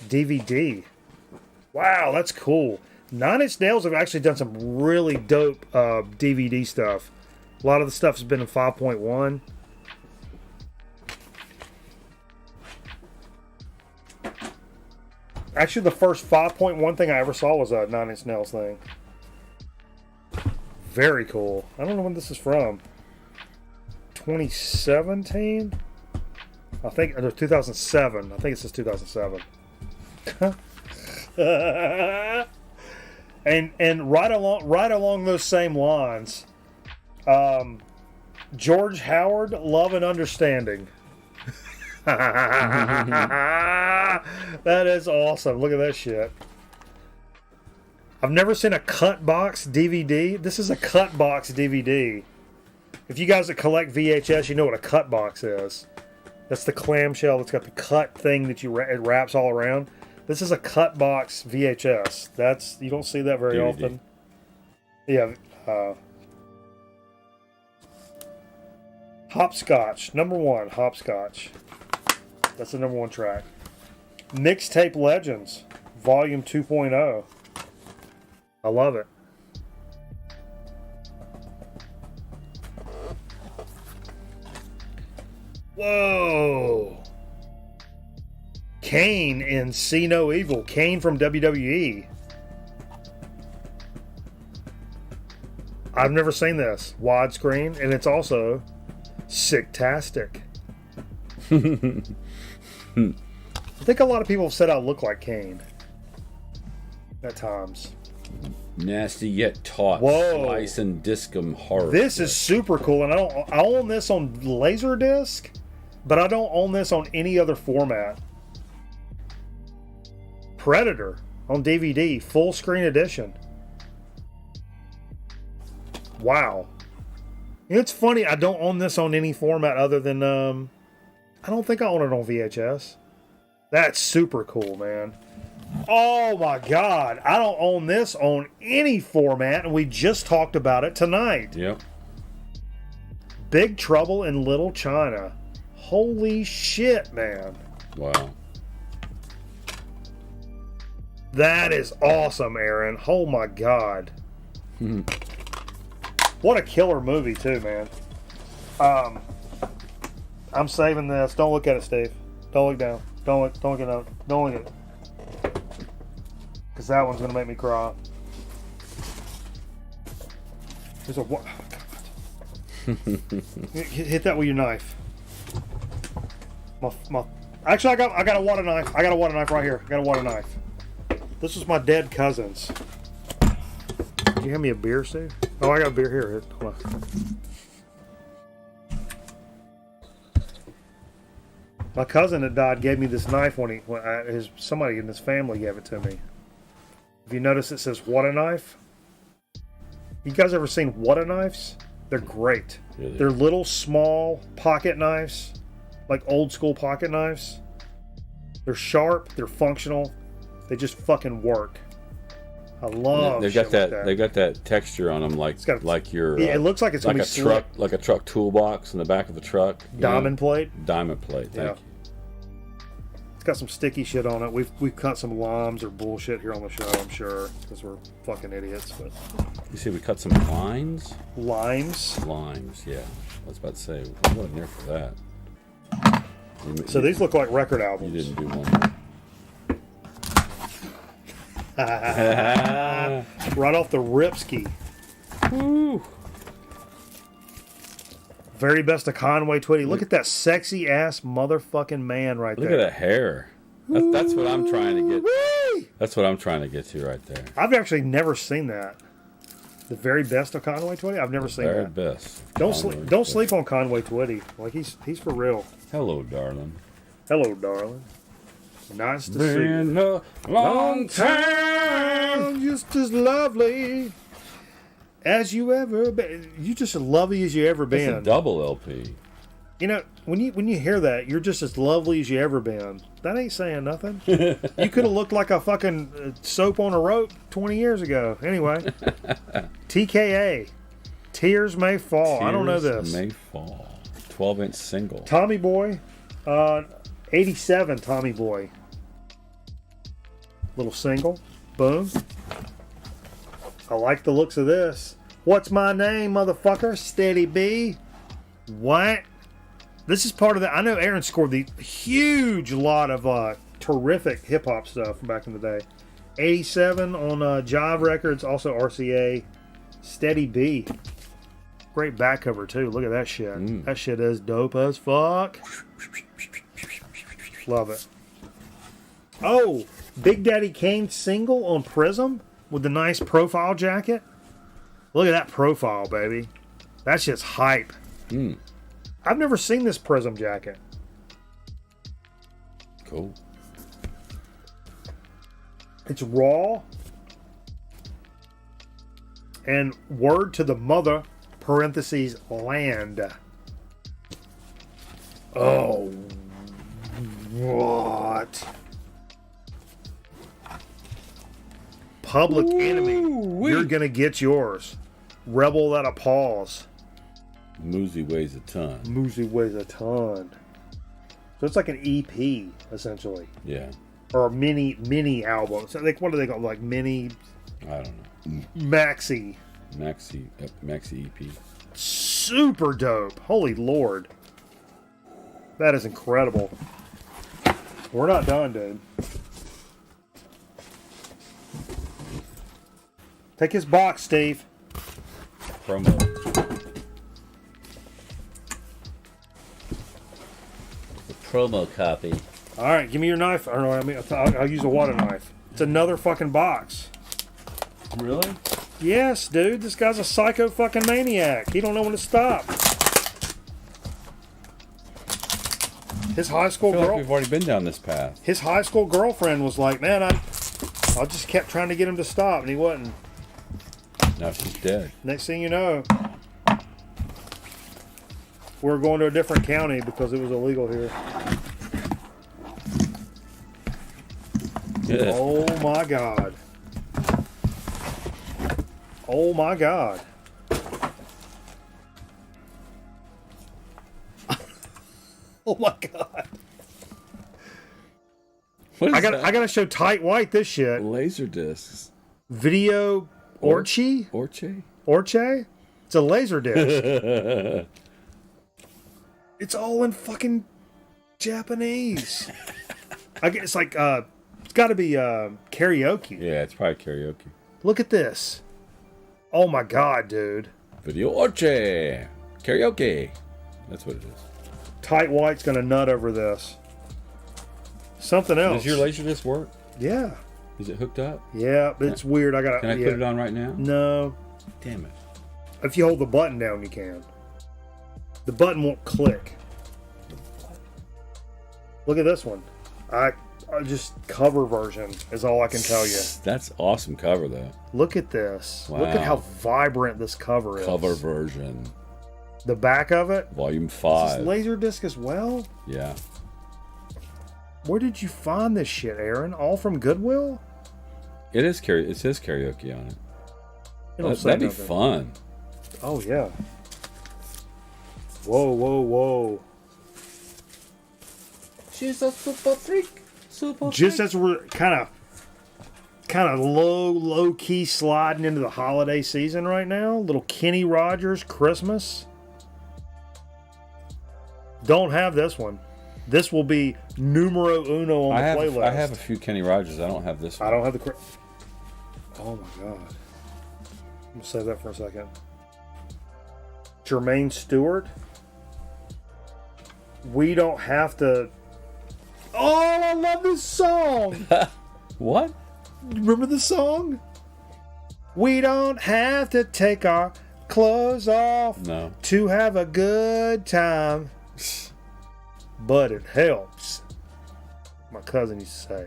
DVD. Wow, that's cool. 9 Inch Nails have actually done some really dope DVD stuff. A lot of the stuff has been in 5.1. Actually, the first 5.1 thing I ever saw was a 9 Inch Nails thing. Very cool. I don't know when this is from. 2017? I think, or 2007. I think it says 2007. and right along those same lines, George Howard, Love and Understanding. That is awesome. Look at that shit. I've never seen a cut box DVD. This is a cut box DVD. If you guys that collect VHS, you know what a cut box is. That's the clamshell that's got the cut thing that it wraps all around. This is a cut box VHS. You don't see that very DVD. often. Yeah. Hopscotch. Number 1, Hopscotch. That's the number 1 track. Mixtape Legends, Volume 2.0. I love it. Whoa! Kane in See No Evil. Kane from WWE. I've never seen this. Widescreen, and it's also sick-tastic. I think a lot of people have said I look like Kane at times. Nasty yet taut. Whoa. Slice and discum horror. This is super cool, and I own this on Laserdisc, but I don't own this on any other format. Predator on DVD, full screen edition. Wow. It's funny, I don't own this on any format other than I don't think I own it on VHS. That's super cool, man. Oh my god, I don't own this on any format, and we just talked about it tonight. Yep. Big Trouble in Little China. Holy shit, man. Wow. That is awesome, Aaron. Oh my god. What a killer movie too, man. I'm saving this. Don't look at it, Steve. Don't look down. Don't look at it. Don't look at it. Because that one's going to make me cry. There's a what? Oh, hit that with your knife. Actually, I got a water knife. I got a water knife right here. I got a water knife. This is my dead cousin's. Did you hand me a beer, Steve? Oh, I got a beer here. Hold on. My cousin that died gave me this knife when somebody in his family gave it to me. If you notice, it says "What a knife." You guys ever seen What a knives? They're great. Really? They're little, small pocket knives, like old school pocket knives. They're sharp. They're functional. They just fucking work. I love. They've got that. They've got that texture on them, like your. Yeah, it looks like it's like gonna a be truck, slick. like a truck toolbox in the back of a truck. Diamond plate. Diamond plate. Thank you. It's got some sticky shit on it. We've cut some limes or bullshit here on the show, I'm sure, because we're fucking idiots. But You see, we cut some lines. limes. Limes, yeah. I was about to say, I wasn't there for that. So these look like record You albums. didn't do one. Right off the Ripski. Woo. Very best of Conway Twitty. Look at that sexy ass motherfucking man right Look there. at that hair. That's what I'm trying to get. Woo! That's what I'm trying to get to right there. I've actually never seen that. The very best of Conway Twitty. I've never seen Very that. best. Don't sleep on Conway Twitty. Like he's for real. Hello, darling. Hello, darling. Nice to see you. Been a long time. Just as lovely as you ever been. You just as lovely as you ever It's been. a double LP. You know, when you hear that, you're just as lovely as you ever been. That ain't saying nothing. You could have looked like a fucking soap on a rope 20 years ago. Anyway, TKA, Tears May Fall. I don't know Tears this. May Fall. 12-inch single. Tommy Boy, 87 Tommy Boy. Little single. Boom. I like the looks of this. What's my name, motherfucker? Steady B. What? This is part of that. I know Aaron scored the huge lot of terrific hip hop stuff from back in the day. 87 on Jive Records, also RCA. Steady B. Great back cover too. Look at that shit. That shit is dope as fuck. Love it. Oh, Big Daddy Kane single on Prism with the nice profile jacket. Look at that profile, baby. That shit's hype. I've never seen this Prism jacket. Cool. It's raw. And word to the mother, parentheses, land. Oh, what? Public Enemy. You're gonna get yours. Rebel that appalls. Moozy weighs a ton. Moozy weighs a ton. So it's like an EP, essentially. Yeah. Or a mini album. So like, what do they call like mini I don't know. maxi? Maxi EP. Super dope. Holy Lord. That is incredible. We're not done, dude. Take his box, Steve. Promo. The promo copy. All right, give me your knife. Or no, I mean, I'll use a water knife. It's another fucking box. Really? Yes, dude. This guy's a psycho fucking maniac. He don't know when to stop. His high school I feel like girl. we've already been down this path. His high school girlfriend was like, "Man, I just kept trying to get him to stop, and he wasn't." Now she's dead. Next thing you know, we're going to a different county because it was illegal here. Yeah. Oh my God. Oh my God. Oh my God. What is I that? gotta show Tight White this shit. Laser discs. Video Orchi? Orche? Orche? It's a laser disc. It's all in fucking Japanese. I guess it's like it's got to be karaoke. Yeah, it's probably karaoke. Look at this. Oh my God, dude. Video Oche. Karaoke. That's what it is. Tight White's gonna nut over this. Something else. Does your Laserdisc work? Yeah. Is it hooked up? Yeah, but it's weird. I gotta. Can I put it on right now? No. Damn it. If you hold the button down, you can. The button won't click. Look at this one. I just cover version is all I can tell you. That's awesome cover though. Look at this. Wow. Look at how vibrant this cover is. Cover version. The back of it. Volume Is 5. this Laserdisc as well? Yeah. Where did you find this shit, Aaron? All from Goodwill? It says karaoke on it. It don't say That'd be nothing. fun. Oh yeah. Whoa, whoa, whoa. She's a super freak. Super Just as we're kind of low key sliding into the holiday season right now, little Kenny Rogers Christmas. Don't have this one. This will be numero uno on the playlist. I have a few Kenny Rogers. I don't have this one. I don't have the. Oh my god. I'm gonna save that for a second. Jermaine Stewart. We don't have to. Oh, I love this song. What? Remember the song? We don't have to take our clothes off No. to have a good time, but it helps. My cousin used to say.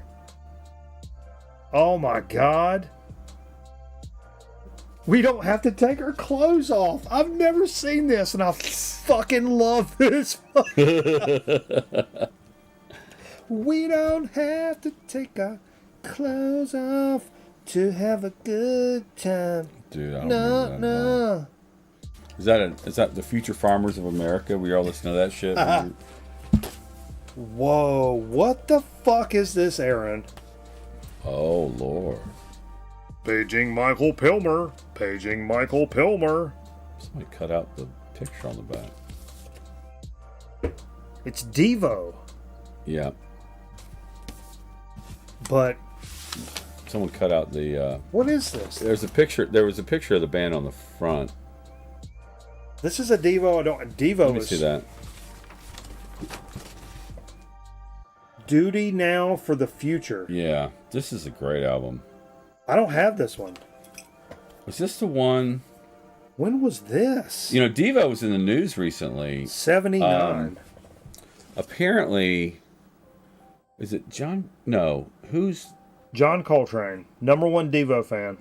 Oh my God. We don't have to take our clothes off. I've never seen this, and I fucking love this. We don't have to take our clothes off to have a good time. Dude, I don't No, remember that. no. Is that the Future Farmers of America? We all listen to that shit. Whoa, what the fuck is this, Aaron? Oh Lord. Paging Michael Pilmer. Paging Michael Pilmer. Somebody cut out the picture on the back. It's Devo, Yeah. but Someone cut out the. what is this? There's a picture. There was a picture of the band on the front. This is a Devo. I don't. Devo Let me is see that. Duty Now for the Future. Yeah, this is a great album. I don't have this one. Was this the one? When was this? You know, Devo was in the news recently. 79. Apparently, is it John? No, who's? John Coltrane, #1 Devo fan.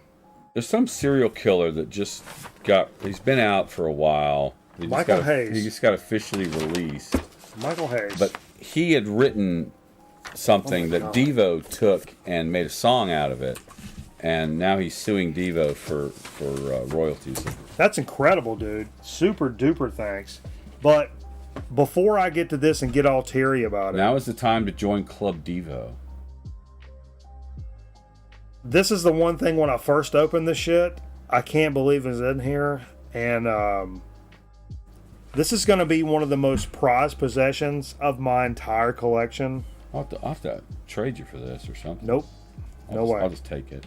There's some serial killer that just got. He's been out for a while. Michael Hayes. He just got officially released. Michael Hayes. But he had written something that Devo took and made a song out of it, and now he's suing Devo for royalties. That's incredible, dude. Super duper thanks. But before I get to this and get all teary about it, Now is the time to join Club Devo. this is the one thing when I first opened this shit, I can't believe it's in here. And this is going to be one of the most prized possessions of my entire collection. I'll have to trade you for this or something. Nope. No way. I'll just take it.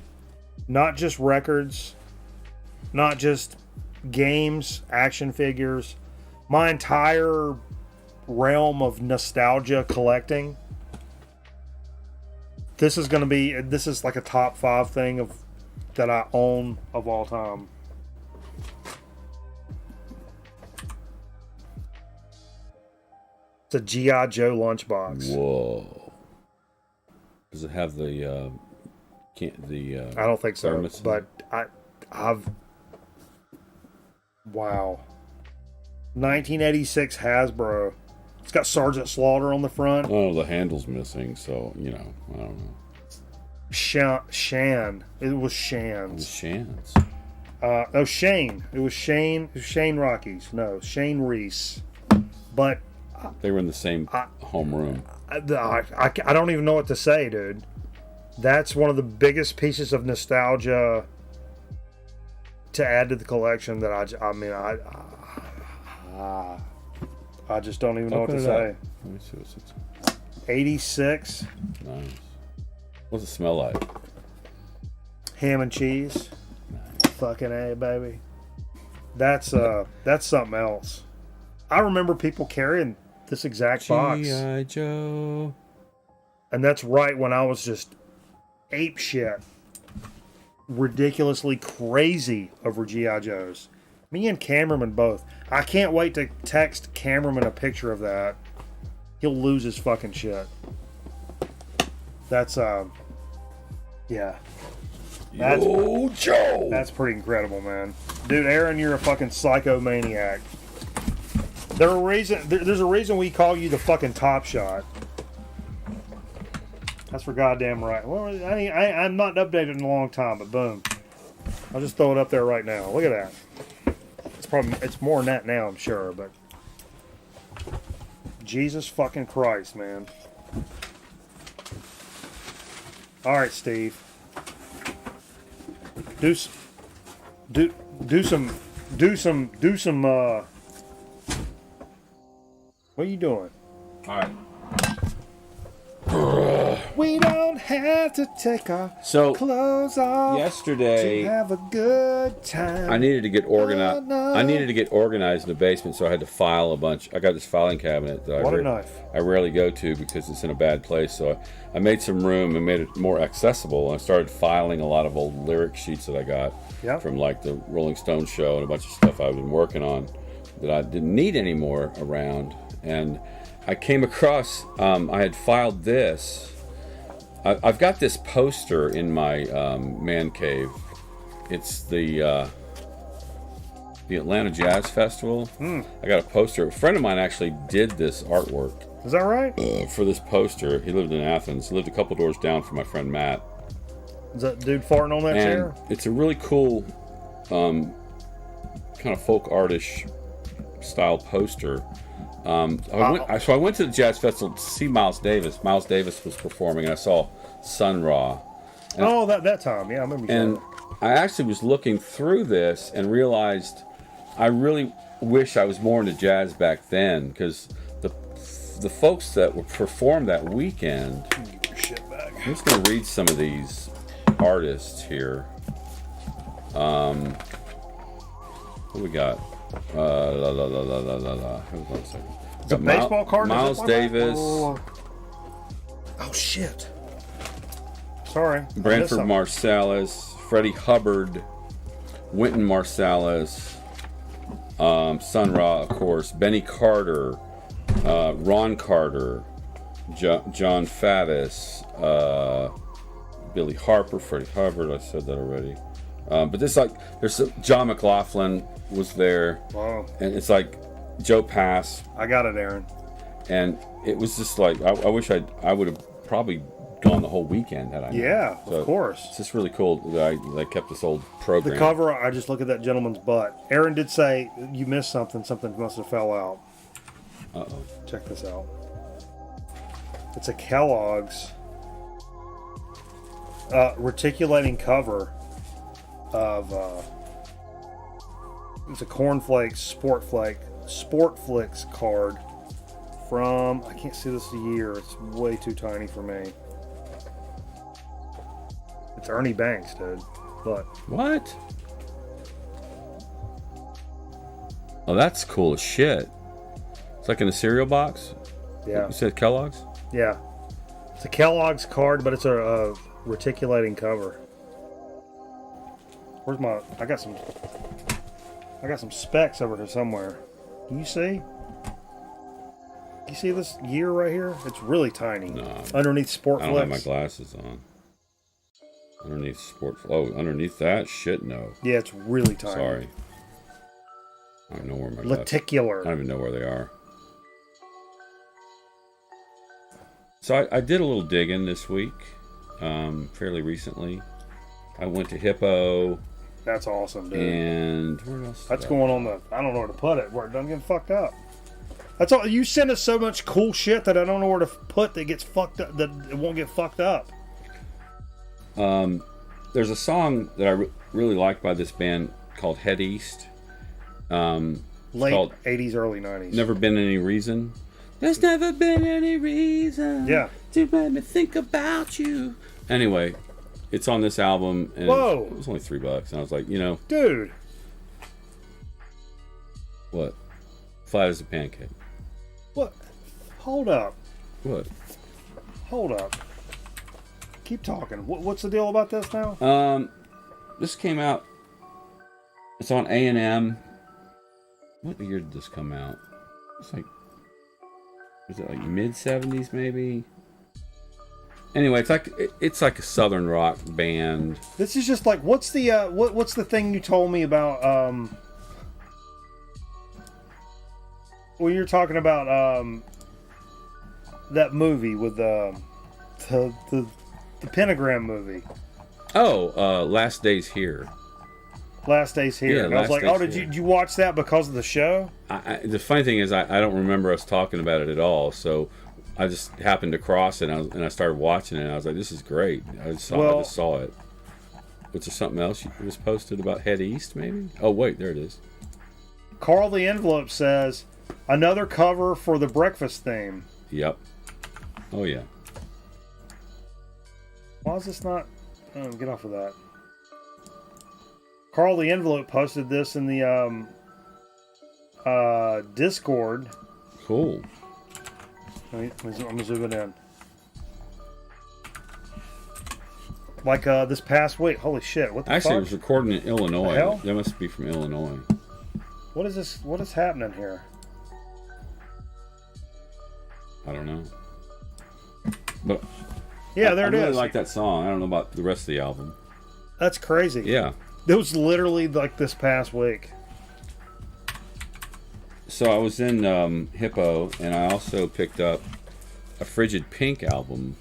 Not just records, not just games, action figures, my entire realm of nostalgia collecting. This is like a top 5 thing that I own of all time. It's a G.I. Joe lunchbox. Whoa. Does it have the I don't think so, thermos? but wow. 1986 Hasbro. It's got Sergeant Slaughter on the front. Oh, the handle's missing, so, you know, I don't know. Shan. It was The Shan's. Shans. No, Shane. It was Shane. It was Shane Rockies. No, Shane Reese. But They were in the same homeroom. I don't even know what to say, dude. That's one of the biggest pieces of nostalgia to add to the collection that I just don't even know what to Open it say. up. Let me see what's it. 86 Nice. What's it smell like? ham and cheese. Fucking A, baby. That's something else. I remember people carrying this exact box. G.I. Joe. And that's right when I was just ape shit. Ridiculously crazy over G.I. Joes. Me and Cameraman both. I can't wait to text Cameraman a picture of that. He'll lose his fucking shit. That's, yeah. Yo, Joe! That's pretty incredible, man. Dude, Aaron, you're a fucking psychomaniac. There's a reason we call you the fucking Top Shot. That's for goddamn right. Well, I'm not updated in a long time, but boom. I'll just throw it up there right now. Look at that. It's more than that now, I'm sure, but Jesus fucking Christ, man. All right, Steve. Do some. What are you doing? All right. We don't have to take our So, clothes off yesterday, to have a good time. I needed to get organized. I needed to get organized in the basement, so I had to file a bunch. I got this filing cabinet that What a knife. I rarely go to because it's in a bad place. So I made some room and made it more accessible. And I started filing a lot of old lyric sheets that I got from like the Rolling Stones show and a bunch of stuff I've been working on that I didn't need anymore around. And I came across. I had filed this. I've got this poster in my man cave. It's the Atlanta Jazz Festival. I got a poster. A friend of mine actually did this artwork. Is that right? For this poster. He lived in Athens. He lived a couple doors down from my friend Matt. Is that dude farting on that And chair? it's a really cool kind of folk artish style poster. So I went to the Jazz Festival to see Miles Davis. Miles Davis was performing, and I saw Sun Ra. And, that time, yeah, I remember. And I actually was looking through this and realized I really wish I was more into jazz back then, because the folks that would perform that weekend. Get your shit back. I'm just going to read some of these artists here. What do we got? Hold on a second. It's a baseball card? Miles Davis. Oh, shit. Sorry. Branford Marsalis. Freddie Hubbard. Wynton Marsalis. Sun Ra, of course. Benny Carter. Ron Carter. John Faddis. Billy Harper. Freddie Hubbard. I said that already. But there's John McLaughlin was there. Wow. And it's like Joe Pass. I got it, Aaron. And it was just like, I wish I would have probably gone the whole weekend had I known. Yeah, of course. It's just really cool that I kept this old program. The cover, I just look at that gentleman's butt. Aaron did say, you missed something. Something must have fell out. Uh-oh. Check this out. It's a Kellogg's reticulating cover of it's a Cornflakes Sportflix card from, I can't see this year, it's way too tiny for me. It's Ernie Banks, dude. Look. What? Oh, that's cool as shit. It's like in a cereal box? Yeah. You said Kellogg's? Yeah. It's a Kellogg's card, but it's a reticulating cover. Where's my... I got some specs over here somewhere. Can you see? You see this year right here? It's really tiny. No. Underneath Sportflix. I don't have my glasses on. Underneath underneath that? Shit, no. Yeah, it's really tiny. Sorry. I don't know where my glasses... Leticular. I don't even know where they are. So I did a little digging this week, fairly recently. I went to Hippo. That's awesome, dude. And where else? That's going on the... I don't know where to put it, where it doesn't get fucked up. That's all. You send us so much cool shit that I don't know where to put that gets fucked up, that it won't get fucked up. There's a song that I really like by this band called Head East. Late 80s, early 90s. Never Been Any Reason. There's never been any reason to make me think about you. Anyway, it's on this album, and Whoa. it was only $3, and I was like, dude, What? Flat as a pancake. What? Hold up. What? Hold up. Keep talking. What's the deal about this now? This came out. It's on A&M. What year did this come out? It's like, is it like mid 70s maybe? Anyway, it's like a southern rock band. This is just like, what's the thing you told me about when you're talking about that movie with the Pentagram movie. Oh, Last Days Here. Last Days Here. Yeah, and I was Last like, Days did Here. you watch that because of the show? The funny thing is, I don't remember us talking about it at all. So I just happened to cross it, and I started watching it. And I was like, "This is great." I just saw it. Was there something else you was posted about Head East? Maybe. Oh wait, there it is. Carl the Envelope says another cover for the breakfast theme. Yep. Oh yeah. Why is this not? Oh, get off of that. Carl the Envelope posted this in the Discord. Cool. I'm gonna zoom it in. Like this past week. Holy shit! What the Actually, it fuck? was recorded in Illinois. The hell? That must be from Illinois. What is this? What is happening here? I don't know. But Yeah, there I it really is. like that song. I don't know about the rest of the album. That's crazy. Yeah. It was literally like this past week. So I was in Hippo, and I also picked up a Frigid Pink album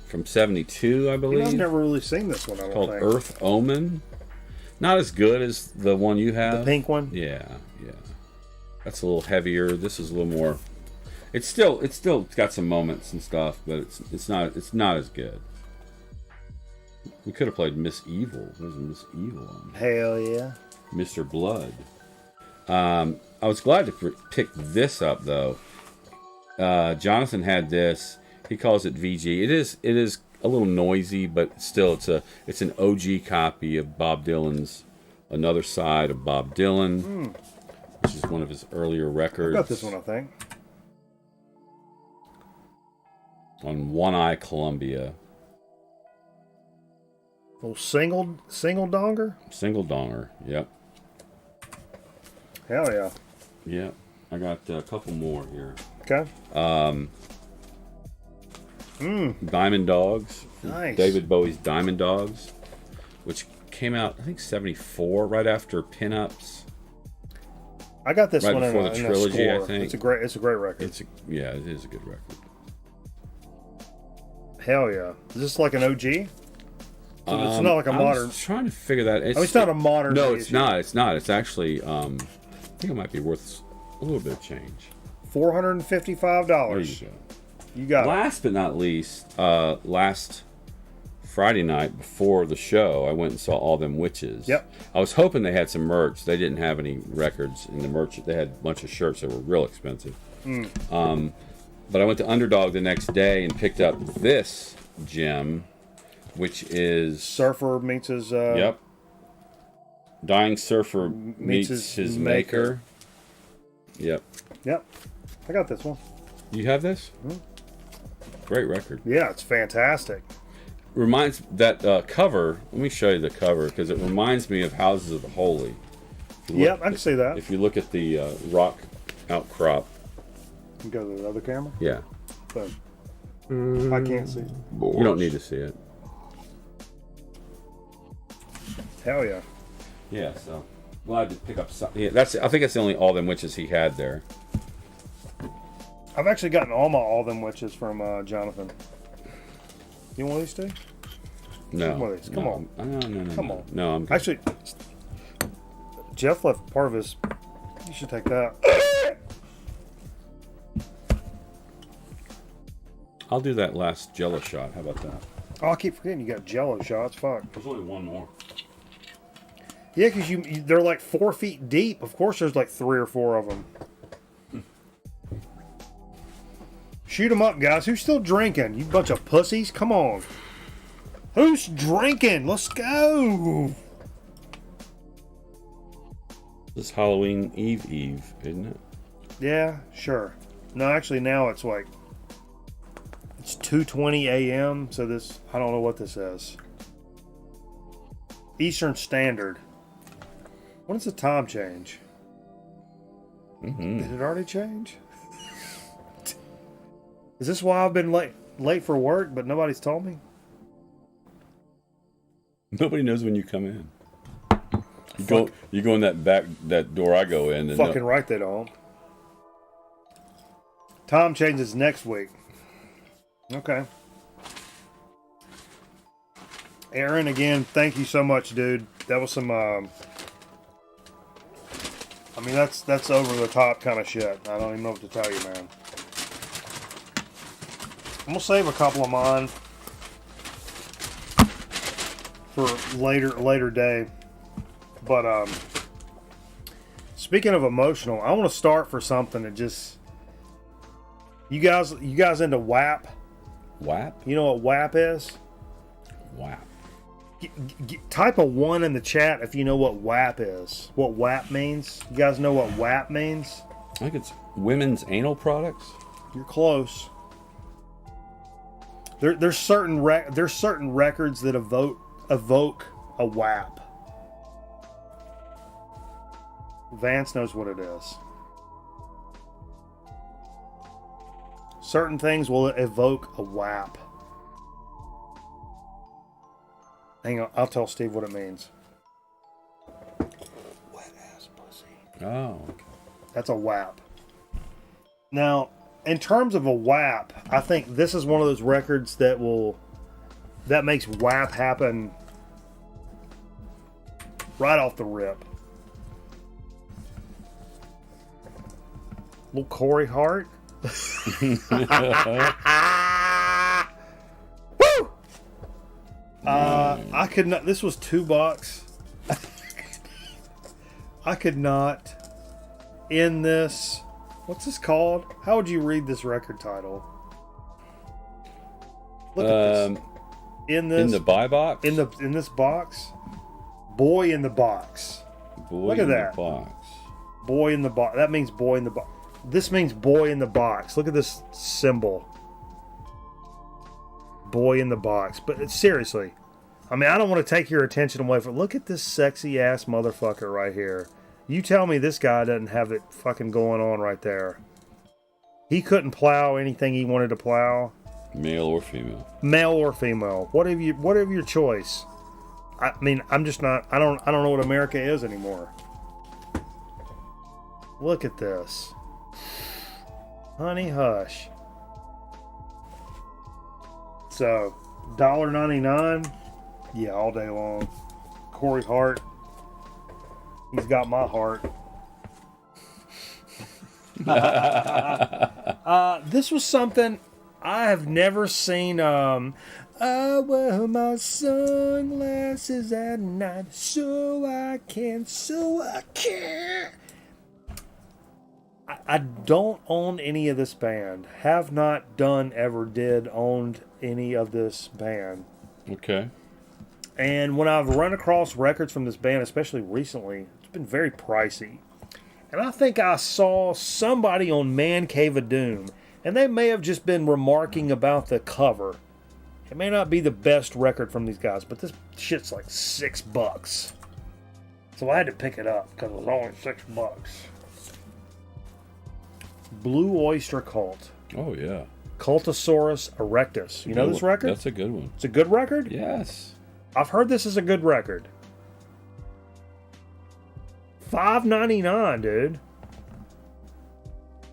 from '72, I believe. I've never really seen this one. I don't called think. Earth Omen. Not as good as the one you have. The pink one. Yeah. That's a little heavier. This is a little more. It's still got some moments and stuff, but it's not as good. We could have played Miss Evil. There's a Miss Evil on there. Hell yeah. Mr. Blood. I was glad to pick this up though. Jonathan had this. He calls it VG. It is a little noisy, but still it's an OG copy of Bob Dylan's Another Side of Bob Dylan, which is one of his earlier records. I got this one, I think. On One Eye Columbia. Little single donger. Single donger. Yep. Hell yeah. Yep. I got a couple more here. Okay. Diamond Dogs. Nice. David Bowie's Diamond Dogs, which came out I think '74, right after Pinups. I got this Right one before in the a trilogy, score. I think. It's a great record. It is a good record. Hell yeah. Is this like an OG? It's not like a I modern. was trying to figure that. It's not a modern. No, issue. it's not. It's not. It's actually. I think it might be worth a little bit of change. $455. There you go. You got it. Last but not least, last Friday night before the show, I went and saw All Them Witches. Yep. I was hoping they had some merch. They didn't have any records in the merch. They had a bunch of shirts that were real expensive. But I went to Underdog the next day and picked up this gem, which is Surfer meets his. Yep. Dying Surfer meets his maker. Yep. Yep. I got this one. You have this? Great record. Yeah, it's fantastic. Reminds that cover. Let me show you the cover because it reminds me of Houses of the Holy. If you look- Yep, I can see that. If you look at the rock outcrop, You go to the other camera. yeah, But I can't see. you don't need to see it. Hell yeah. Yeah, so glad to pick up some. Yeah, I think that's the only All Them Witches he had there. I've actually gotten all them witches from Jonathan. You want these two? No, One of these. Come on. No. Come on. No, I'm good. Actually, Jeff left part of his. You should take that. I'll do that last Jello shot. How about that? Oh, I keep forgetting you got Jello shots. Fuck. There's only one more. Yeah, because they're like 4 feet deep. Of course, there's like 3 or 4 of them. Shoot them up, guys. Who's still drinking? You bunch of pussies. Come on. Who's drinking? Let's go. There's It's Halloween Eve, isn't it? Yeah, sure. No, actually now it's like it's 2:20 a.m. So this I don't know what this is. Eastern Standard. When does the time change? Did it already change? Is this why I've been late for work, but nobody's told me? Nobody knows when you come in. You go in that door I go in. And Fucking right they don't. Time changes next week. Okay. Aaron, again, thank you so much, dude. That was some I mean that's over the top kind of shit. I don't even know what to tell you, man. I'm gonna save a couple of mine for later day. But speaking of emotional, I want to start for something that just you guys into WAP? WAP? You know what WAP is? WAP. Type a 1 in the chat if you know what WAP is. What WAP means? You guys know what WAP means? I think it's women's anal products. You're close. There's certain records that evoke a WAP. Vance knows what it is. Certain things will evoke a WAP. Hang on, I'll tell Steve what it means. Wet ass pussy. Oh, okay. That's a WAP. Now, in terms of a WAP, I think this is one of those records that makes WAP happen right off the rip. Little Corey Hart. Woo! I could not. This was $2. I could not. In this, what's this called? How would you read this record title? Look at this. In the buy box. In this box, boy in the box. Boy Look at in that. The box. Boy in the box. That means boy in the box. This means boy in the box. Look at this symbol. Boy in the box. But seriously, I mean, I don't want to take your attention away from. Look at this sexy ass motherfucker right here. You tell me this guy doesn't have it fucking going on right there. He couldn't plow anything he wanted to plow. Male or female. Male or female. Whatever your choice. I mean, I'm just not. I don't know what America is anymore. Look at this. Honey hush. So, $1.99. Yeah, all day long. Corey Hart. He's got my heart. This was something I have never seen. I wear my sunglasses at night so I can. I don't own any of this band. Have not done, ever did, owned any of this band. Okay. And when I've run across records from this band, especially recently, it's been very pricey. And I think I saw somebody on Man Cave of Doom, and they may have just been remarking about the cover. It may not be the best record from these guys, but this shit's like $6. So I had to pick it up because it was only $6. Blue Oyster Cult. Oh, yeah. Cultosaurus erectus. You know this record? That's a good one. It's a good record? Yes. I've heard this is a good record. $5.99, dude.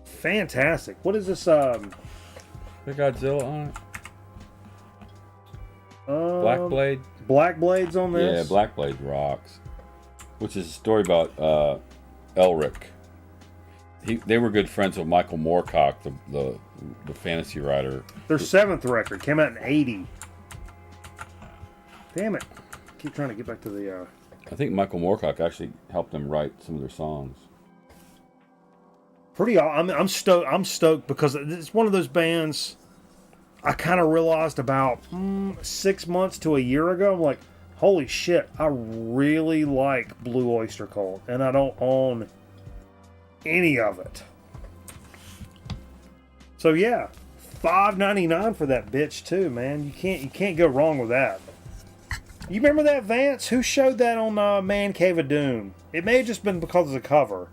Fantastic. What is this? The Godzilla on it. Black Blade. Black Blade's on this. Yeah, Black Blade rocks. Which is a story about Elric. They were good friends with Michael Moorcock, the fantasy writer. Their 7th record came out in '80. Damn it! Keep trying to get back to the. I think Michael Moorcock actually helped them write some of their songs. I'm stoked. I'm stoked because it's one of those bands. I kind of realized about 6 months to a year ago. I'm like, holy shit, I really like Blue Oyster Cult, and I don't own any of it. So yeah, $5.99 for that bitch too, man. You can't go wrong with that. You remember that, Vance? Who showed that on Man Cave of Doom? It may have just been because of the cover.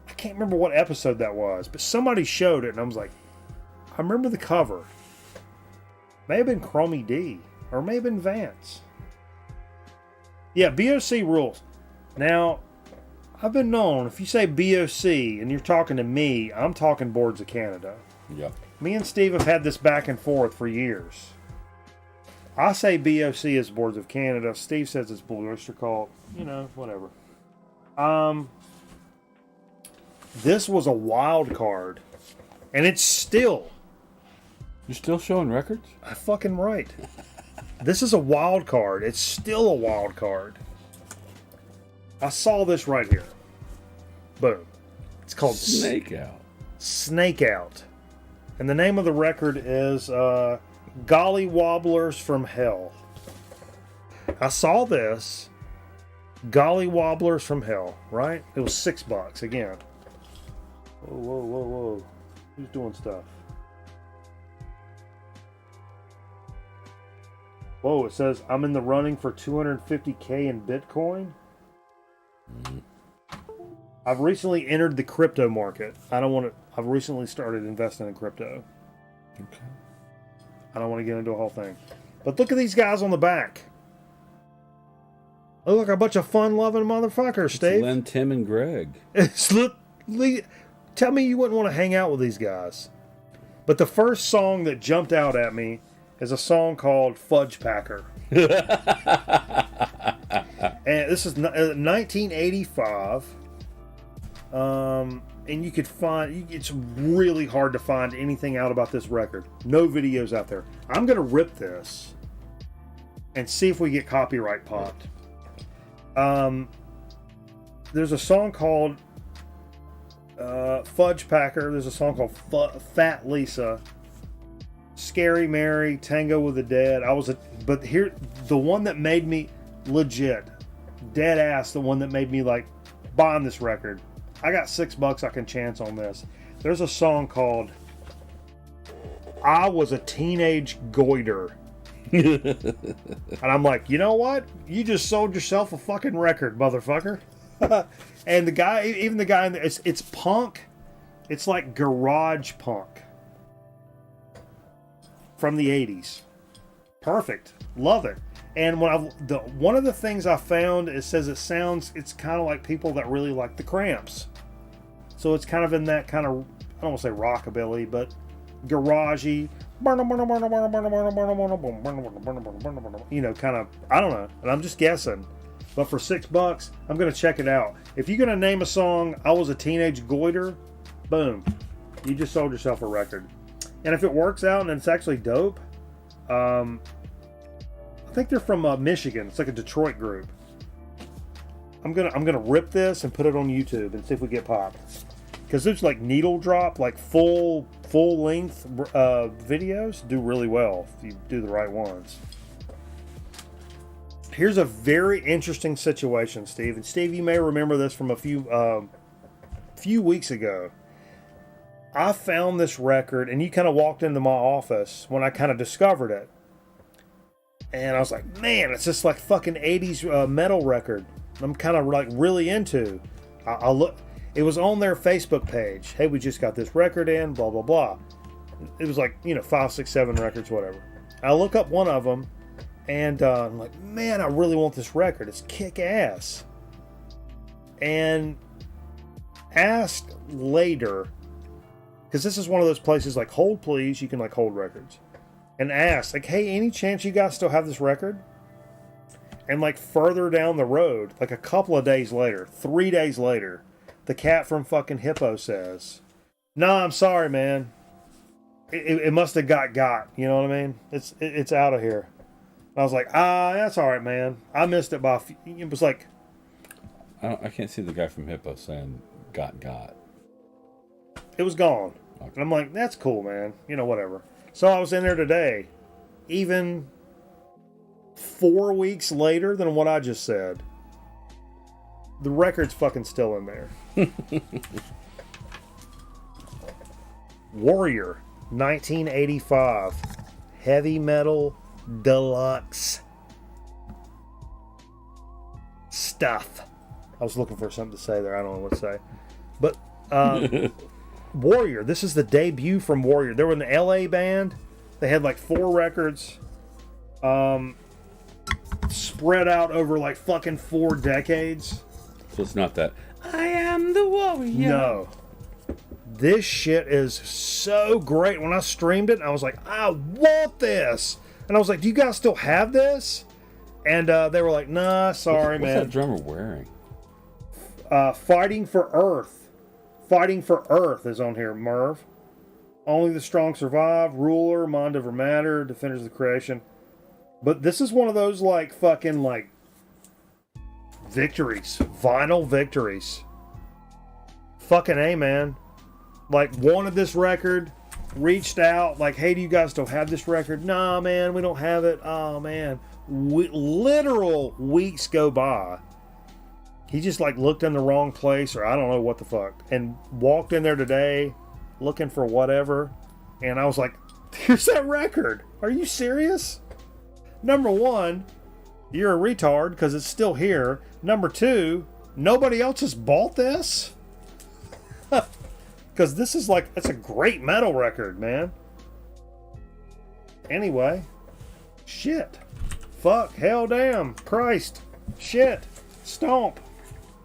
I can't remember what episode that was, but somebody showed it, and I was like, I remember the cover. May have been Chromie D, or may have been Vance. Yeah, BOC rules. Now, I've been known, if you say BOC and you're talking to me, I'm talking Boards of Canada. Yep. Me and Steve have had this back and forth for years. I say BOC is Boards of Canada. Steve says it's Blue Oyster Cult. You know, whatever. This was a wild card. And it's still. You're still showing records? I'm fucking right. This is a wild card. It's still a wild card. I saw this right here. Boom. It's called Snake Out. Snake Out. And the name of the record is Golly Wobblers from Hell. I saw this. Golly Wobblers from Hell, right? It was $6 again. Whoa, whoa, whoa, whoa. Who's doing stuff? Whoa, it says I'm in the running for $250K in Bitcoin. I've recently entered the crypto market. I've recently started investing in crypto. Okay. I don't want to get into a whole thing. But look at these guys on the back. They look like a bunch of fun-loving motherfuckers, Steve. Len, Tim, and Greg. Tell me you wouldn't want to hang out with these guys. But the first song that jumped out at me is a song called Fudge Packer. And this is 1985. And you could find, it's really hard to find anything out about this record. No videos out there. I'm going to rip this and see if we get copyright popped. There's a song called Fudge Packer. There's a song called Fat Lisa. Scary Mary, Tango with the Dead. But here, the one that made me legit, dead ass, the one that made me like buying this record. I got $6 I can chance on this. There's a song called I Was a Teenage Goiter. And I'm like, you know what? You just sold yourself a fucking record, motherfucker. And the guy, even the guy, it's punk. It's like garage punk from the 80s. Perfect. Love it. And one of the things I found, it says it's kind of like people that really like the Cramps. So it's kind of in that kind of, I don't want to say rockabilly, but garagey, you know, kind of, I don't know. And I'm just guessing. But for $6, I'm going to check it out. If you're going to name a song, I Was a Teenage Goiter, boom. You just sold yourself a record. And if it works out and it's actually dope, I think they're from Michigan. It's like a Detroit group. I'm gonna rip this and put it on YouTube and see if we get popped. Because there's like needle drop, like full length videos do really well if you do the right ones. Here's a very interesting situation, Steve. And Steve, you may remember this from a few weeks ago. I found this record, and you kind of walked into my office when I kind of discovered it. And I was like, man, it's just like fucking 80s metal record. I'm kind of like really into. I look. It was on their Facebook page. Hey, we just got this record in, blah, blah, blah. It was like, 5, 6, 7 records, whatever. I look up one of them, and I'm like, man, I really want this record. It's kick-ass. And asked later, because this is one of those places like Hold Please, you can like hold records. And asked, like, hey, any chance you guys still have this record? And like further down the road, like a couple of days later, 3 days later, the cat from fucking Hippo says, "Nah, I'm sorry, man. It must have got. You know what I mean? It's out of here." And I was like, that's all right, man. I missed it by. It was like, I can't see the guy from Hippo saying got. It was gone. Okay. And I'm like, that's cool, man. Whatever. So I was in there today, even 4 weeks later than what I just said. The record's fucking still in there. Warrior, 1985. Heavy Metal Deluxe. Stuff. I was looking for something to say there. I don't know what to say. But Warrior, this is the debut from Warrior. They were an LA band. They had like 4 records. Spread out over like fucking 4 decades. So it's not that I am the warrior. No. This shit is so great. When I streamed it, I was like, I want this. And I was like, do you guys still have this? And they were like, nah, sorry, What's man. that drummer wearing? Fighting for Earth. Fighting for Earth is on here, Merv. Only the strong survive. Ruler, mind over matter, defenders of the creation. But this is one of those like fucking like victories. Vinyl victories. Fucking A, man. Like, wanted this record, reached out, like, hey, do you guys still have this record? Nah, man, we don't have it. Oh, man. Literal weeks go by. He just, like, looked in the wrong place, or I don't know what the fuck, and walked in there today looking for whatever, and I was like, here's that record. Are you serious? Number one, you're a retard, because it's still here. Number two, nobody else has bought this? Because this is like, it's a great metal record, man. Anyway. Shit. Fuck. Hell damn. Christ. Shit. Stomp.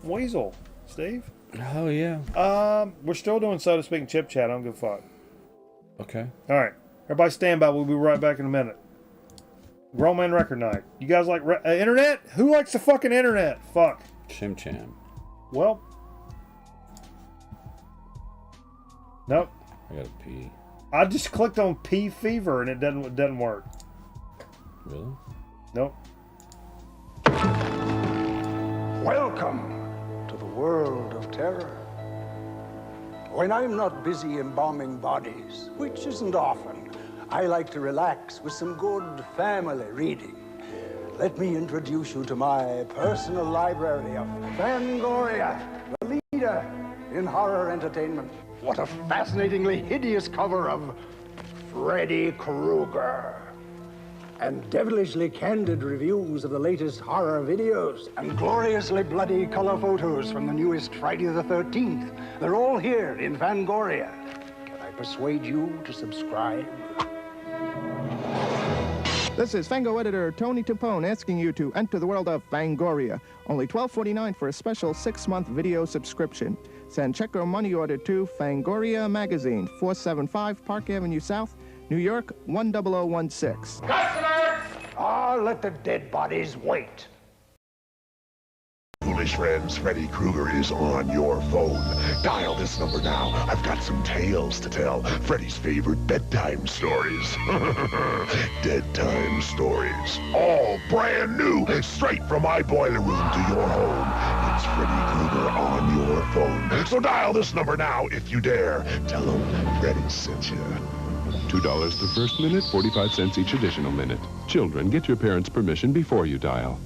Weasel. Steve? Oh, yeah. We're still doing So to Speak and Chip Chat. I don't give a fuck. Okay. Alright. Everybody stand by. We'll be right back in a minute. Grown Man Record Night. You guys like internet? Who likes the fucking internet? Fuck. Chim Cham. Well. Nope. I gotta pee. I just clicked on P Fever and it doesn't work. Really? Nope. Welcome to the world of terror. When I'm not busy embalming bodies, which isn't often, I like to relax with some good family reading. Let me introduce you to my personal library of Fangoria, the leader in horror entertainment. What a fascinatingly hideous cover of Freddy Krueger. And devilishly candid reviews of the latest horror videos. And gloriously bloody color photos from the newest Friday the 13th. They're all here in Fangoria. Can I persuade you to subscribe? This is Fango editor Tony Tupone asking you to enter the world of Fangoria. Only $12.49 for a special 6-month video subscription. Send check or money order to Fangoria Magazine, 475 Park Avenue South, New York, 10016. Customer! Let the dead bodies wait. Foolish friends, Freddy Krueger is on your phone. Dial this number now. I've got some tales to tell. Freddy's favorite bedtime stories. Dead time stories. All brand new, straight from my boiler room to your home. It's Freddy Krueger on your phone. So dial this number now if you dare. Tell him Freddy sent you. $2 the first minute, 45 cents each additional minute. Children, get your parents' permission before you dial.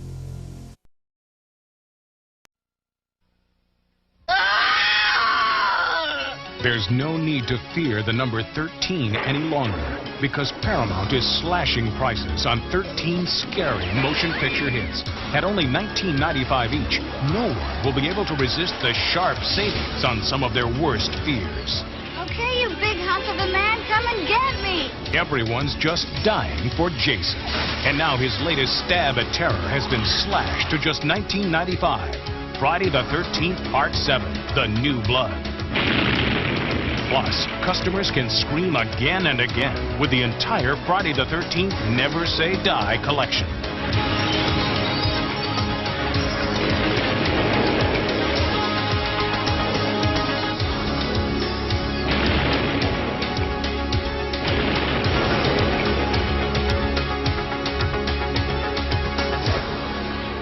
There's no need to fear the number 13 any longer, because Paramount is slashing prices on 13 scary motion picture hits. At only $19.95 each, no one will be able to resist the sharp savings on some of their worst fears. Okay, you big hunk of a man, come and get me! Everyone's just dying for Jason. And now his latest stab at terror has been slashed to just $19.95. Friday the 13th, Part 7, The New Blood. Plus, customers can scream again and again with the entire Friday the 13th Never Say Die collection.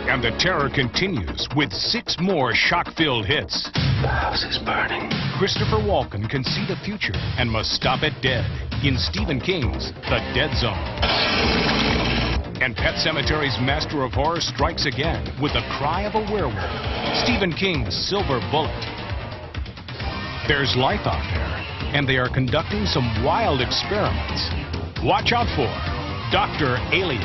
And the terror continues with 6 more shock-filled hits. The house is burning. Christopher Walken can see the future and must stop it dead in Stephen King's The Dead Zone. And Pet Cemetery's master of horror strikes again with the cry of a werewolf, Stephen King's Silver Bullet. There's life out there, and they are conducting some wild experiments. Watch out for Dr. Alien.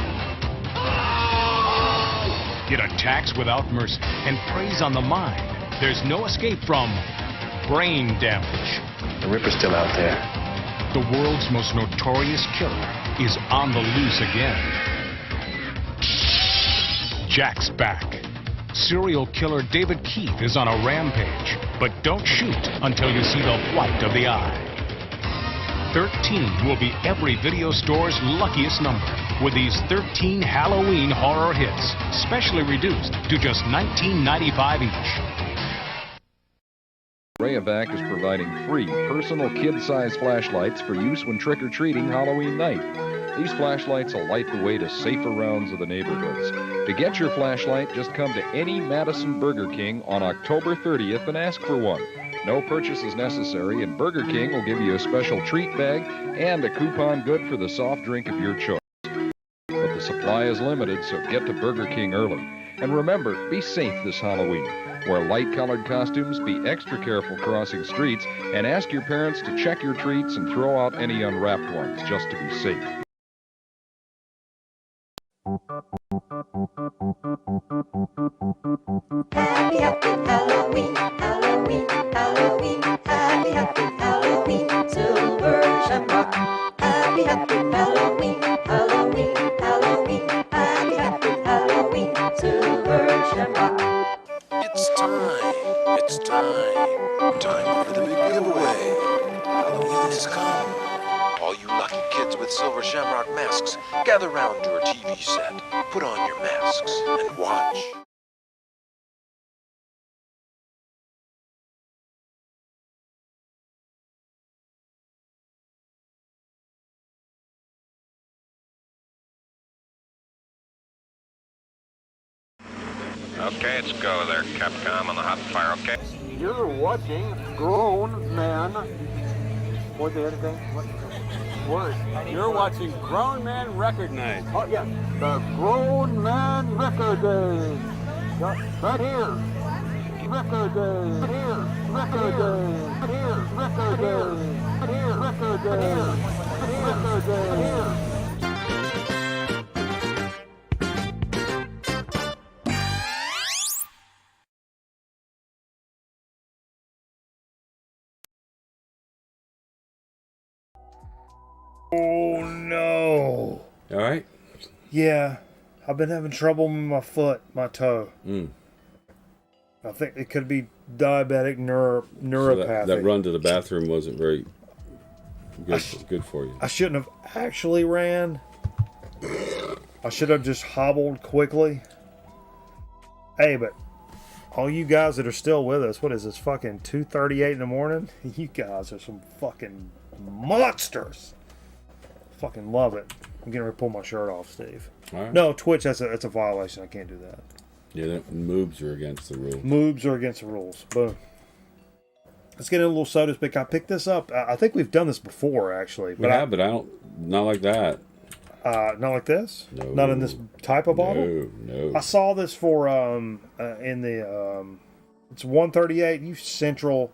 It attacks without mercy and preys on the mind. There's no escape from brain damage. The Ripper's still out there. The world's most notorious killer is on the loose again. Jack's back. Serial killer David Keith is on a rampage, but don't shoot until you see the white of the eye. 13 will be every video store's luckiest number, with these 13 Halloween horror hits, specially reduced to just $19.95 each. Rayovac is providing free personal kid-size flashlights for use when trick-or-treating Halloween night. These flashlights will light the way to safer rounds of the neighborhoods. To get your flashlight, just come to any Madison Burger King on October 30th and ask for one. No purchase is necessary, and Burger King will give you a special treat bag and a coupon good for the soft drink of your choice. But the supply is limited, so get to Burger King early. And remember, be safe this Halloween. Wear light-colored costumes, be extra careful crossing streets, and ask your parents to check your treats and throw out any unwrapped ones just to be safe. Happy, happy Halloween, Halloween, Halloween. Happy, happy Halloween, Silver Shamrock. Happy, happy Halloween, Halloween, Halloween. Happy, happy Halloween, Silver Shamrock. It's time for the big giveaway. Halloween has come. All you lucky kids with Silver Shamrock masks, gather round your TV set, put on your masks, and watch. Okay, let's go there, Capcom, on the hot fire, okay? You're watching Grown Man. What's the other thing? What? You're watching Grown Man Record Night. Oh, yeah. The Grown Man Record Day. Right here. Record Day. Right here. Record Day. Right here. Record Day. Right here. Record Day. Right here. Record Day. Right here. Oh no! All right. Yeah, I've been having trouble with my foot, my toe. Mm. I think it could be diabetic neuropathy. So that run to the bathroom wasn't very good for you. I shouldn't have actually ran. I should have just hobbled quickly. Hey, but all you guys that are still with us, what is this, fucking 2:38 in the morning? You guys are some fucking monsters. Fucking love it. I'm getting ready to pull my shirt off, Steve. All right. No, Twitch, that's a violation. I can't do that. Yeah, moobs are against the rules. Moobs are against the rules. Boom. Let's get in a little soda pick. I picked this up. I think we've done this before, actually. But but I don't. Not like that. Not like this. No. Not in this type of bottle. No. I saw this for in the it's 138. You central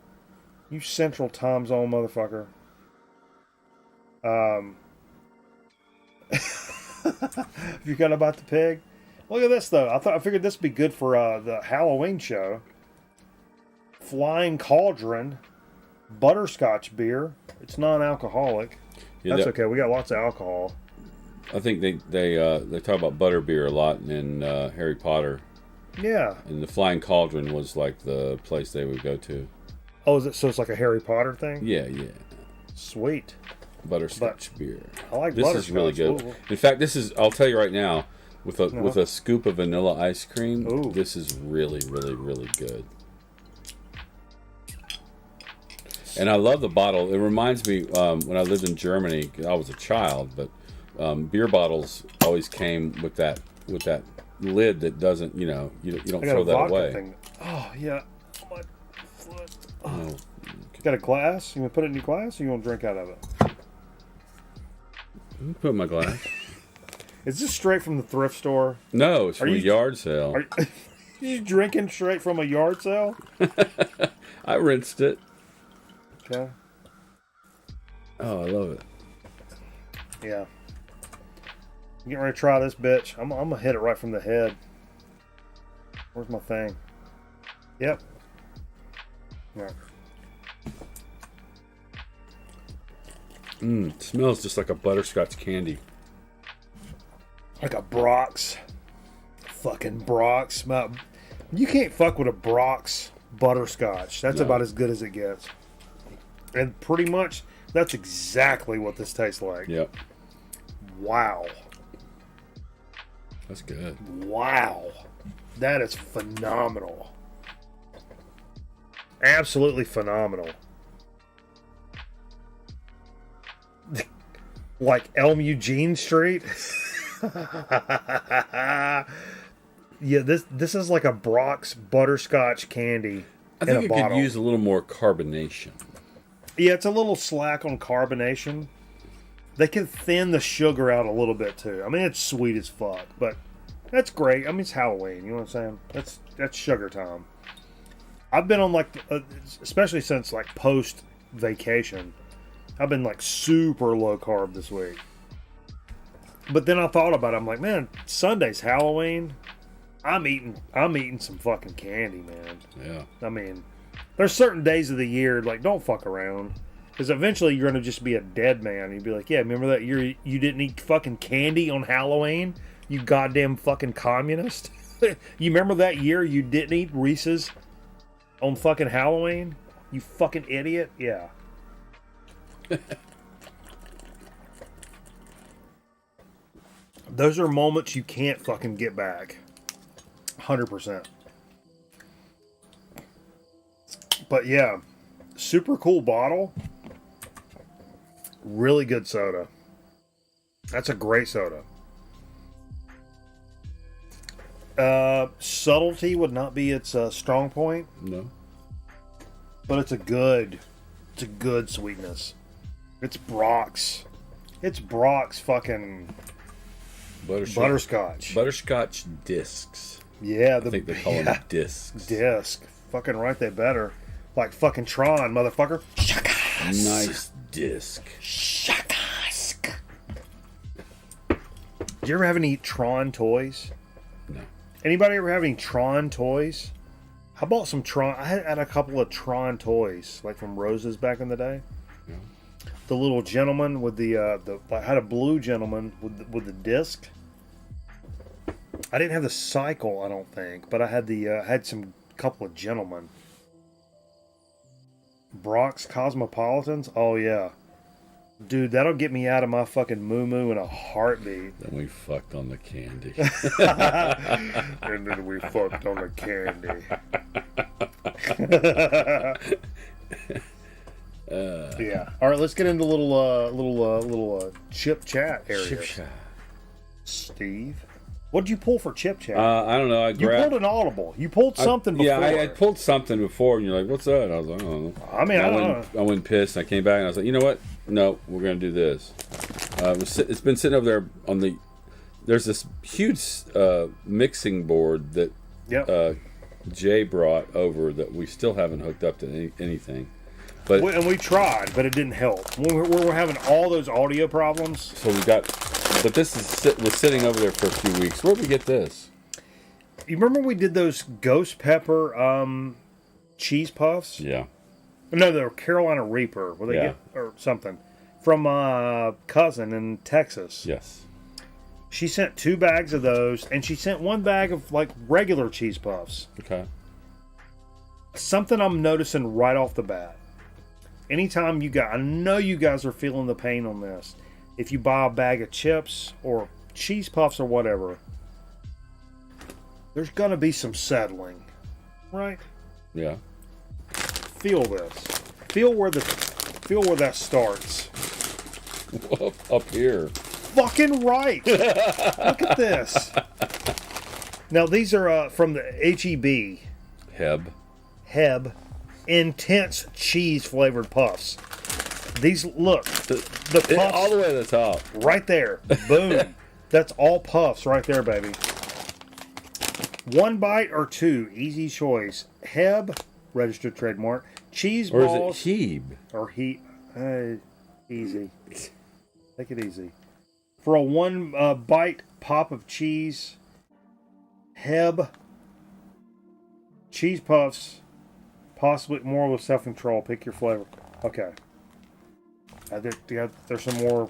time zone motherfucker. You forgot about the pig? Look at this though. I figured this would be good for the Halloween show. Flying Cauldron butterscotch beer. It's non-alcoholic. Yeah, That's okay. We got lots of alcohol. I think they talk about butterbeer a lot in Harry Potter. Yeah. And the Flying Cauldron was like the place they would go to. Oh, is it? So it's like a Harry Potter thing? Yeah. Sweet. Butterscotch beer. I like this butterscotch. Is really good. Ooh. In fact, this is. I'll tell you right now, with a scoop of vanilla ice cream, this is really, really, really good. And I love the bottle. It reminds me when I lived in Germany. I was a child, but beer bottles always came with that lid that doesn't. You don't throw that away. Thing. Oh yeah. My foot. Oh. No. Got a glass? You want to put it in your glass, or you want to drink out of it? Put it in my glass. Is this straight from the thrift store? No, it's from a yard sale. Are you drinking straight from a yard sale? I rinsed it. Okay. Oh, I love it. Yeah. Getting ready to try this bitch. I'm gonna hit it right from the head. Where's my thing? Yep. Yeah. It smells just like a butterscotch candy. Like a Brock's. Fucking Brock's. You can't fuck with a Brock's butterscotch. That's about as good as it gets. And pretty much, that's exactly what this tastes like. Yep. Wow. That's good. Wow. That is phenomenal. Absolutely phenomenal. Like Elm Eugene Street. Yeah, this is like a Brock's butterscotch candy. I think it could use a little more carbonation. Yeah, it's a little slack on carbonation. They can thin the sugar out a little bit too. I mean, it's sweet as fuck, but that's great. I mean, it's Halloween. You know what I'm saying? That's sugar time. I've been on like, especially since like post vacation, I've been like super low carb this week. But then I thought about it. I'm like, man, Sunday's Halloween. I'm eating some fucking candy, man. Yeah. I mean, there's certain days of the year, like, don't fuck around. Because eventually you're going to just be a dead man. You'd be like, yeah, remember that year you didn't eat fucking candy on Halloween? You goddamn fucking communist. You remember that year you didn't eat Reese's on fucking Halloween? You fucking idiot? Yeah. Those are moments you can't fucking get back. 100%. But yeah, super cool bottle. Really good soda. That's a great soda. Subtlety would not be its strong point. No. But it's a good sweetness. It's Brock's. It's Brock's fucking butterscotch. Butterscotch discs. Yeah, I think they call them discs. Disc. Fucking right, they better. Like fucking Tron, motherfucker. Nice disc. Shakask. Did you ever have any Tron toys? No. Anybody ever have any Tron toys? I bought some Tron. I had a couple of Tron toys, like from Rose's back in the day. Yeah. The little gentleman with I had a blue gentleman with the disc. I didn't have the cycle, I don't think, but I had had some couple of gentlemen. Brock's Cosmopolitans? Oh yeah. Dude, that'll get me out of my fucking moo-moo in a heartbeat. Then we fucked on the candy. And then we fucked on the candy. Yeah. All right, let's get into a little chip chat area. Chip chat. Steve, what did you pull for chip chat? I don't know. You pulled an audible. You pulled something before. Yeah, I pulled something before, and you're like, "What's that?" And I was like, "I don't know." I mean, I don't know. I went pissed, and I came back, and I was like, "You know what? No, we're gonna do this." It's been sitting over there on the. There's this huge mixing board that Jay brought over that we still haven't hooked up to anything. But and we tried, but it didn't help. We're having all those audio problems. So we got, but this was sitting over there for a few weeks. Where'd we get this? You remember we did those ghost pepper cheese puffs? Yeah. No, they were Carolina Reaper. Were they or something from a cousin in Texas? Yes. She sent 2 bags of those, and she sent 1 bag of like regular cheese puffs. Okay. Something I'm noticing right off the bat. Anytime I know you guys are feeling the pain on this. If you buy a bag of chips or cheese puffs or whatever, there's gonna be some settling, right? Yeah. Feel this. Feel where that starts. Up here. Fucking right. Look at this. Now these are from the HEB. Heb. Intense cheese flavored puffs. These look the puffs all the way to the top. right there. Boom. That's all puffs right there, baby. 1 bite or 2, easy choice. Heb, registered trademark. Cheese balls. Or is it Hebe? Or easy. Take it easy. For a 1 bite pop of cheese, Heb, cheese puffs, possibly more with self-control. Pick your flavor. Okay. There's some more.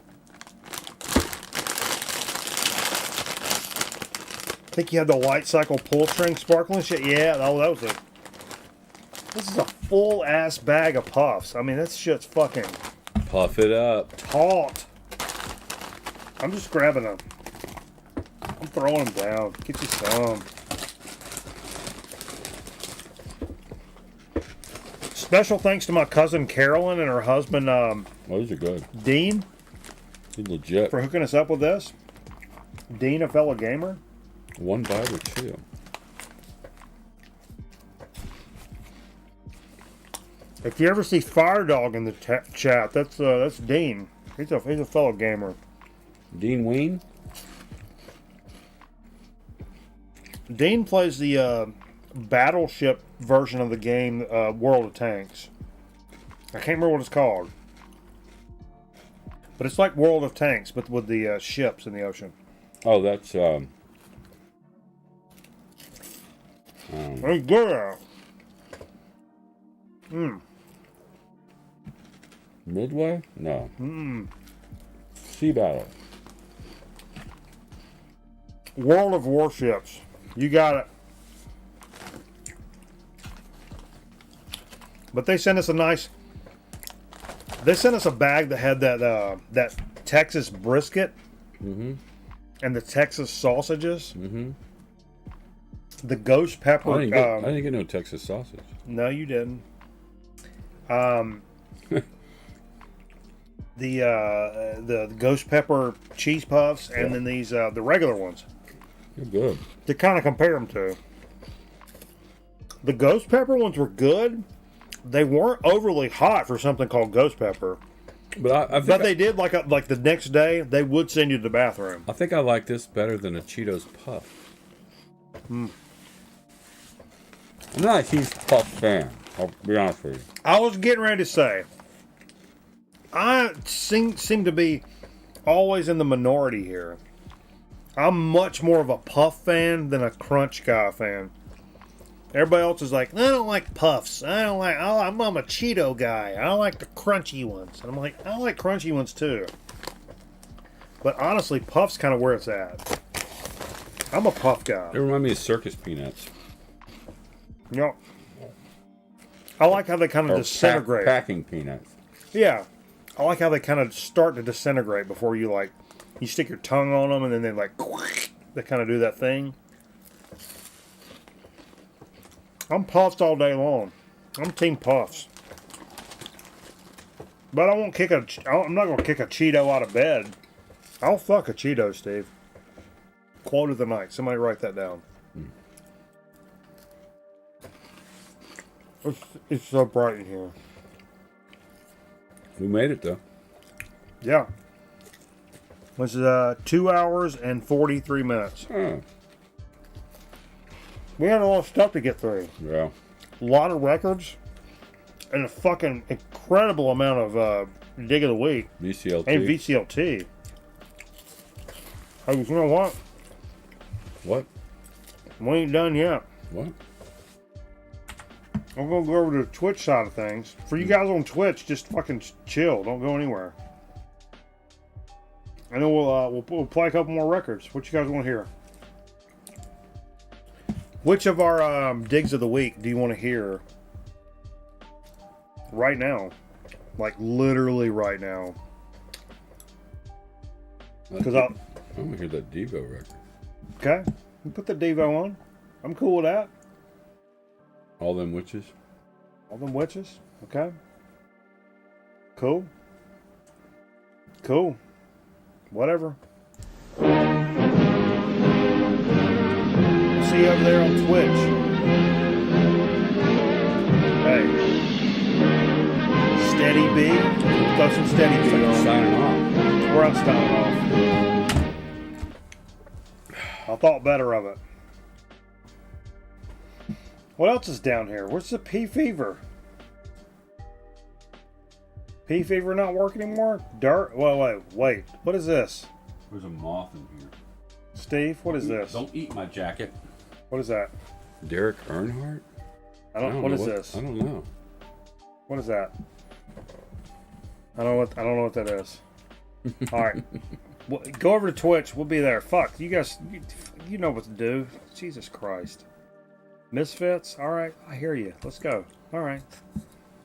I think you had the light cycle pull string sparkling shit. Yeah, this is a full ass bag of puffs. I mean, that shit's fucking Puff it up. taut. I'm just grabbing them. I'm throwing them down. Get you some. Special thanks to my cousin Carolyn and her husband Those are good. Dean. He's legit. For hooking us up with this. Dean, a fellow gamer. 1 bite or 2. If you ever see Fire Dog in the chat, that's Dean. He's a fellow gamer. Dean Ween? Dean plays the battleship version of the game, World of Tanks. I can't remember what it's called. But it's like World of Tanks, but with the ships in the ocean. Oh, that's It's good. Midway? No. Sea Battle. World of Warships. You got it. But they sent us a nice. They sent us a bag that had that Texas brisket and the Texas sausages. The ghost pepper. I didn't get no Texas sausage. No, you didn't. The ghost pepper cheese puffs, and then these the regular ones. They're good. To kind of compare them to. The ghost pepper ones were good. They weren't overly hot for something called ghost pepper. But they did like the next day they would send you to the bathroom. I think I like this better than a Cheetos Puff. I'm not a huge Puff fan. I'll be honest with you. I was getting ready to say, I seem to be always in the minority here. I'm much more of a Puff fan than a Crunch Guy fan. Everybody else is like, I don't like Puffs. I'm a Cheeto guy. I don't like the crunchy ones. And I'm like, I like crunchy ones too. But honestly, Puff's kind of where it's at. I'm a Puff guy. They remind me of circus peanuts. Yep. I like how they kind of disintegrate. Packing peanuts. Yeah. I like how they kind of start to disintegrate before you you stick your tongue on them and then they kind of do that thing. I'm Puffs all day long. I'm Team Puffs. But I'm not going to kick a Cheeto out of bed. I'll fuck a Cheeto, Steve. Quote of the night. Somebody write that down. It's so bright in here. We made it, though. Yeah. This is 2 hours and 43 minutes. We had a lot of stuff to get through. Yeah. A lot of records. And a fucking incredible amount of Dig of the Week. VCLT. And VCLT. Hey, you know what? What? We ain't done yet. What? I'm going to go over to the Twitch side of things. For you guys on Twitch, just fucking chill. Don't go anywhere. And then we'll play a couple more records. What you guys want to hear? Which of our digs of the week do you want to hear right now? Like literally right now. Because I'm gonna hear that Devo record. Okay, you put the Devo on. I'm cool with that. All Them Witches. All Them Witches. Okay. Cool. Cool. Whatever. See you over there on Twitch. Hey. Steady B. Throw some Steady B on. Signing off. We're on signing off. I thought better of it. What else is down here? Where's the pea fever? Pea fever not working anymore? Dirt? Wait. What is this? There's a moth in here. Steve, what is this? Don't eat my jacket. What is that? Derek Earnhardt? What is this? I don't know. What is that? I don't know what that is. All right. Well, go over to Twitch. We'll be there. Fuck. You guys, you know what to do. Jesus Christ. Misfits? All right. I hear you. Let's go. All right.